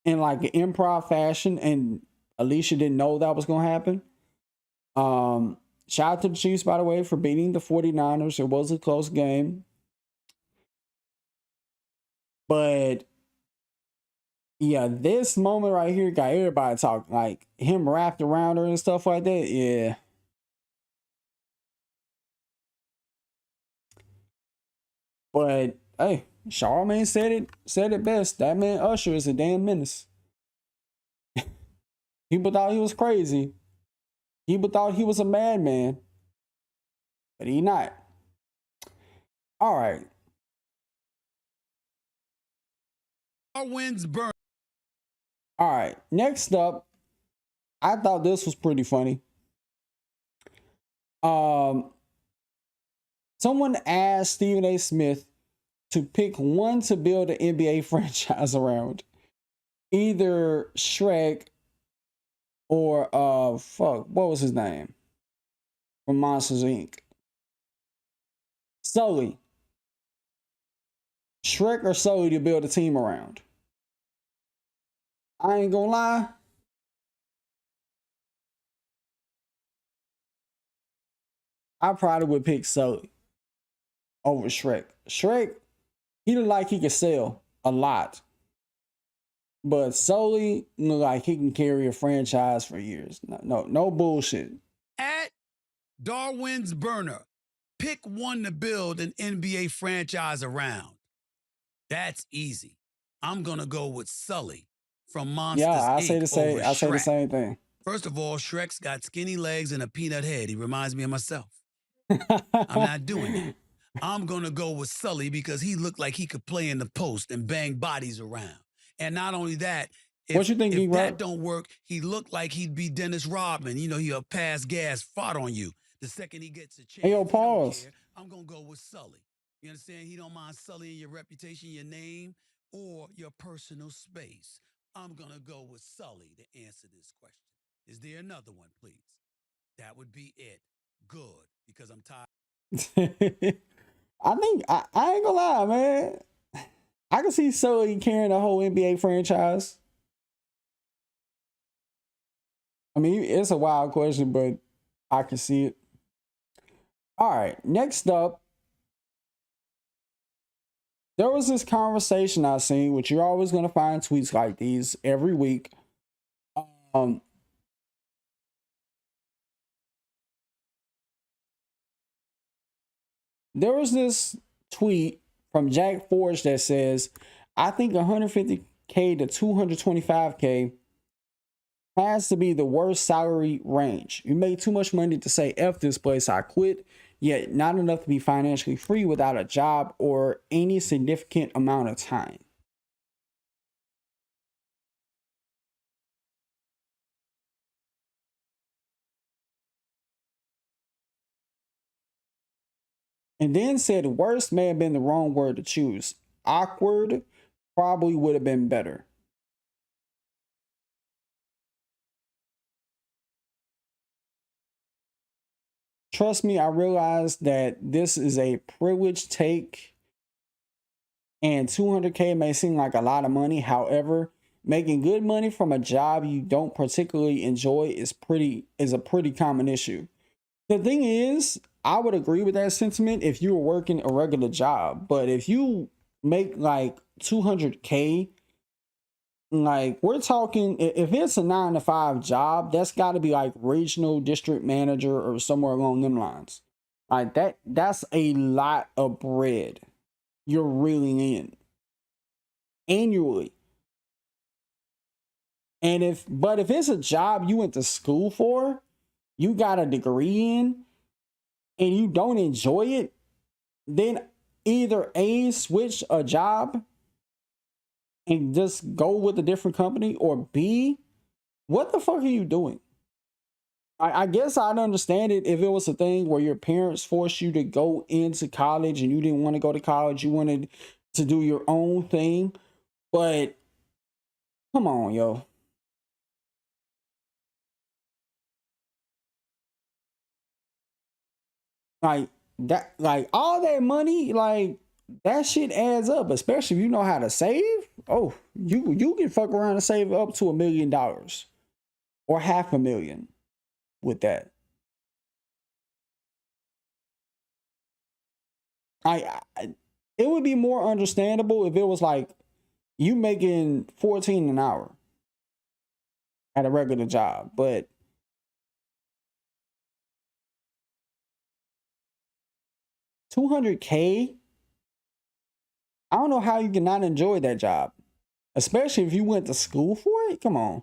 in like an improv fashion and Alicia didn't know that was going to happen. Shout out to the Chiefs, by the way, for beating the 49ers. It was a close game. But yeah, this moment right here got everybody talking, like him wrapped around her and stuff like that. Yeah. But hey, Charlamagne said it best. That man Usher is a damn menace. People thought he was crazy. People thought he was a madman. But he not. All right. Winds burn. All right. Next up, I thought this was pretty funny. Someone asked Stephen A. Smith to pick one to build an NBA franchise around. Either Shrek or what was his name? From Monsters Inc. Sully. Shrek or Sully to build a team around. I ain't gonna lie. I probably would pick Sully over Shrek. Shrek, he look like he could sell a lot. But Sully look like he can carry a franchise for years. No bullshit. At Darwin's Burner, pick one to build an NBA franchise around. That's easy. I'm gonna go with Sully from Monsters Inc. Yeah, I say the same. over I say the Shrek. same thing. First of all, Shrek's got skinny legs and a peanut head. He reminds me of myself. I'm not doing it. I'm gonna go with Sully because he looked like he could play in the post and bang bodies around. And not only that, What you think, if D-Rock? that don't work, he looked like he'd be Dennis Rodman. You know, he'll pass gas, fought on you. The second he gets a chance, Hey, yo, he don't pause. care. I'm gonna go with Sully. You understand? He don't mind sullying your reputation, your name, or your personal space. I'm gonna go with Sully to answer this question. Is there another one, please? That would be it. Good, because I'm tired. I think I ain't gonna lie, man. I can see Sully carrying a whole NBA franchise. I mean, it's a wild question, but I can see it. All right, next up, there was this conversation I seen, which you're always gonna find tweets like these every week. There was this tweet from Jack Forge that says, I think 150K to 225K has to be the worst salary range. You make too much money to say, F this place, I quit, yet not enough to be financially free without a job or any significant amount of time. And then said worst may have been the wrong word to choose. Awkward probably would have been better. Trust me, I realize that this is a privileged take and 200K may seem like a lot of money. However, making good money from a job you don't particularly enjoy is a pretty common issue. The thing is, I would agree with that sentiment if you were working a regular job. But if you make like 200K, like we're talking, if it's a 9-to-5 job, that's got to be like regional district manager or somewhere along them lines. Like that's a lot of bread you're reeling in annually. And if it's a job you went to school for, you got a degree in, and you don't enjoy it, then either A, switch a job and just go with a different company, or B, what the fuck are you doing? I guess I'd understand it if it was a thing where your parents forced you to go into college and you didn't want to go to college, you wanted to do your own thing. But come on, yo. Like that, like all that money, like that shit adds up, especially if you know how to save. Oh, you can fuck around and save up to $1 million or $500,000 with that. It would be more understandable if it was like you making 14 an hour at a regular job, but $200K, I don't know how you can not enjoy that job, especially if you went to school for it. Come on.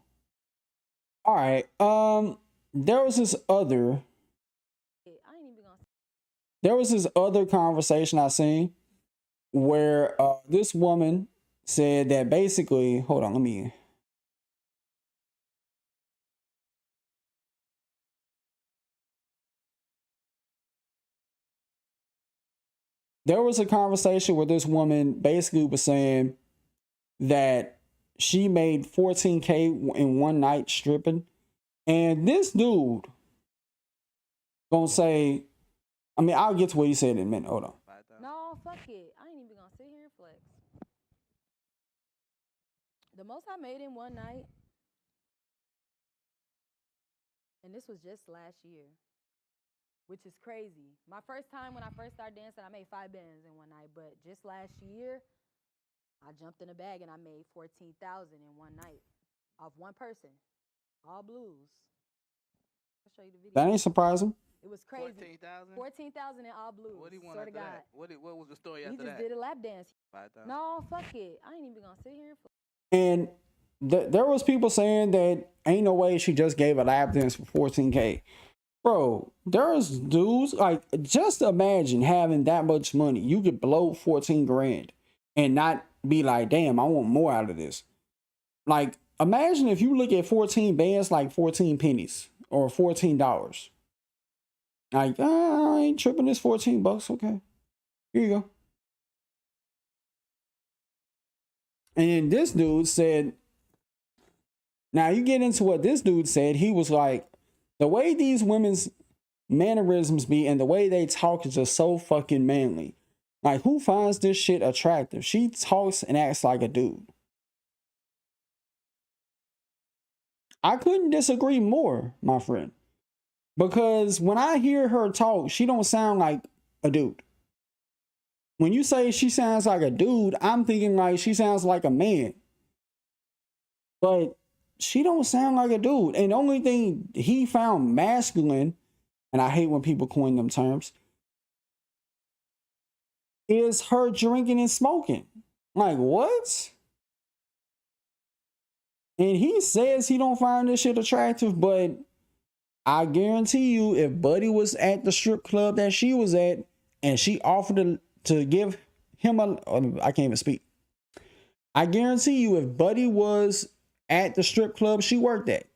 All right. There was this other conversation I seen where this woman said that basically, hold on, there was a conversation where this woman basically was saying that she made $14K in one night stripping. And this dude gonna say, I mean, I'll get to what he said in a minute. Hold on. No, fuck it. I ain't even gonna sit here and flex. The most I made in one night, and this was just last year, which is crazy. My first time when I first started dancing, I made 5 bands in one night, but just last year, I jumped in a bag and I made 14,000 in one night off one person, all blues. I'll show you the video. That ain't surprising. It was crazy. 14,000 in all blues. What do you want Swear to after God. that? What was the story He after just that? did a lap dance. 5,000. No, fuck it. I ain't even gonna sit here and flex. And there was people saying that ain't no way she just gave a lap dance for 14K. Bro, there's dudes, like, just imagine having that much money. You could blow 14 grand and not be like, damn, I want more out of this. Like, imagine if you look at 14 bands like 14 pennies or $14. Like, I ain't tripping, this $14. Okay, here you go. And this dude said, now you get into what this dude said. He was like, the way these women's mannerisms be and the way they talk is just so fucking manly. Like, who finds this shit attractive? She talks and acts like a dude. I couldn't disagree more, my friend. Because when I hear her talk, she don't sound like a dude. When you say she sounds like a dude, I'm thinking like she sounds like a man. But she don't sound like a dude. And the only thing he found masculine, and I hate when people coin them terms, is her drinking and smoking. Like, what? And he says he don't find this shit attractive, but I guarantee you, if Buddy was at the strip club that she was at, and she offered to give him I can't even speak. I guarantee you, if Buddy was at the strip club she worked at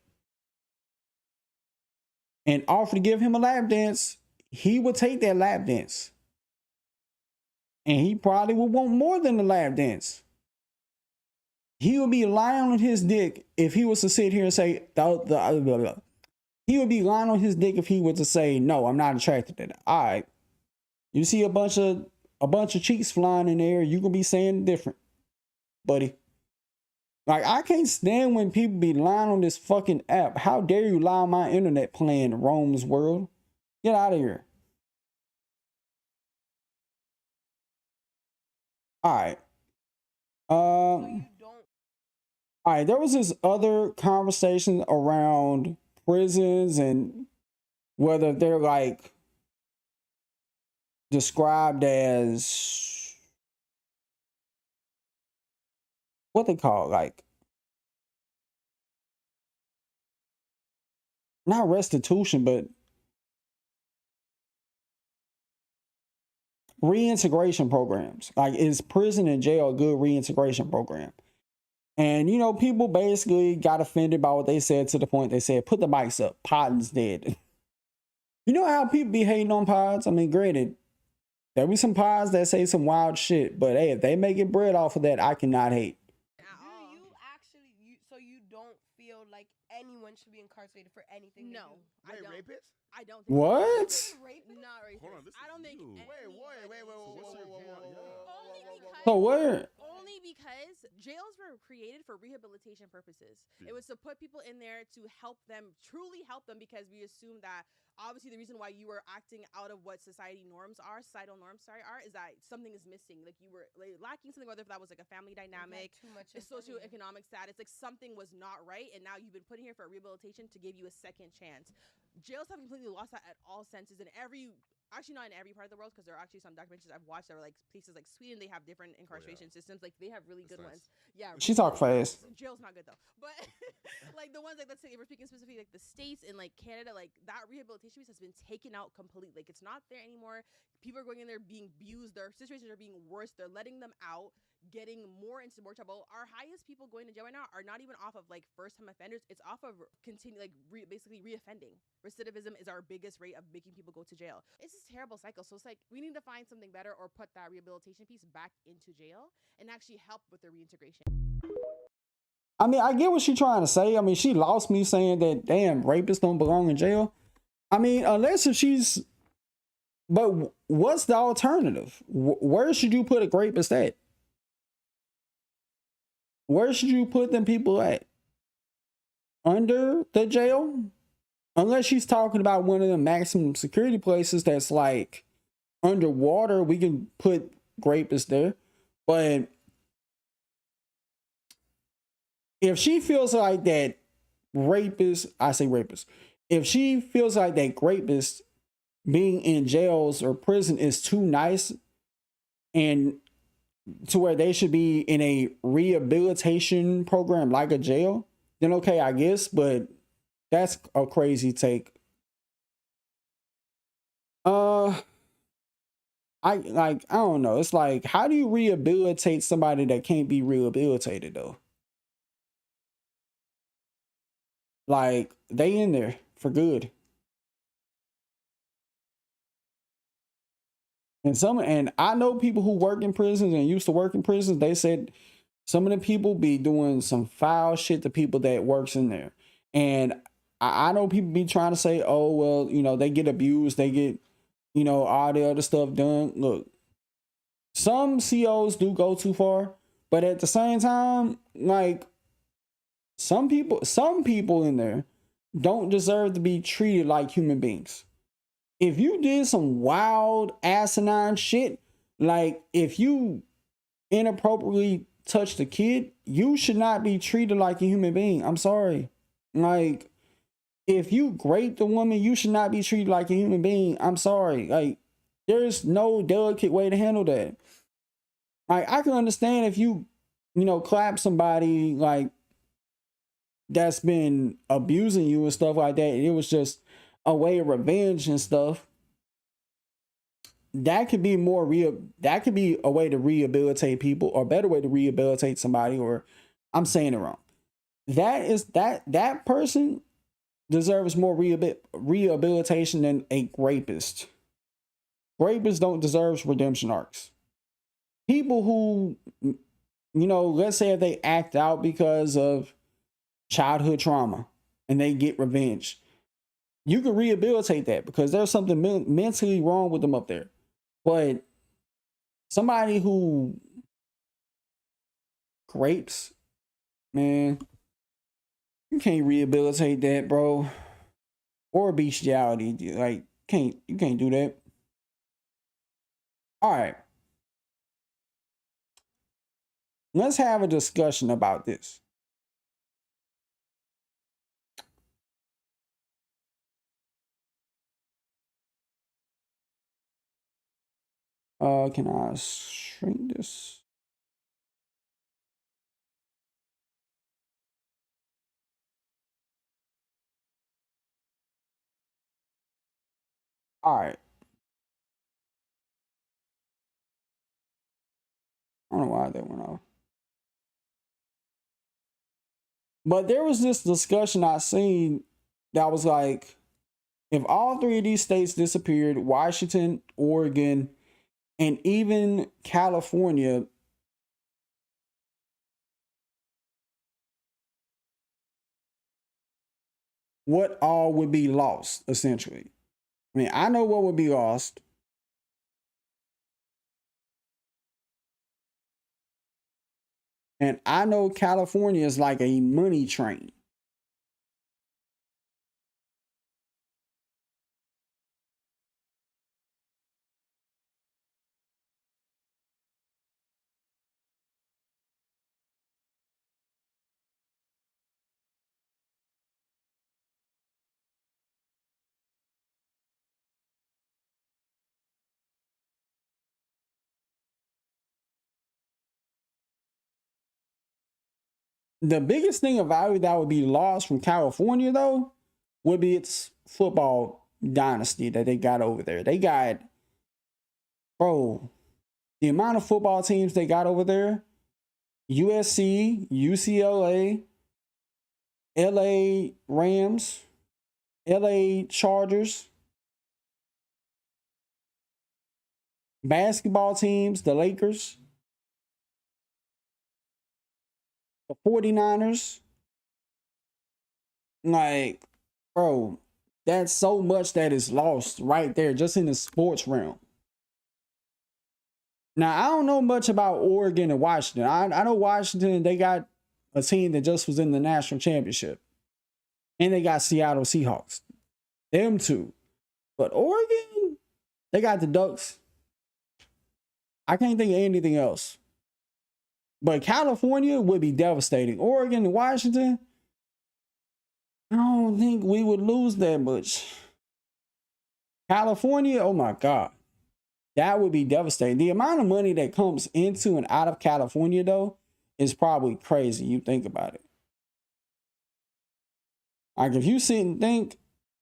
and offered to give him a lap dance, he would take that lap dance. And he probably would want more than the lap dance. He would be lying on his dick if he was to sit here and say, he would be lying on his dick if he were to say, no, I'm not attracted to that. All right. You see a bunch of cheeks flying in the air, you gonna be saying different, buddy. Like, I can't stand when people be lying on this fucking app. How dare you lie on my internet playing Rome's World? Get out of here. All right. All right, there was this other conversation around prisons and whether they're like described as what they call, like, not restitution, but reintegration programs. Like, is prison and jail a good reintegration program? And, you know, people basically got offended by what they said to the point they said, put the mics up. Podden's dead. You know how people be hating on pods? I mean, granted, there be some pods that say some wild shit, but hey, if they making bread off of that, I cannot hate. So you don't feel like anyone should be incarcerated for anything? No, I don't. Rapists? I don't. What? Not racist. Hold on, this I don't think. So where? Only because jails were created for rehabilitation purposes. It was to put people in there to help them, truly help them, because we assume that obviously the reason why you were acting out of what societal norms are, is that something is missing. Like you were lacking something, whether if that was like a family dynamic, too much a socioeconomic status, like something was not right, and now you've been put in here for rehabilitation to give you a second chance. Jails have completely lost that at all senses in actually not in every part of the world, because there are actually some documentaries I've watched that are like places like Sweden, they have different incarceration systems. Like they have really good ones. Yeah. She talk fast. Jail's not good though. But like the ones like, let's say if we're speaking specifically like the States and like Canada, like that rehabilitation piece has been taken out completely. Like it's not there anymore. People are going in there being abused. Their situations are being worse. They're letting them out, getting more into more trouble. Our highest people going to jail right now are not even off of like first-time offenders. It's off of basically reoffending. Recidivism is our biggest rate of making people go to jail. It's this terrible cycle. So it's like we need to find something better or put that rehabilitation piece back into jail and actually help with the reintegration. I mean, I get what she's trying to say. I mean, she lost me saying that, damn, rapists don't belong in jail. I mean, unless if she's... But what's the alternative? Where should you put a rapist at? Where should you put them people at? Under the jail? Unless she's talking about one of the maximum security places that's like underwater, we can put rapists there. But if she feels like that if she feels like that rapists being in jails or prison is too nice and to where they should be in a rehabilitation program like a jail, then okay, I guess, but that's a crazy take. I don't know. It's like, how do you rehabilitate somebody that can't be rehabilitated though? Like, they in there for good. And I know people who work in prisons and used to work in prisons, they said some of the people be doing some foul shit to people that works in there. And I know people be trying to say, oh, well, you know, they get abused, they get, you know, all the other stuff done. Look, some COs do go too far, but at the same time, like, some people in there don't deserve to be treated like human beings. If you did some wild asinine shit, like if you inappropriately touched a kid, you should not be treated like a human being. I'm sorry. Like, if you grape the woman, you should not be treated like a human being. I'm sorry. Like, there's no delicate way to handle that. Like, I can understand if you know, clap somebody like that's been abusing you and stuff like that, and it was just a way of revenge and stuff. That could be that could be a way to rehabilitate people, or a better way to rehabilitate somebody, or I'm saying it wrong. That person deserves more rehabilitation than a rapist. Rapists don't deserve redemption arcs. People who, you know, let's say if they act out because of childhood trauma and they get revenge, you can rehabilitate that because there's something mentally wrong with them up there. But somebody who rapes, man, you can't rehabilitate that, bro. Or bestiality. Like, you can't do that. All right. Let's have a discussion about this. Can I shrink this? All right. I don't know why that went off. But there was this discussion I seen that was like, if all three of these states disappeared, Washington, Oregon, and even California, what all would be lost, essentially? I mean, I know what would be lost. And I know California is like a money train. The biggest thing of value that would be lost from California, though, would be its football dynasty that they got over there. They got, bro, the amount of football teams they got over there: USC, UCLA, LA Rams, LA Chargers, basketball teams, the Lakers, the 49ers. Like, bro, that's so much that is lost right there just in the sports realm. Now, I don't know much about Oregon and Washington. I know Washington, they got a team that just was in the national championship. And they got Seattle Seahawks. Them two. But Oregon, they got the Ducks. I can't think of anything else. But California would be devastating. Oregon and Washington, I don't think we would lose that much. California, oh my God. That would be devastating. The amount of money that comes into and out of California, though, is probably crazy. You think about it. Like, if you sit and think,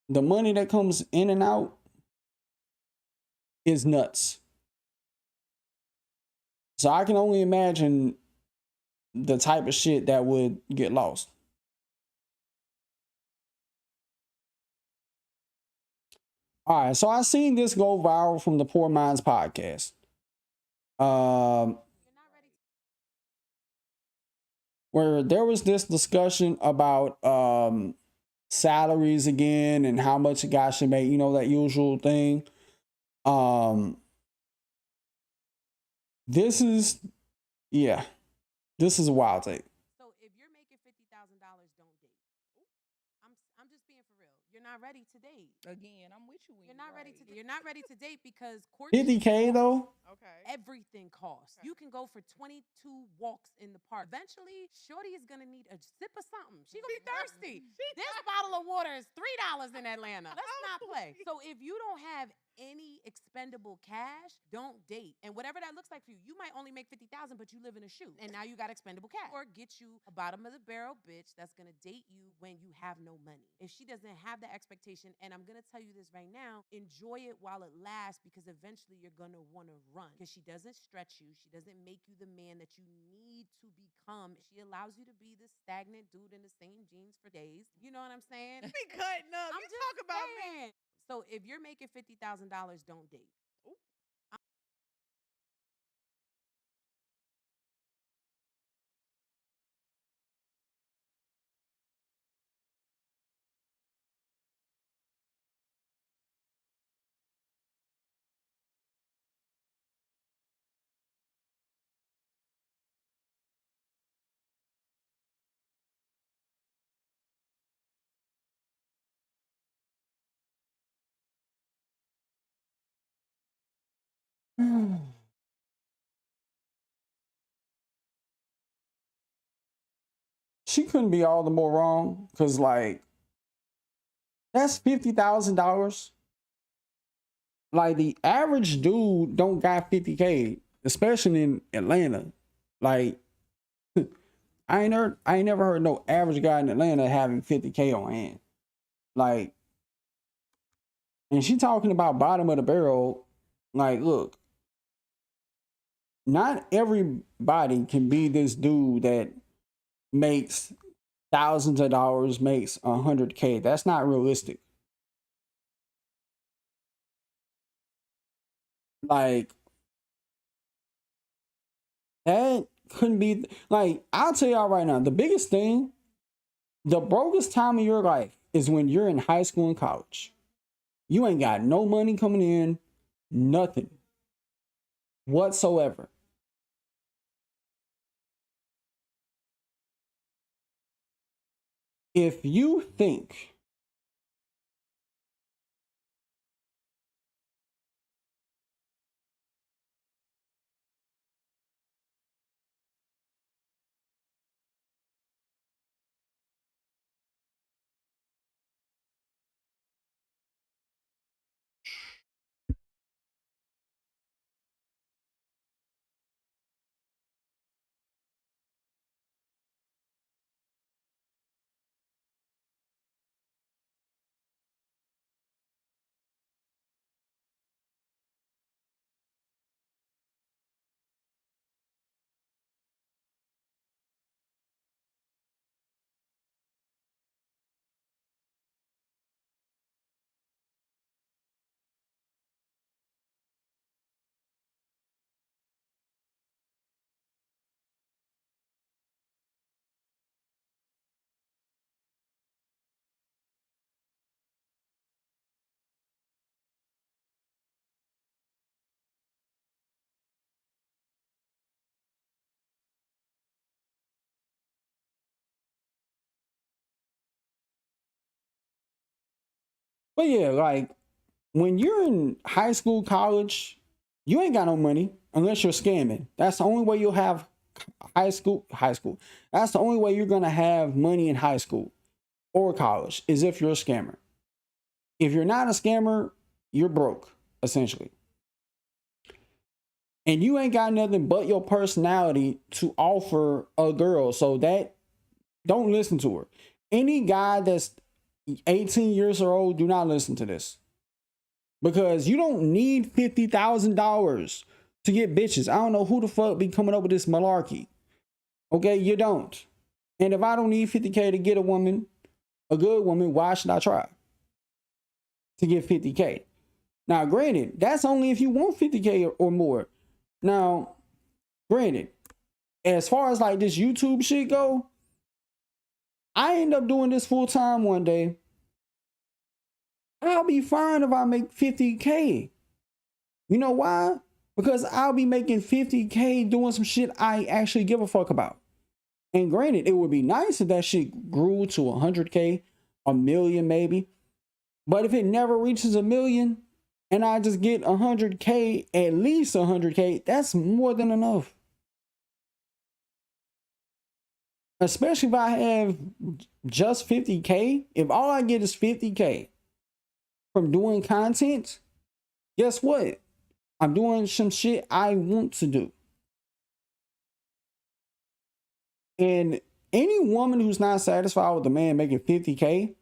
the money that comes in and out is nuts. So I can only imagine the type of shit that would get lost. All right, so I seen this go viral from the Poor Minds podcast. Where there was this discussion about salaries again and how much a guy should make, you know, that usual thing. This is a wild take. So if you're making $50,000, don't date. I'm just being for real. You're not ready to date. Again, I'm with you. You're not ready to date. You're not ready to date because courtship 50K though? everything costs. You can go for 22 walks in the park. Eventually, shorty is gonna need a sip of something. She gonna be thirsty. This bottle of water is $3 in Atlanta. Let's not play. So if you don't have any expendable cash, don't date. And whatever that looks like for you, you might only make 50,000, but you live in a shoe, and now you got expendable cash. Or get you a bottom of the barrel bitch that's gonna date you when you have no money. If she doesn't have that expectation, and I'm gonna tell you this right now, enjoy it while it lasts, because eventually you're gonna wanna run. Because she doesn't stretch you, she doesn't make you the man that you need to become. She allows you to be this stagnant dude in the same jeans for days. You know what I'm saying? Be cutting up. I'm You just talk about saying. me. So if you're making $50,000, don't date. She couldn't be all the more wrong, because like, that's $50,000. Like, the average dude don't got 50K, especially in Atlanta. Like, I ain't never heard no average guy in Atlanta having 50K on hand. Like, and she talking about bottom of the barrel. Like, look, not everybody can be this dude that makes thousands of dollars, makes 100K. That's not realistic. Like, that couldn't be, like, I'll tell y'all right now, the biggest thing, the brokest time of your life is when you're in high school and college. You ain't got no money coming in, nothing whatsoever. If you think But yeah, like when you're in high school, college, you ain't got no money unless you're scamming. That's the only way you'll have high school. That's the only way you're gonna have money in high school or college is if you're a scammer. If you're not a scammer, you're broke, essentially. And you ain't got nothing but your personality to offer a girl. So that, don't listen to her. Any guy that's 18 years or old, do not listen to this. Because you don't need $50,000 to get bitches. I don't know who the fuck be coming up with this malarkey. Okay, you don't. And if I don't need 50K to get a woman, a good woman, why should I try to get 50K? Now, granted, that's only if you want 50K or more. Now, granted, as far as like this YouTube shit go, I end up doing this full time one day. I'll be fine if I make 50K. You know why? Because I'll be making 50K doing some shit I actually give a fuck about. And granted, it would be nice if that shit grew to 100K, a million maybe. But if it never reaches a million and I just get 100K, at least 100K, that's more than enough. Especially if I have just 50K. If all I get is 50K from doing content, guess what? I'm doing some shit I want to do. And any woman who's not satisfied with a man making 50K,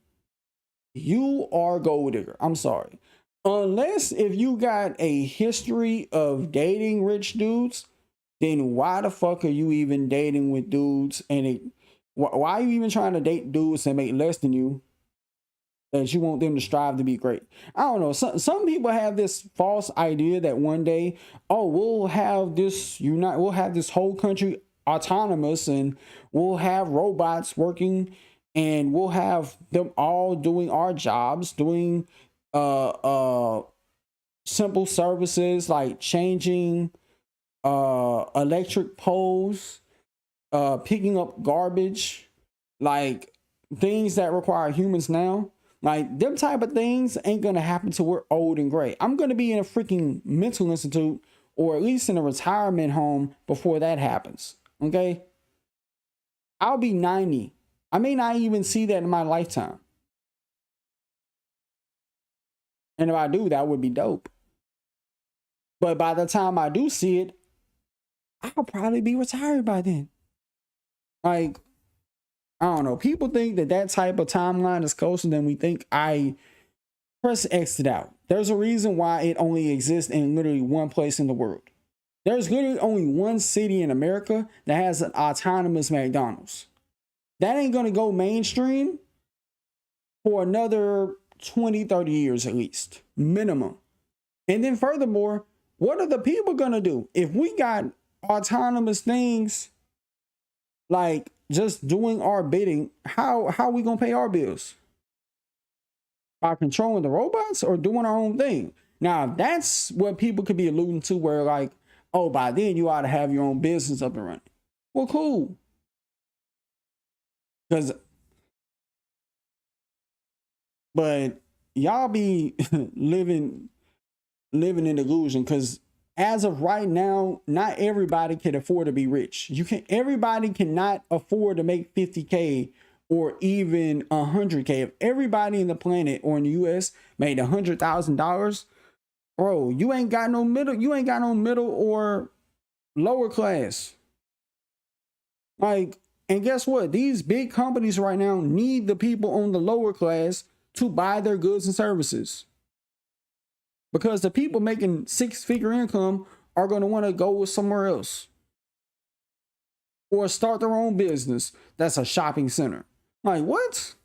you are a gold digger. I'm sorry. Unless if you got a history of dating rich dudes, then why the fuck are you even dating with dudes? And why are you even trying to date dudes that make less than you, that you want them to strive to be great? I don't know. Some people have this false idea that one day, oh, we'll have this whole country autonomous and we'll have robots working and we'll have them all doing our jobs, doing simple services like changing electric poles, picking up garbage, like things that require humans now. Like them type of things ain't gonna happen till we're old and gray. I'm gonna be in a freaking mental institute or at least in a retirement home before that happens. Okay? I'll be 90. I may not even see that in my lifetime. And if I do, that would be dope. But by the time I do see it, I'll probably be retired by then. Like, I don't know. People think that type of timeline is closer than we think. I press exit out. There's a reason why it only exists in literally one place in the world. There's literally only one city in America that has an autonomous McDonald's. That ain't going to go mainstream for another 20, 30 years at least, minimum. And then furthermore, what are the people going to do? If we got autonomous things like just doing our bidding, how are we going to pay our bills? By controlling the robots or doing our own thing? Now, that's what people could be alluding to, where like, oh, by then you ought to have your own business up and running. Well, cool. But y'all be living in illusion, because as of right now, not everybody can afford to be rich. Everybody cannot afford to make 50K or even 100K. If everybody in the planet or in the US made $100,000, bro, you ain't got no middle or lower class. Like, and guess what? These big companies right now need the people on the lower class to buy their goods and services. Because the people making 6-figure income are going to want to go with somewhere else. Or start their own business that's a shopping center. Like, what?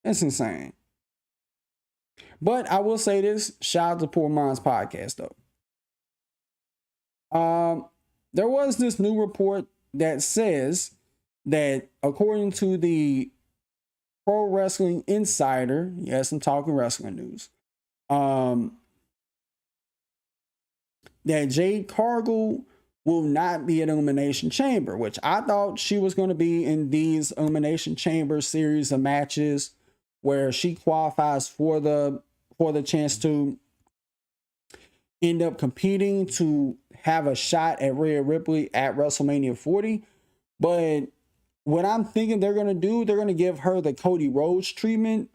That's insane. But I will say this, shout out to Poor Minds Podcast though. There was this new report that says that according to the Pro Wrestling Insider, yes, I'm talking wrestling news, that Jade Cargill will not be at Elimination Chamber, which I thought she was going to be in these Elimination Chamber series of matches where she qualifies for the chance to end up competing to have a shot at Rhea Ripley at WrestleMania 40. But what I'm thinking they're going to do, they're going to give her the Cody Rhodes treatment,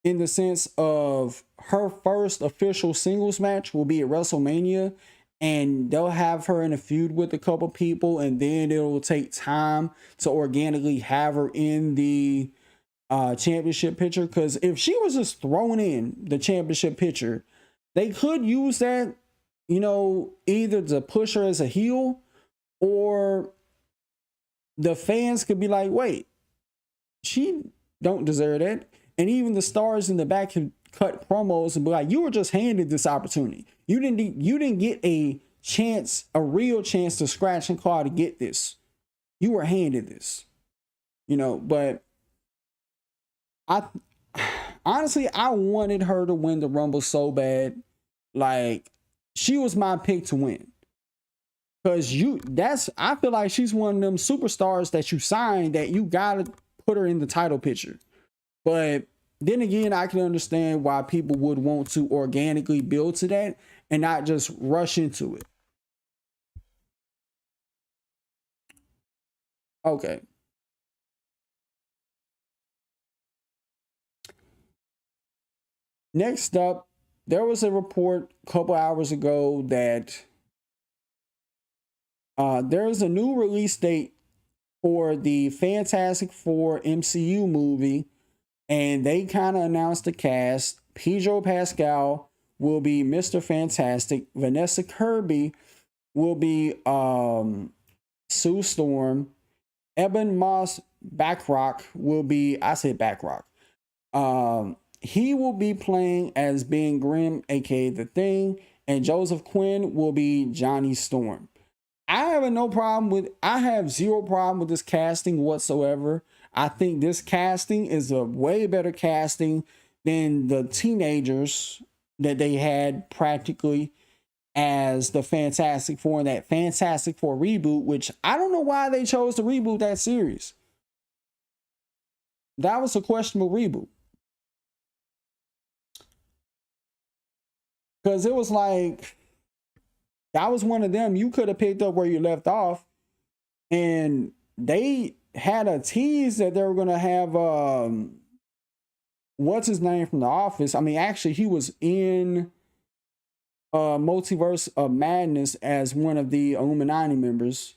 in the sense of her first official singles match will be at WrestleMania, and they'll have her in a feud with a couple people, and then it'll take time to organically have her in the championship picture. Because if she was just thrown in the championship picture, they could use that, either to push her as a heel, or the fans could be like, wait, she don't deserve that. And even the stars in the back can cut promos and be like, you were just handed this opportunity. You didn't get a real chance to scratch and claw to get this. You were handed this. But I honestly wanted her to win the Rumble so bad. Like, she was my pick to win. Because I feel like she's one of them superstars that you signed that you gotta put her in the title picture. But then again, I can understand why people would want to organically build to that and not just rush into it. Okay. Next up, there was a report a couple hours ago that there's a new release date for the Fantastic Four MCU movie, and they kind of announced the cast. Pedro Pascal will be Mr. Fantastic. Vanessa Kirby will be Sue Storm. Eben Moss Backrack will be, he will be playing as Ben Grimm, aka The Thing, and Joseph Quinn will be Johnny Storm. I have zero problem with this casting whatsoever. I think this casting is a way better casting than the teenagers that they had practically as the Fantastic Four in that Fantastic Four reboot, which I don't know why they chose to reboot that series. That was a questionable reboot. Because it was like, that was one of them. You could have picked up where you left off. And they had a tease that they were going to have, what's his name from The Office? I mean, actually, he was in Multiverse of Madness as one of the Illuminati members.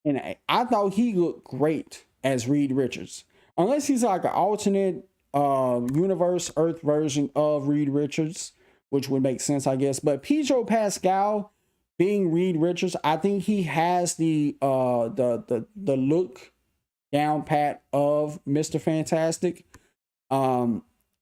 And I thought he looked great as Reed Richards. unless he's like an alternate universe Earth version of Reed Richards, which would make sense, I guess. But Pedro Pascal being Reed Richards, I think he has the look down pat of Mr. Fantastic.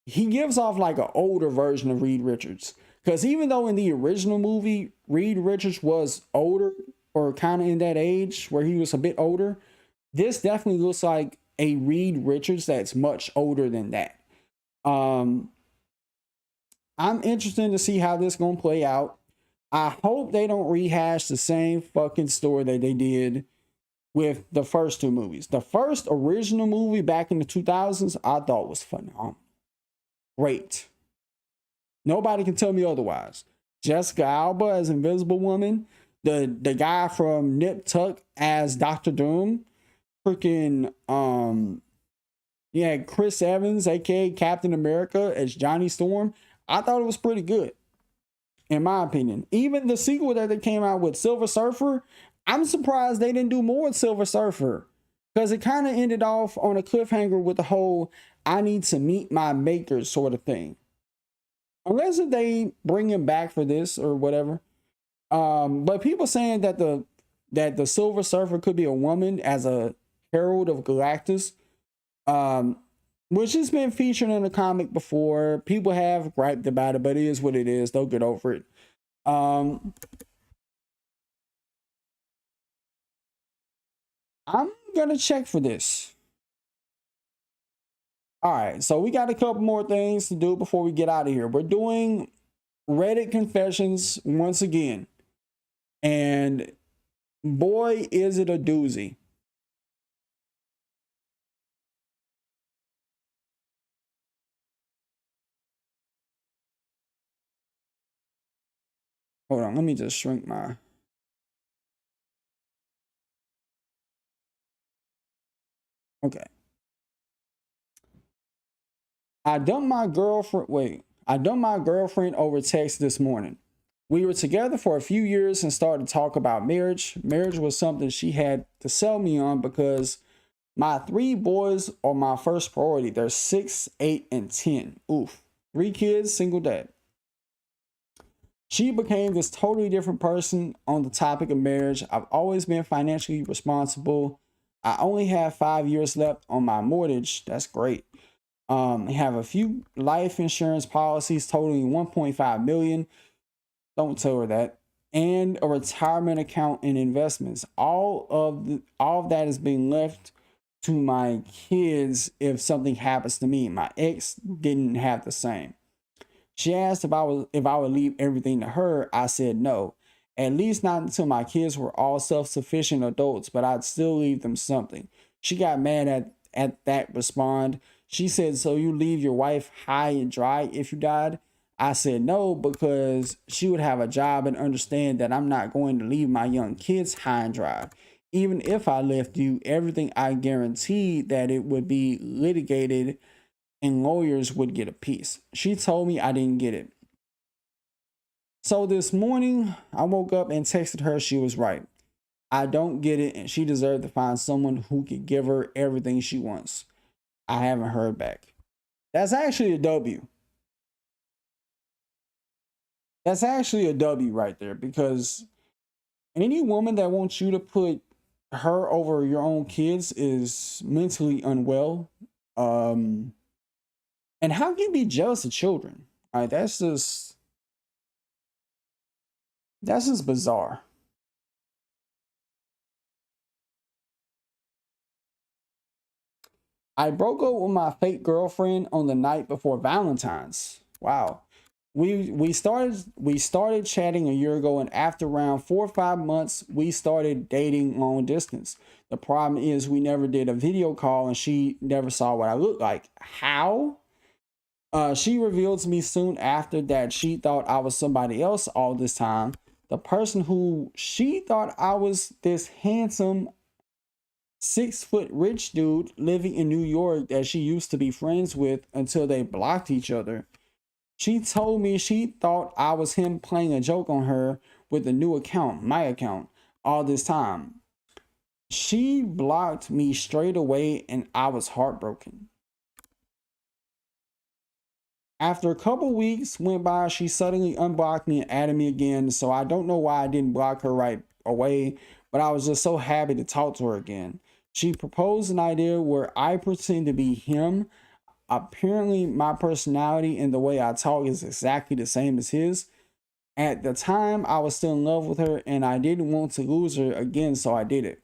He gives off like an older version of Reed Richards. Because even though in the original movie, Reed Richards was older or kind of in that age where he was a bit older, this definitely looks like a Reed Richards that's much older than that. I'm interested to see how this gonna play out. I hope they don't rehash the same fucking story that they did with the first two movies. The first original movie back in the 2000s, I thought was phenomenal. Great. Nobody can tell me otherwise. Jessica Alba as Invisible Woman, the guy from Nip Tuck as Dr. Doom, freaking Chris Evans, aka Captain America, as Johnny Storm. I thought it was pretty good, in my opinion. Even the sequel that they came out with, Silver Surfer, I'm surprised they didn't do more with Silver Surfer, because it kind of ended off on a cliffhanger with the whole I need to meet my maker sort of thing. Unless if they bring him back for this or whatever. But people saying that the Silver Surfer could be a woman as a Herald of Galactus, which has been featured in a comic before. People have griped about it, but it is what it is. They'll get over it. I'm gonna check for this. All right, so we got a couple more things to do before we get out of here. We're doing Reddit confessions once again. And boy, is it a doozy. Hold on, let me just shrink my... Okay. I dumped my girlfriend over text this morning. We were together for a few years and started to talk about marriage. Marriage was something she had to sell me on because my 3 boys are my first priority. They're 6, 8, and 10. Oof. 3 kids, single dad. She became this totally different person on the topic of marriage. I've always been financially responsible. I only have 5 years left on my mortgage. That's great. I have a few life insurance policies totaling $1.5 million. Don't tell her that. And a retirement account and investments. All of that is being left to my kids if something happens to me. My ex didn't have the same. She asked if I would leave everything to her. I said no. At least not until my kids were all self-sufficient adults, but I'd still leave them something. She got mad at that respond. She said, so you leave your wife high and dry if you died? I said no, because she would have a job and understand that I'm not going to leave my young kids high and dry. Even if I left you everything, I guaranteed that it would be litigated and lawyers would get a piece. She told me I didn't get it. So this morning, I woke up and texted her she was right. I don't get it, and she deserved to find someone who could give her everything she wants. I haven't heard back. That's actually a W. That's actually a W right there, because any woman that wants you to put her over your own kids is mentally unwell. And how can you be jealous of children? All right, that's just bizarre. I broke up with my fake girlfriend on the night before Valentine's. Wow. We started chatting a year ago, and after around 4 or 5 months, we started dating long distance. The problem is we never did a video call, and she never saw what I looked like. How? She revealed to me soon after that she thought I was somebody else all this time. The person who she thought I was, this handsome 6-foot rich dude living in New York that she used to be friends with until they blocked each other. She told me she thought I was him playing a joke on her with a new account, my account, all this time. She blocked me straight away and I was heartbroken. After a couple weeks went by, she suddenly unblocked me and added me again. So I don't know why I didn't block her right away, but I was just so happy to talk to her again. She proposed an idea where I pretend to be him. Apparently, my personality and the way I talk is exactly the same as his. At the time, I was still in love with her and I didn't want to lose her again, so I did it.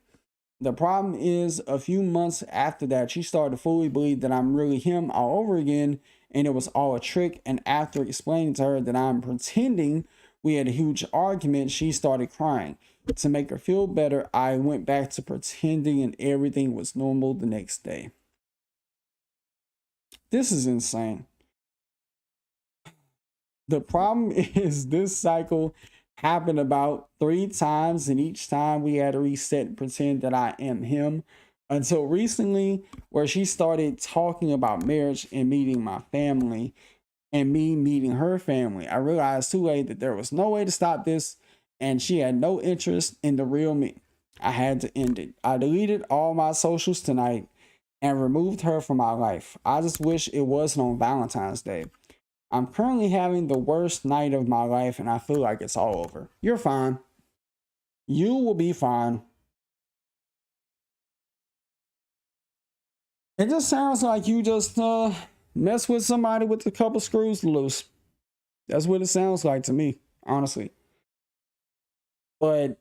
The problem is, a few months after that, she started to fully believe that I'm really him all over again, and it was all a trick. And after explaining to her that I'm pretending we had a huge argument, she started crying. To make her feel better, I went back to pretending and everything was normal the next day. This is insane. The problem is this cycle happened about 3 times, and each time we had to reset and pretend that I am him, until recently, where she started talking about marriage and meeting my family and me meeting her family. I realized too late that there was no way to stop this, and she had no interest in the real me. I had to end it. I deleted all my socials tonight and removed her from my life. I just wish it wasn't on Valentine's Day. I'm currently having the worst night of my life and I feel like it's all over. You're fine. You will be fine. It just sounds like you just mess with somebody with a couple screws loose. That's what it sounds like to me, honestly. But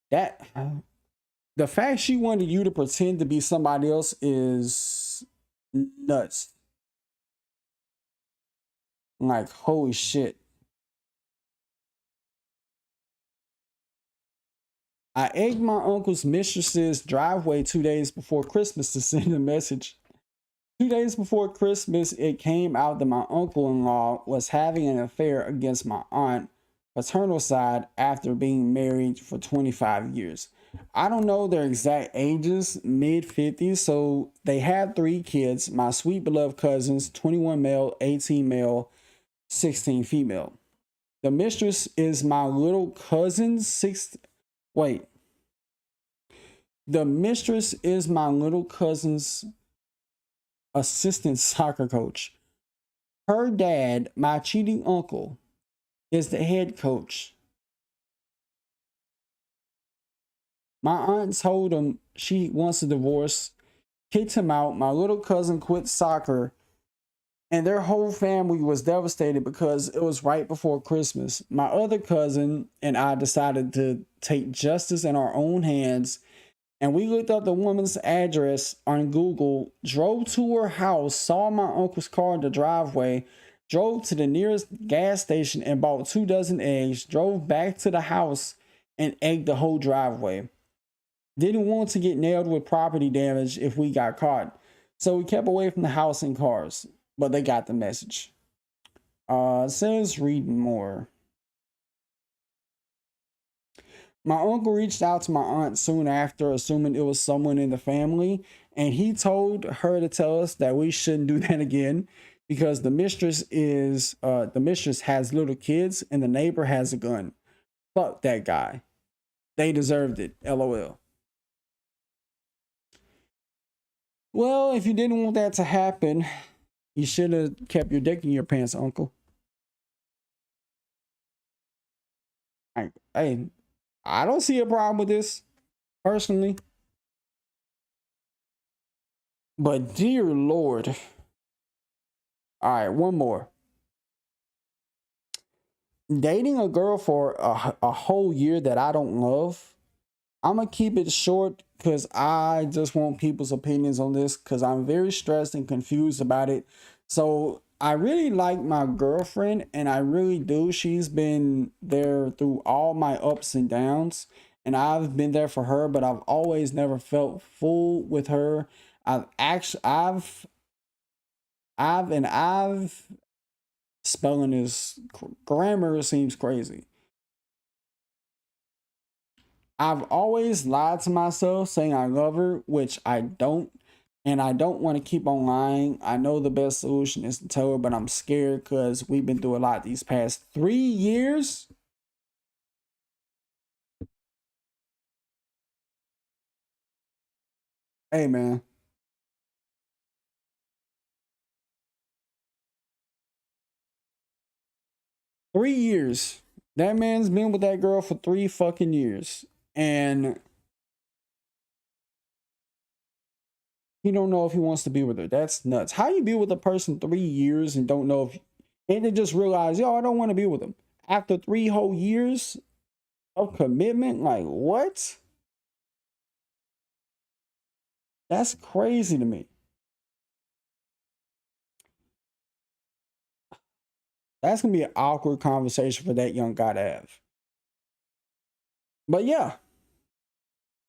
the fact she wanted you to pretend to be somebody else is nuts. Like, holy shit. I egged my uncle's mistress's driveway 2 days before Christmas to send a message. 2 days before Christmas, it came out that my uncle-in-law was having an affair against my aunt, paternal side, after being married for 25 years. I don't know their exact ages, mid-50s, so they had 3 kids, my sweet beloved cousins, 21 male, 18 male, 16 female. The mistress is my little cousin's The mistress is my little cousin's assistant soccer coach. Her dad, my cheating uncle, is the head coach. My aunt told him she wants a divorce, kicked him out. My little cousin quit soccer, and their whole family was devastated because it was right before Christmas. My other cousin and I decided to take justice in our own hands, and we looked up the woman's address on Google, drove to her house, saw my uncle's car in the driveway, drove to the nearest gas station and bought 2 dozen eggs, drove back to the house and egged the whole driveway. Didn't want to get nailed with property damage if we got caught, so we kept away from the house and cars. But they got the message. It says reading more. My uncle reached out to my aunt soon after, assuming it was someone in the family, and he told her to tell us that we shouldn't do that again because the mistress has little kids and the neighbor has a gun. Fuck that guy. They deserved it. LOL. Well, if you didn't want that to happen, you should have kept your dick in your pants, uncle. I don't see a problem with this, personally. But dear Lord. All right, one more. Dating a girl for a whole year that I don't love. I'm going to keep it short because I just want people's opinions on this because I'm very stressed and confused about it. So I really like my girlfriend, and I really do. She's been there through all my ups and downs, and I've been there for her, but I've always never felt full with her. Spelling this grammar seems crazy. I've always lied to myself saying I love her, which I don't. And I don't want to keep on lying. I know the best solution is to tell her, but I'm scared because we've been through a lot these past 3 years. Hey, man. Three years. That man's been with that girl for 3 fucking years. And he don't know if he wants to be with her. That's nuts. How you be with a person 3 years and don't know if, and then just realize, yo, I don't want to be with him. After 3 whole years of commitment, like what? That's crazy to me. That's going to be an awkward conversation for that young guy to have. But yeah.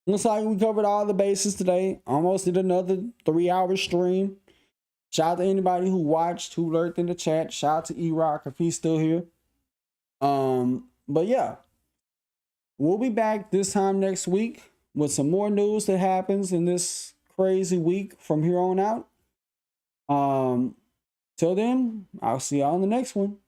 Looks like we covered all the bases today. Almost did another 3-hour stream. Shout out to anybody who watched, who lurked in the chat. Shout out to E-Rock if he's still here. But yeah. We'll be back this time next week with some more news that happens in this crazy week from here on out. Till then, I'll see y'all in the next one.